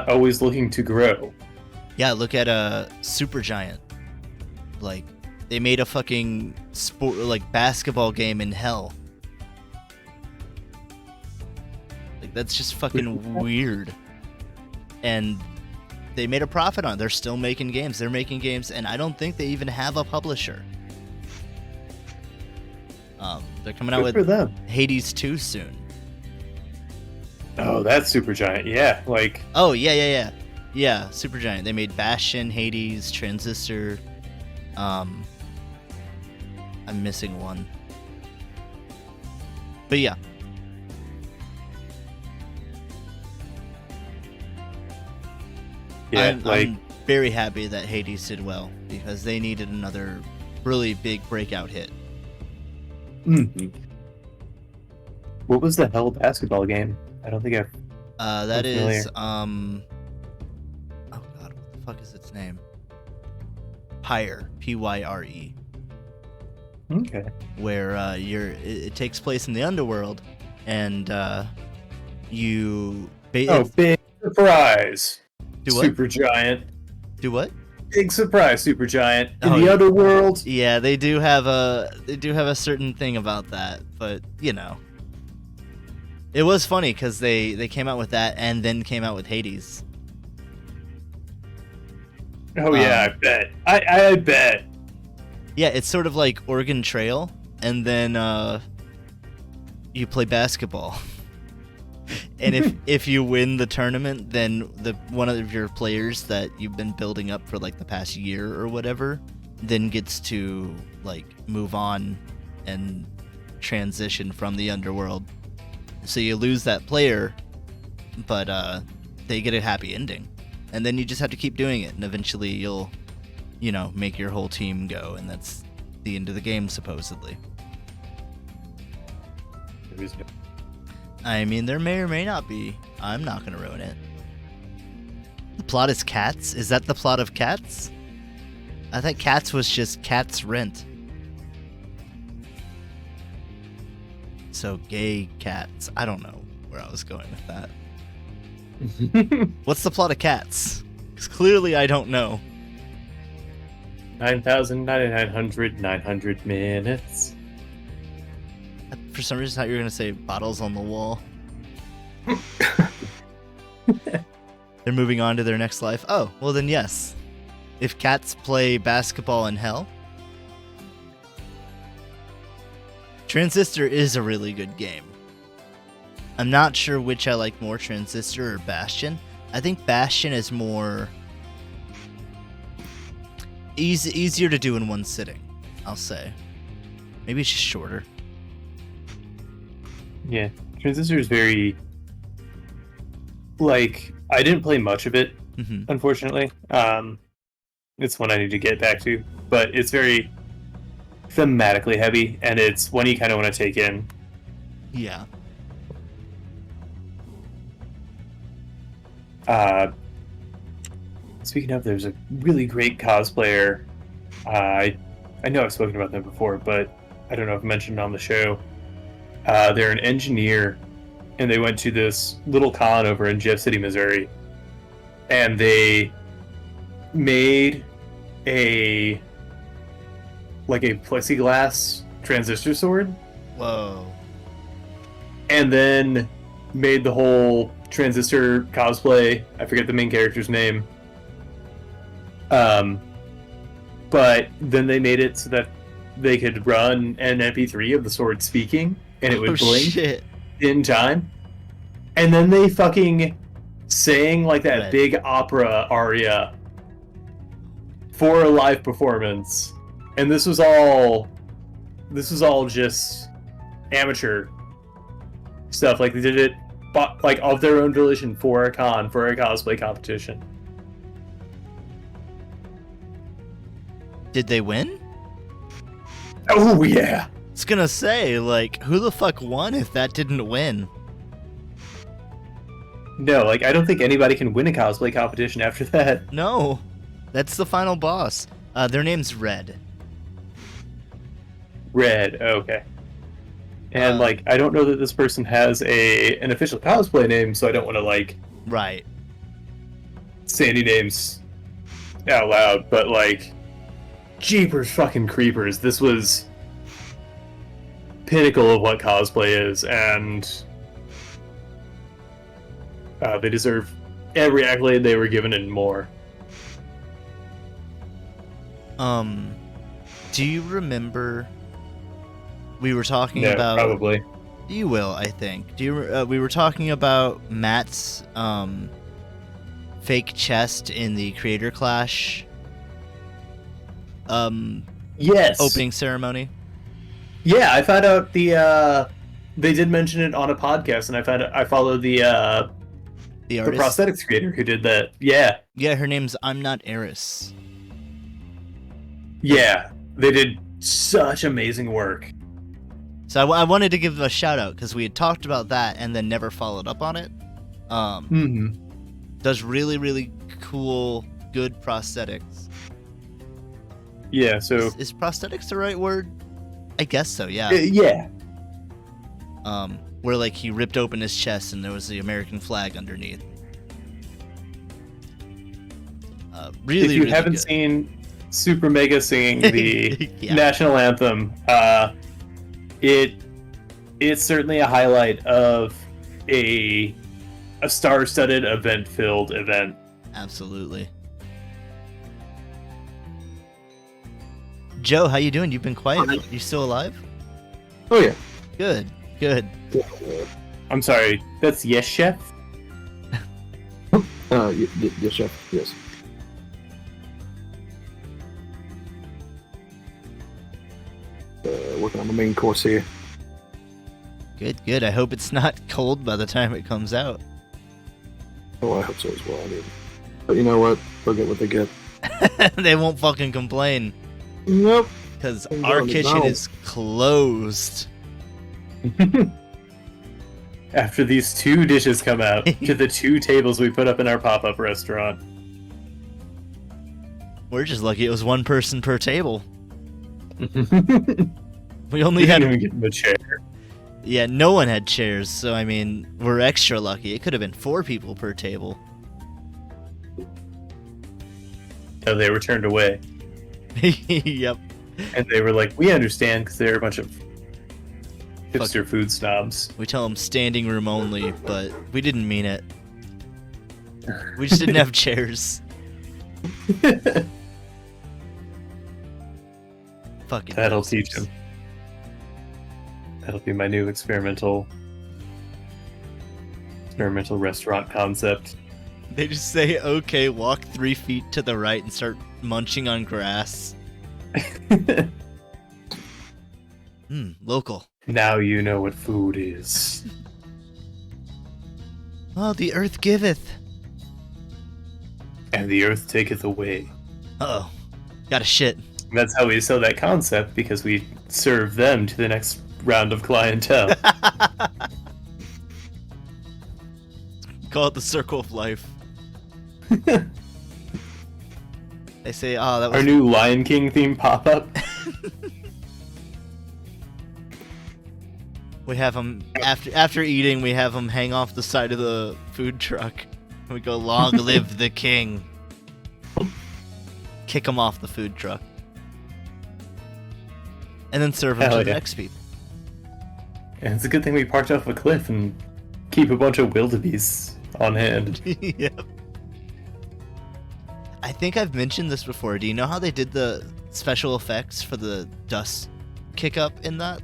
always looking to grow. Yeah, look at Supergiant. Like, they made a fucking basketball game in hell. Like, that's just fucking weird. And they made a profit on it. They're still making games. They're making games, and I don't think they even have a publisher. They're coming out Good for with them. Hades 2 soon. Oh, that's Supergiant. Yeah, like... Oh, yeah. Yeah, Supergiant. They made Bastion, Hades, Transistor. I'm missing one. But yeah. Yeah, I'm very happy that Hades did well, because they needed another really big breakout hit. Mm-hmm. What was the hell basketball game? I don't think I've... That familiar. is oh god, what the fuck is its name? Pyre, Pyre, Okay. where it takes place in the underworld, and you Big surprise! do what? Supergiant. Do what? Big surprise, Supergiant. In Oh, the yeah. underworld. Yeah, they do have a certain thing about that, but you know, it was funny because they came out with that and then came out with Hades. Oh yeah, I bet. I bet. Yeah, it's sort of like Oregon Trail, and then you play basketball. And if you win the tournament, then one of your players that you've been building up for like the past year or whatever, then gets to like move on and transition from the underworld. So you lose that player, but they get a happy ending, and then you just have to keep doing it, and eventually you'll, make your whole team go, and that's the end of the game supposedly. I mean, there may or may not be. I'm not gonna ruin it. The plot is Cats? Is that the plot of Cats? I thought Cats was just Cats Rent. So gay cats. I don't know where I was going with that. What's the plot of Cats? Because clearly I don't know. 9,900 minutes. For some reason I thought you were gonna say bottles on the wall. They're moving on to their next life. Oh, well then yes. If cats play basketball in hell. Transistor is a really good game. I'm not sure which I like more, Transistor or Bastion. I think Bastion is more easier to do in one sitting, I'll say. Maybe it's just shorter. Yeah, Transistor is very... I didn't play much of it, unfortunately. It's one I need to get back to, but it's very thematically heavy, and it's one you kind of want to take in. Yeah. Speaking of, there's a really great cosplayer. I know I've spoken about them before, but I don't know if mentioned on the show. They're an engineer, and they went to this little con over in Jeff City, Missouri, and they made a plexiglass transistor sword. Whoa. And then made the whole transistor cosplay. I forget the main character's name. But then they made it so that they could run an MP3 of the sword speaking, and it would blink in time. And then they fucking sang like that big opera aria for a live performance. And this was all just amateur stuff. Like, they did it of their own volition for a con, for a cosplay competition. Did they win? Oh yeah. I was gonna say, who the fuck won if that didn't win? No, I don't think anybody can win a cosplay competition after that. No. That's the final boss. Their name's Red. Red, okay. And I don't know that this person has an official cosplay name, so I don't want to right, say any names out loud, but jeepers fucking creepers, this was pinnacle of what cosplay is, and they deserve every accolade they were given and more. Do you remember we were talking No, about... probably. You will, I think. Do you? We were talking about Matt's fake chest in the Creator Clash yes, opening ceremony. Yeah, I found out they did mention it on a podcast, and I followed the artist? prosthetics creator who did that. Yeah, her name's I'm Not Eris. Yeah, they did such amazing work. So I wanted to give a shout out because we had talked about that and then never followed up on it. Does really, really cool, good prosthetics. Yeah, so... Is prosthetics the right word? I guess so, yeah. Yeah. Where, like, he ripped open his chest and there was the American flag underneath. Really, if you really haven't good. seen Super Mega singing the Yeah. national anthem, it's certainly a highlight of a star-studded, event-filled event. Absolutely. Joe, how you doing? You've been quiet. You still alive? Oh yeah. Good, good. I'm sorry, that's Yes Chef? Yes, chef. Yes. Working on the main course here. Good, good. I hope it's not cold by the time it comes out. Oh, I hope so as well. I mean, but you know what? They'll get what they get. They won't fucking complain. Nope. Because Things our on the kitchen McDonald's. is closed. After these 2 dishes come out to the 2 tables we put up in our pop-up restaurant. We're just lucky it was 1 person per table. We We only didn't had... even give him a chair. Yeah, no one had chairs, so I mean, we're extra lucky. It could have been 4 people per table. No, they were turned away. Yep. And they were like, we understand, because they're a bunch of hipster food snobs. We tell them standing room only, but we didn't mean it. We just didn't have chairs. Fucking That'll hipsters. teach him. That'll be my new experimental restaurant concept. They just say, okay, walk 3 feet to the right and start munching on grass. Local. Now you know what food is. Oh, the earth giveth. And the earth taketh away. Uh-oh. Got a shit. And that's how we sell that concept, because we serve them to the next round of clientele. Call it the circle of life. They say, oh, that was... Our new Lion King theme pop-up. We have them, after eating, we have them hang off the side of the food truck. We go, long live the king. Kick them off the food truck. And then serve them Hell to the yeah. next people. And it's a good thing we parked off a cliff and keep a bunch of wildebeests on hand. Yep. I think I've mentioned this before. Do you know how they did the special effects for the dust kick up in that?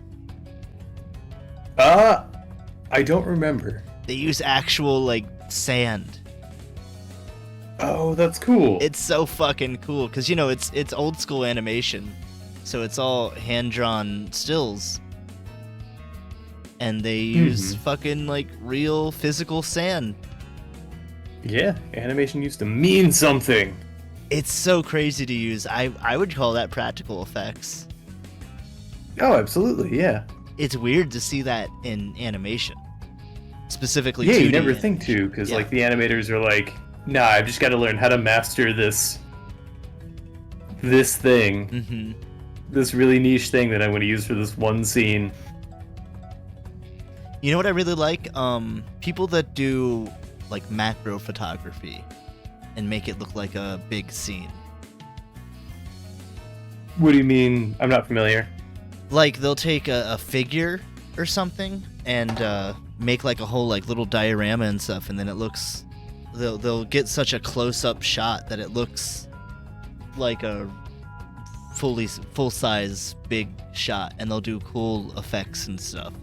I don't remember. They use actual, like, sand. Oh, that's cool. It's so fucking cool, because, you know, it's old school animation. So it's all hand-drawn stills. And they use fucking, like, real physical sand. Yeah, animation used to mean something. It's so crazy to use. I would call that practical effects. Oh, absolutely, yeah. It's weird to see that in animation. Specifically, Yeah, you 2D never animation. think to, because Yeah. like the animators are like, nah, I've just got to learn how to master this thing, Mm-hmm. this really niche thing that I'm going to use for this one scene. You know what I really like? People that do like macro photography and make it look like a big scene. What do you mean? I'm not familiar. Like they'll take a figure or something and make like a whole like little diorama and stuff, and then it looks they'll get such a close-up shot that it looks like a full size big shot, and they'll do cool effects and stuff.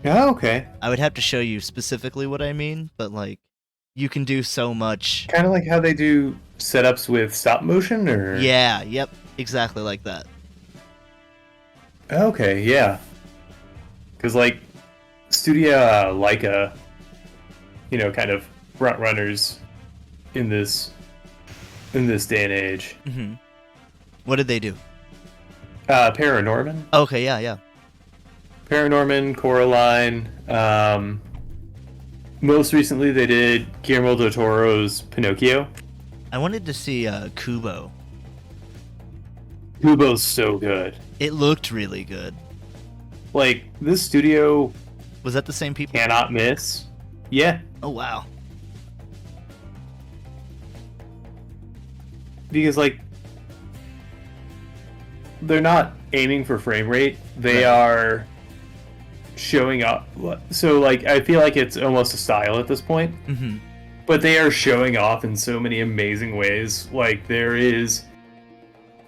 Oh, okay. I would have to show you specifically what I mean, but like you can do so much. Kind of like how they do setups with stop motion, or Yeah, yep, exactly like that. Okay, yeah. Because like Studio Leica, you know, kind of front runners in this day and age. Mm-hmm. What did they do? Paranorman. Okay, yeah. Paranorman, Coraline. Most recently, they did Guillermo del Toro's Pinocchio. I wanted to see Kubo. Kubo's so good. It looked really good. Like, this studio Was that the same people? cannot miss. Yeah, Oh, wow. because, like, they're not aiming for frame rate. They Right. are showing up. So, like, I feel like it's almost a style at this point. Mm-hmm. But they are showing off in so many amazing ways. Like, there is,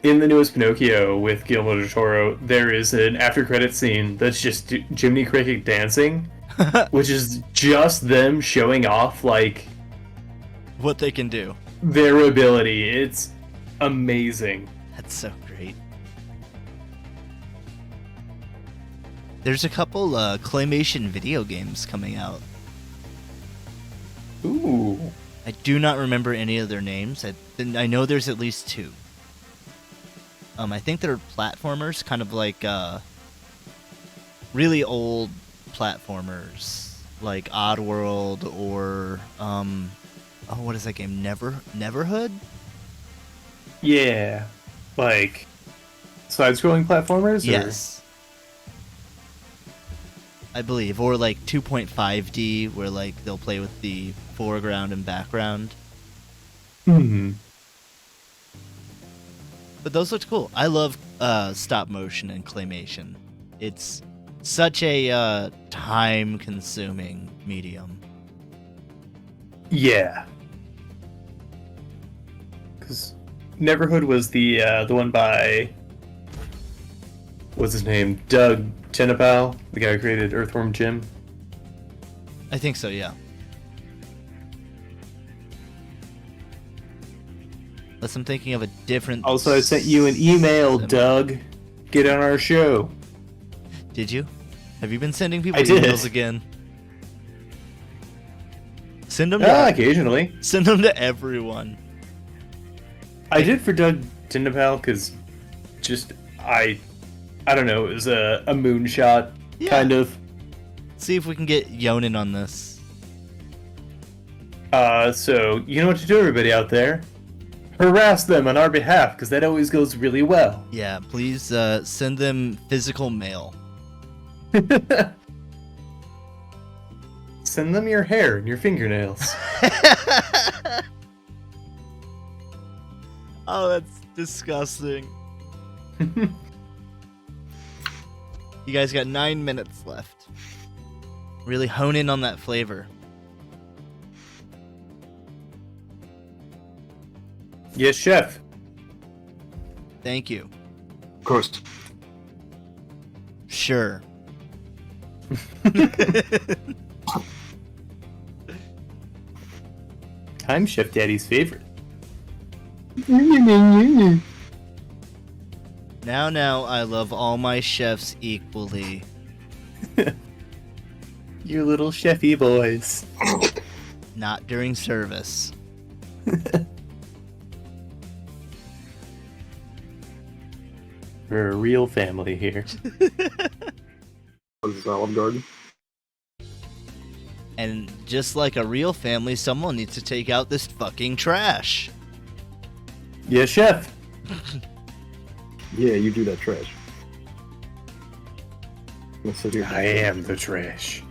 in the newest Pinocchio with Guillermo del Toro, there is an after-credit scene that's just Jiminy Cricket dancing, which is just them showing off, like, What they can do. their ability. It's amazing. That's so great. There's a couple claymation video games coming out. Ooh. I do not remember any of their names. I know there's at least two. I think they're platformers, kind of like really old platformers, like Oddworld or what is that game? Neverhood? Yeah. Like, side-scrolling platformers? Or? Yes. I believe, or like 2.5D, where like they'll play with the foreground and background. Hmm. But those looked cool. I love stop motion and claymation. It's such a time-consuming medium. Yeah. Because Neverhood was the one by, what's his name? Doug Tenenbaum, the guy who created Earthworm Jim. I think so, yeah. Unless I'm thinking of a different... Also, I sent you an email, Doug. Get on our show. Did you? Have you been sending people I did. emails again? Send them Occasionally. Send them to everyone. I did for Doug Tenenbaum because just, I don't know, it was a moonshot, Yeah. kind of. See if we can get Yonin on this. So, you know what to do, everybody out there. Harass them on our behalf, because that always goes really well. Yeah, please send them physical mail. Send them your hair and your fingernails. Oh, that's disgusting. You guys got 9 minutes left. Really hone in on that flavor. Yes, chef. Thank you. Of course. Sure. I'm Chef Daddy's favorite. Now, I love all my chefs equally. You little chefy boys. Not during service. We're a real family here. What is this, Olive Garden? And just like a real family, someone needs to take out this fucking trash. Yes, chef. Yeah, you do that trash. Let's sit here. I am the trash.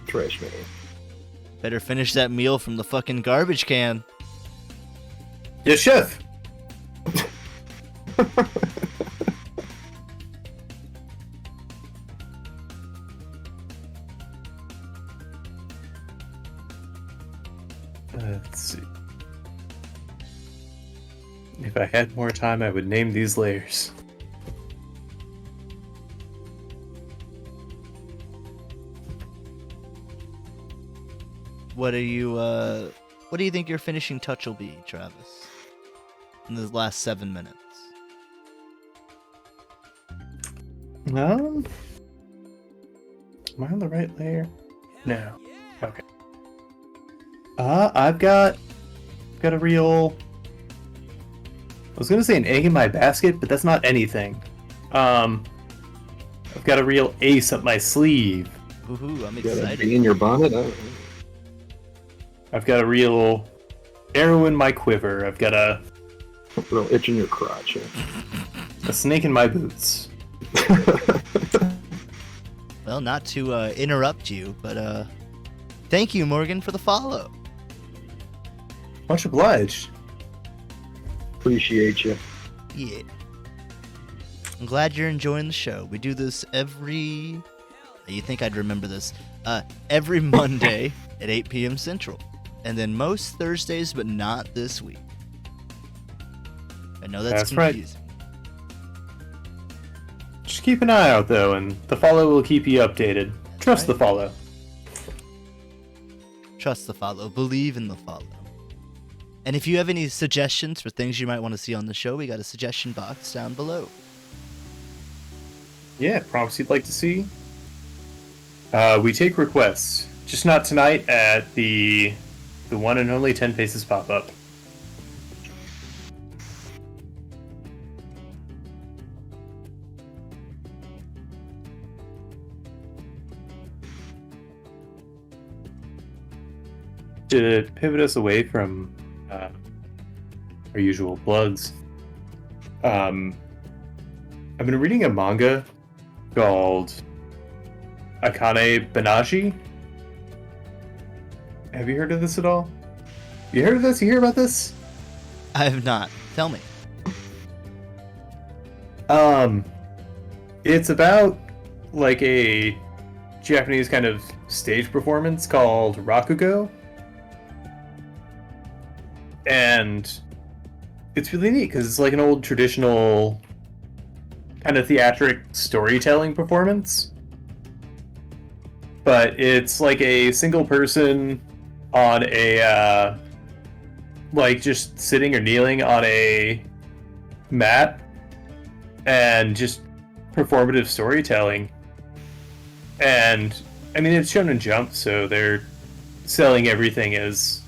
Trash man. Better finish that meal from the fucking garbage can. Yes, chef. Let's see. If I had more time, I would name these layers. What do you think your finishing touch will be, Travis? In the last 7 minutes. No? Am I on the right layer? No. Okay. I've got a real... I was gonna say an egg in my basket, but that's not anything. I've got a real ace up my sleeve. Woohoo, I'm You got a excited. bee in your bonnet? I don't know. I've got a real arrow in my quiver. I've got a Little itch in your crotch. snake in my boots. Well, not to interrupt you, but thank you, Morgan, for the follow. Much obliged. Appreciate you. Yeah. I'm glad you're enjoying the show. We do this every... You think I'd remember this? Every Monday at 8 p.m. Central. And then most Thursdays, but not this week. I know that's right. confusing. Just keep an eye out, though, and the follow will keep you updated. Trust the follow. Trust the follow. Believe in the follow. And if you have any suggestions for things you might want to see on the show, we got a suggestion box down below. Yeah, prompts you'd like to see. We take requests. Just not tonight at the one and only 10 Faces pop-up. To pivot us away from our usual plugs, I've been reading a manga called Akane Banashi. Have you heard of this at all? You heard of this? You hear about this? I have not. Tell me. It's about like a Japanese kind of stage performance called Rakugo. And it's really neat because it's like an old traditional kind of theatric storytelling performance. But it's like a single person on a, like just sitting or kneeling on a mat and just performative storytelling. And, I mean, it's Shonen Jump, so they're selling everything as,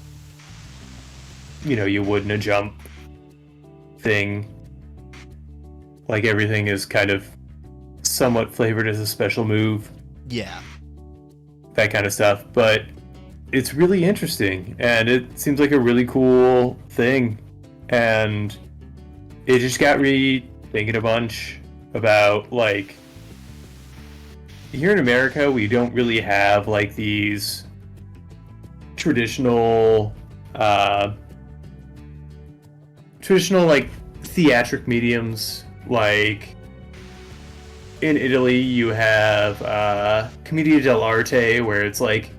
you know, you would in a Jump thing. Like, everything is kind of somewhat flavored as a special move. Yeah. That kind of stuff. But it's really interesting, and it seems like a really cool thing. And it just got me thinking a bunch about, like, here in America, we don't really have, like, these traditional, like, theatric mediums. Like, in Italy, you have Commedia dell'arte, where it's, like,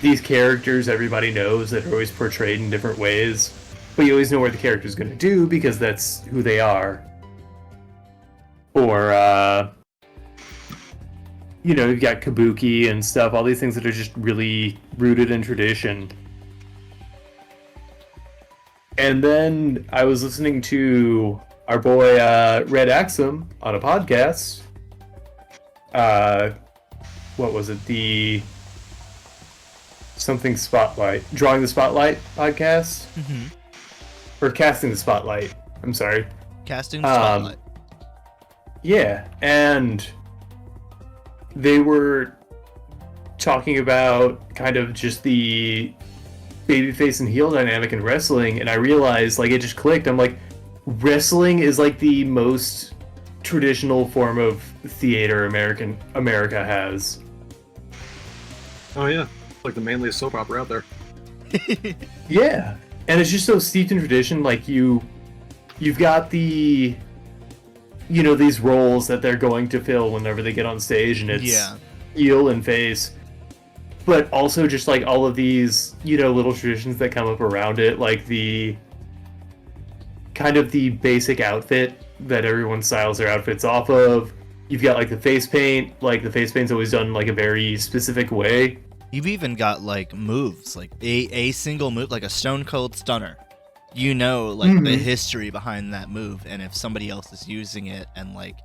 these characters everybody knows that are always portrayed in different ways, but you always know what the character's going to do because that's who they are. Or, you know, you've got kabuki and stuff, all these things that are just really rooted in tradition. And then I was listening to our boy Red Axum on a podcast. What was it? The something Spotlight, Drawing the Spotlight podcast? Mm-hmm. Or Casting the Spotlight. I'm sorry. Casting the Spotlight. Yeah, and they were talking about kind of just the babyface and heel dynamic in wrestling, and I realized, like, it just clicked. I'm like, wrestling is like the most traditional form of theater America has. Oh yeah, like the manliest soap opera out there. Yeah, and it's just so steeped in tradition. Like, you've got the, you know, these roles that they're going to fill whenever they get on stage, and it's heel and face. But also just, like, all of these, you know, little traditions that come up around it, like the kind of the basic outfit that everyone styles their outfits off of. You've got, like, the face paint. Like, the face paint's always done, like, a very specific way. You've even got, like, moves, like a single move, like a Stone Cold Stunner. You know, like, the history behind that move, and if somebody else is using it, and, like,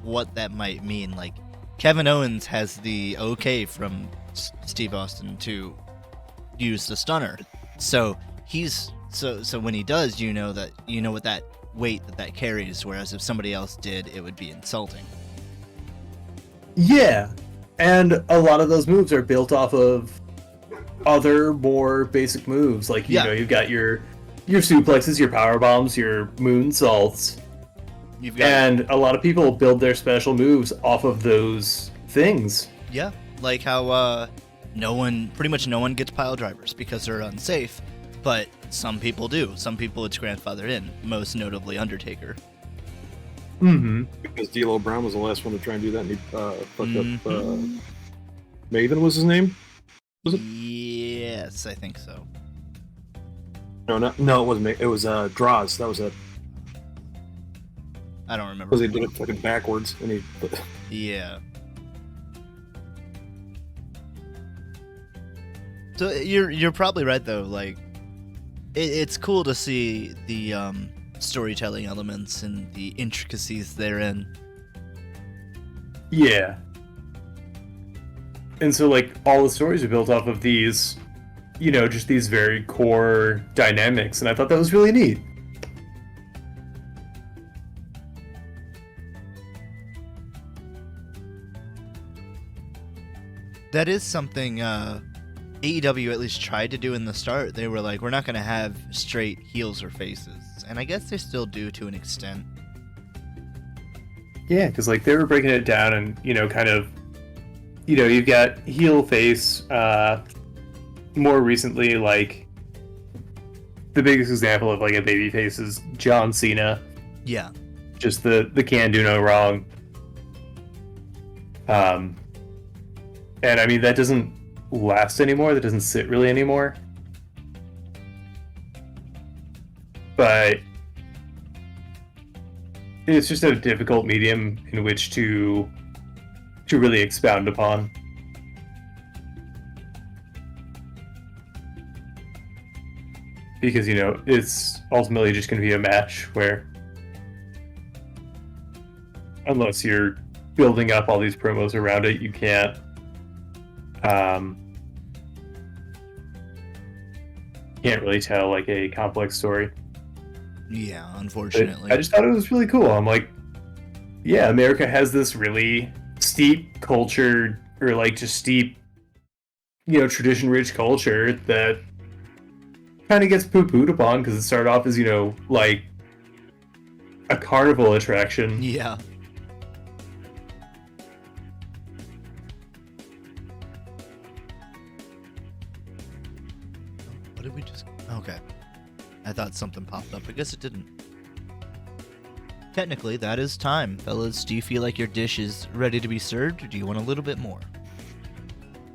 what that might mean. Like, Kevin Owens has the okay from Steve Austin to use the Stunner, so he's so when he does, you know what that weight that carries, whereas if somebody else did, it would be insulting. Yeah, and a lot of those moves are built off of other more basic moves. Like you know, you've got your suplexes, your power bombs, your moonsaults, and a lot of people build their special moves off of those things. Yeah, like how pretty much no one gets pile drivers because they're unsafe, but some people do. Some people it's grandfathered in, most notably Undertaker. Mm-hmm. Because D'Lo Brown was the last one to try and do that, and he fucked up. Maven was his name. Was it? Yes, I think so. No, it wasn't. It was Draws. That was it. I don't remember. Because he did it fucking backwards, and he. Yeah. So you're probably right though. Like, it's cool to see the storytelling elements and the intricacies therein. Yeah. And so, like, all the stories are built off of these, you know, just these very core dynamics, and I thought that was really neat. That is something AEW at least tried to do in the start. They were like, we're not going to have straight heels or faces. And I guess they still do to an extent. Yeah, because, like, they were breaking it down and, you know, kind of, you know, you've got heel, face, more recently, like, the biggest example of, like, a baby face is John Cena. Yeah. Just the can do no wrong. And, I mean, that doesn't last anymore. That doesn't sit really anymore. But it's just a difficult medium in which to really expound upon. Because, you know, it's ultimately just going to be a match where, unless you're building up all these promos around it, you can't really tell, like, a complex story. Yeah, unfortunately. But I just thought it was really cool. I'm like, yeah, America has this really steep culture, or like just steep, you know, tradition-rich culture that kind of gets poo-pooed upon because it started off as, you know, like a carnival attraction. Yeah. What did we just... Okay. I thought something popped up. I guess it didn't. Technically, that is time. Fellas, do you feel like your dish is ready to be served, or do you want a little bit more?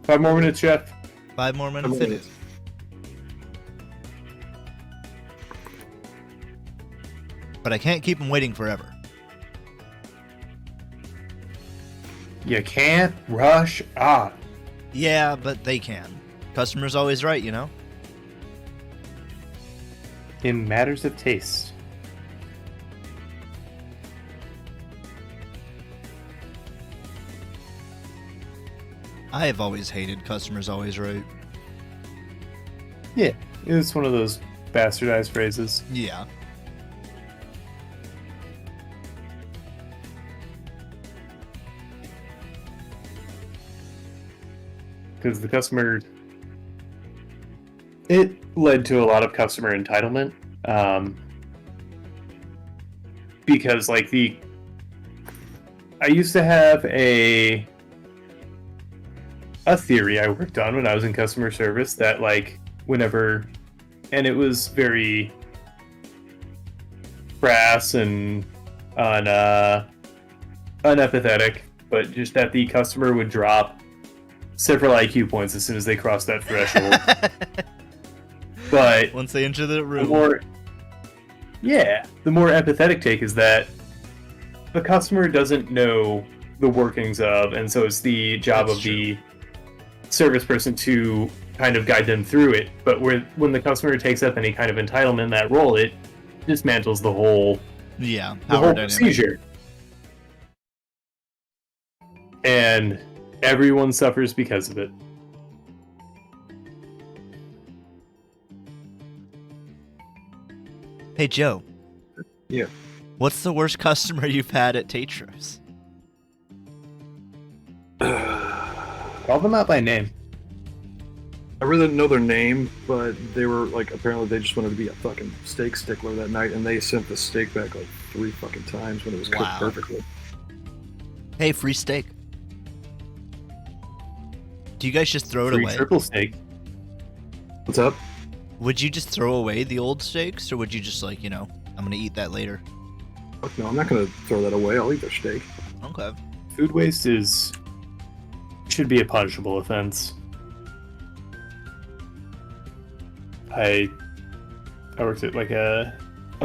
5 more minutes, Chef. 5 more minutes it is. But I can't keep them waiting forever. You can't rush on. Yeah, but they can. Customer's always right, you know? In matters of taste. I have always hated customers always right. Yeah, it's one of those bastardized phrases. Yeah. Because the customer... It led to a lot of customer entitlement. Because, like, I used to have a theory I worked on when I was in customer service that, like, whenever... And it was very crass and unempathetic, but just that the customer would drop several IQ points as soon as they crossed that threshold. But once they enter the room, the more empathetic take is that the customer doesn't know the workings of, and so it's the job of the service person to kind of guide them through it. But when the customer takes up any kind of entitlement in that role, it dismantles the whole procedure. And everyone suffers because of it. Hey, Joe. Yeah. What's the worst customer you've had at Tatros? Call them out by name. I really didn't know their name, but they were like, apparently they just wanted to be a fucking steak stickler that night, and they sent the steak back like 3 fucking times when it was cooked Wow. perfectly. Hey, free steak. Do you guys just throw it Free away? triple steak. What's up? Would you just throw away the old steaks, or would you just like, I'm gonna eat that later? Fuck no, I'm not gonna throw that away. I'll eat their steak. Okay. Food waste should be a punishable offense. I worked at like a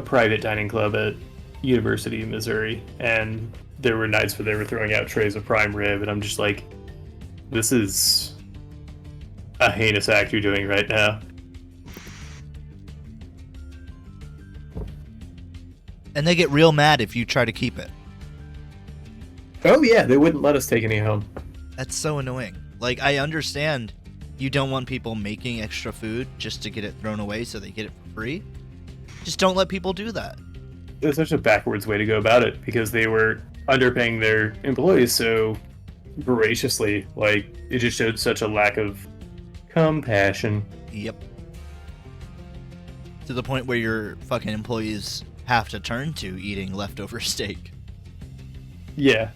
private dining club at University of Missouri, and there were nights where they were throwing out trays of prime rib, and I'm just like, this is a heinous act you're doing right now. And they get real mad if you try to keep it. Oh yeah, they wouldn't let us take any home. That's so annoying. Like, I understand you don't want people making extra food just to get it thrown away so they get it for free. Just don't let people do that. It was such a backwards way to go about it, because they were underpaying their employees so voraciously. Like, it just showed such a lack of compassion. Yep. To the point where your fucking employees have to turn to eating leftover steak. Yeah.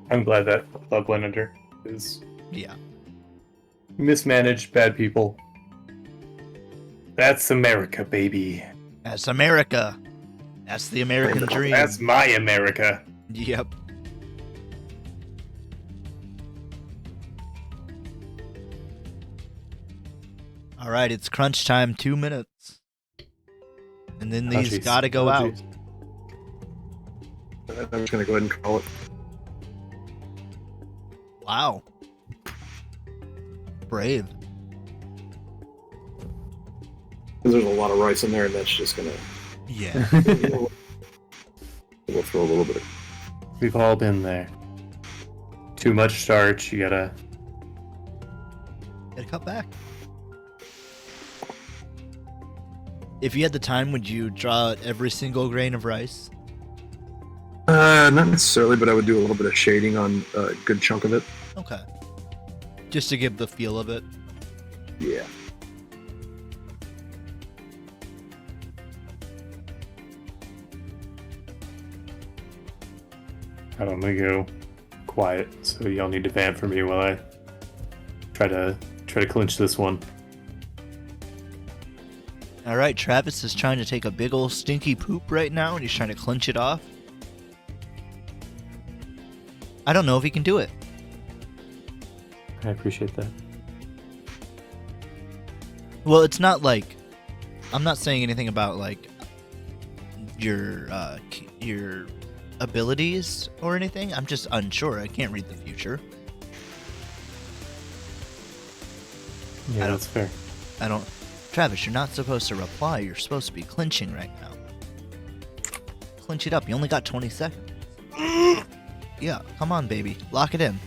I'm glad that club went under. Because Yeah. mismanaged, bad people. That's America, baby. That's America. That's the American dream. That's my America. Yep. All right, it's crunch time. 2 minutes. And then these jeez. gotta go out. Jeez. I'm just gonna go ahead and call it. Wow. Brave. Because there's a lot of rice in there, and that's just gonna. Yeah. We'll throw a little bit of. We've all been there. Too much starch, you gotta... Gotta cut back. If you had the time, would you draw out every single grain of rice? Not necessarily, but I would do a little bit of shading on a good chunk of it. Okay. Just to give the feel of it. Yeah. I'm gonna go quiet, so y'all need to vamp for me while I try to clinch this one. All right, Travis is trying to take a big old stinky poop right now, and he's trying to clinch it off. I don't know if he can do it. I appreciate that. Well, it's not like I'm not saying anything about like your abilities or anything. I'm just unsure. I can't read the future. Yeah, that's fair. I don't. Travis, you're not supposed to reply. You're supposed to be clinching right now. Clinch it up. You only got 20 seconds. Yeah, come on, baby. Lock it in.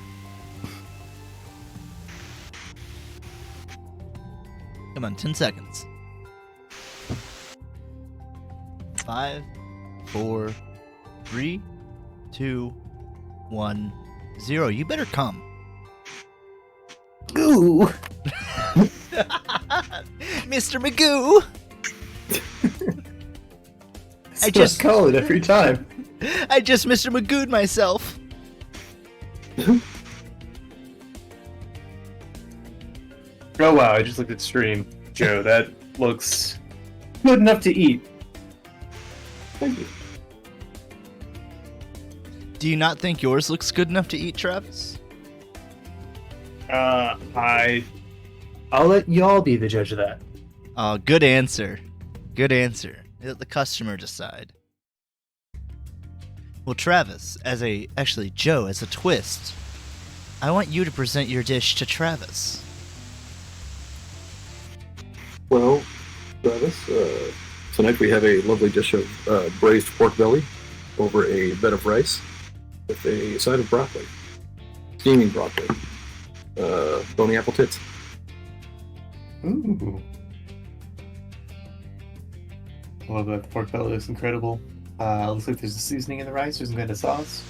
Come on, 10 seconds. 5, 4, 3, 2, 1, 0. You better come. Ooh! Mr. Magoo! I just call it every time. I just Mr. Magoo'd myself. Oh wow, I just looked at stream. Joe, that looks good enough to eat. Thank you. Do you not think yours looks good enough to eat, Travis? I'll let y'all be the judge of that. Oh, good answer. Good answer. Let the customer decide. Well, Travis, Joe, as a twist, I want you to present your dish to Travis. Well, Travis, tonight we have a lovely dish of braised pork belly over a bed of rice with a side of broccoli, steaming broccoli, bony apple tits. Ooh. I love that. The pork belly looks incredible. Looks like there's a seasoning in the rice or some kind of sauce.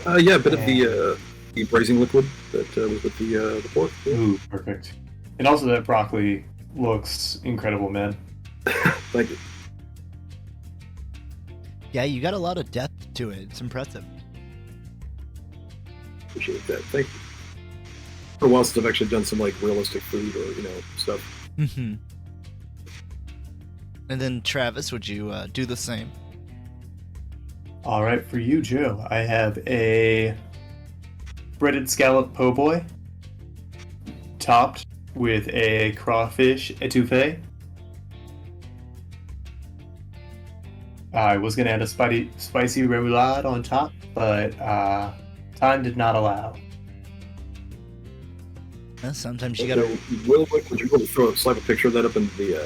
Yeah, a bit of the braising liquid that was with the pork. Yeah. Ooh, perfect. And also that broccoli looks incredible, man. Thank you. Yeah, you got a lot of depth to it. It's impressive. Appreciate that. Thank you. For a while since I've actually done some like realistic food or stuff. Mm-hmm. And then Travis, would you do the same? All right, for you, Joe, I have a breaded scallop po' boy topped with a crawfish etouffee. I was going to add a spicy remoulade on top, but time did not allow. Yeah, sometimes you gotta. Real quick, would you be able to slap a picture of that up in the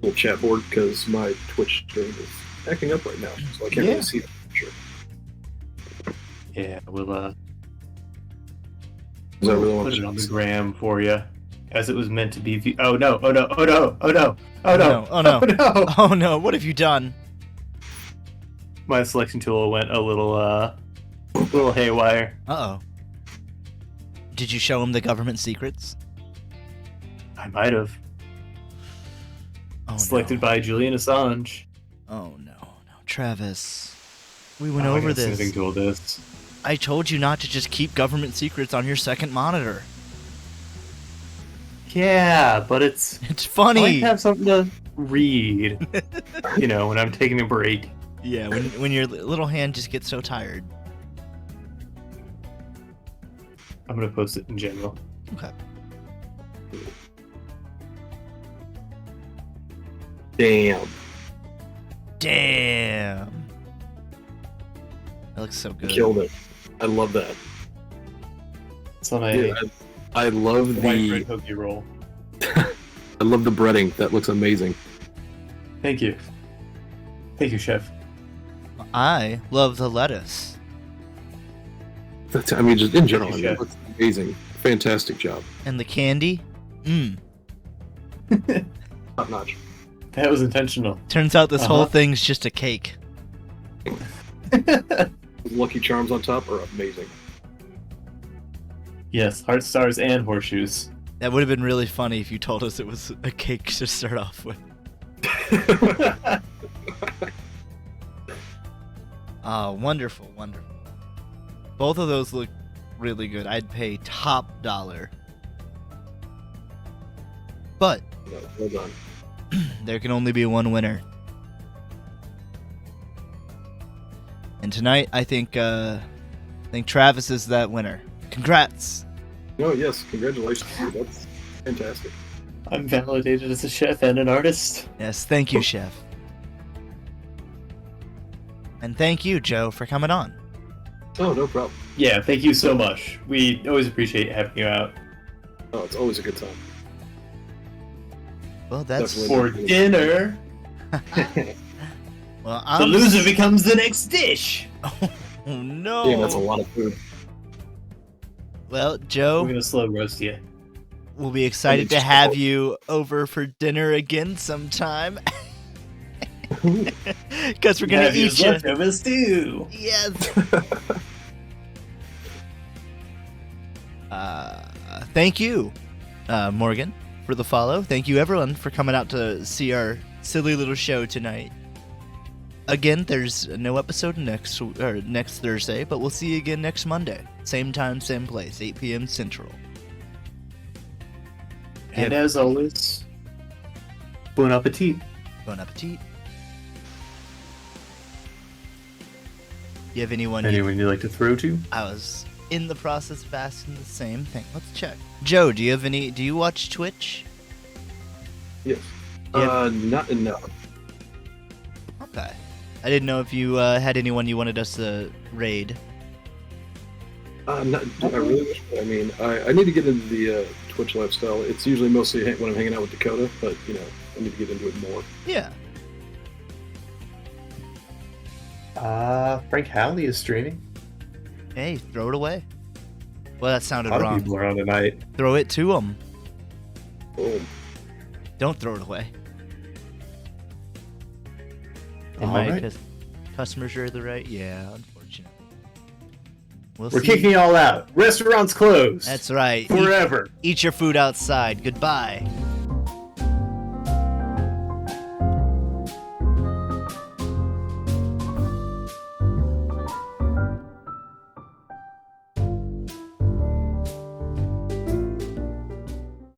little chat board? Because my Twitch stream is acting up right now, so I can't really see the picture. Yeah, we'll I really want put to it on the gram for you, as it was meant to be. Oh no! Oh no! Oh no! Oh no! Oh no! Oh no! Oh no! Oh no! What have you done? My selection tool went a little haywire. Uh oh. Did you show him the government secrets? I might have. Oh Selected no. by Julian Assange. Oh no, Travis. We went I over got this. sniffing tool this. I told you not to just keep government secrets on your second monitor. Yeah, but it's It's I funny. like to have something to read. When I'm taking a break. Yeah, when your little hand just gets so tired. I'm gonna post it in general. Okay. Damn. Damn. That looks so good. Killed it. I love that. It's on a Dude, I love white the bread hoagie roll. I love the breading. That looks amazing. Thank you. Thank you, chef. I love the lettuce. Just in general, Thank you, it Chef. looks amazing. Fantastic job. And the candy? Top notch. That was intentional. Turns out this whole Uh-huh. thing's just a cake. Lucky Charms on top are amazing. Yes, heart stars and horseshoes. That would have been really funny if you told us it was a cake to start off with. Oh, wonderful, wonderful. Both of those look really good. I'd pay top dollar. But Well done. there can only be one winner. And tonight, I think Travis is that winner. Congrats! Oh yes, congratulations. Dude. That's fantastic. I'm validated as a chef and an artist. Yes, thank you, Chef. And thank you, Joe, for coming on. Oh, no problem. Yeah, thank you so much. We always appreciate having you out. Oh, it's always a good time. Well, that's... Definitely. For dinner, Well, the I'm... loser becomes the next dish. Oh, no! Yeah, that's a lot of food. Well, We're Joe, gonna slow roast you. we'll be excited to have you over for dinner again sometime. Because we're gonna Have you eat you. leftover stew. Yes. Thank you, Morgan, for the follow. Thank you, everyone, for coming out to see our silly little show tonight. Again, there's no episode next Thursday, but we'll see you again next Monday. Same time, same place, 8 p.m. Central. And as always, bon appetit. Bon appetit. You have anyone? Anyone you'd like to throw to? I was in the process of asking the same thing. Let's check. Joe, do you watch Twitch? Yes. Yeah. Not enough. Okay. I didn't know if you had anyone you wanted us to raid. I really wish. I mean, I need to get into the Twitch lifestyle. It's usually mostly when I'm hanging out with Dakota, but I need to get into it more. Yeah. Frank Howley is streaming. Hey, throw it away. Well, that A sounded lot of wrong. people are on tonight. Throw it to them. Boom. Don't throw it away. All right. Customers are the right? Yeah, unfortunately. We'll We're see. kicking y'all out. Restaurants closed. That's right. Forever. Eat your food outside. Goodbye.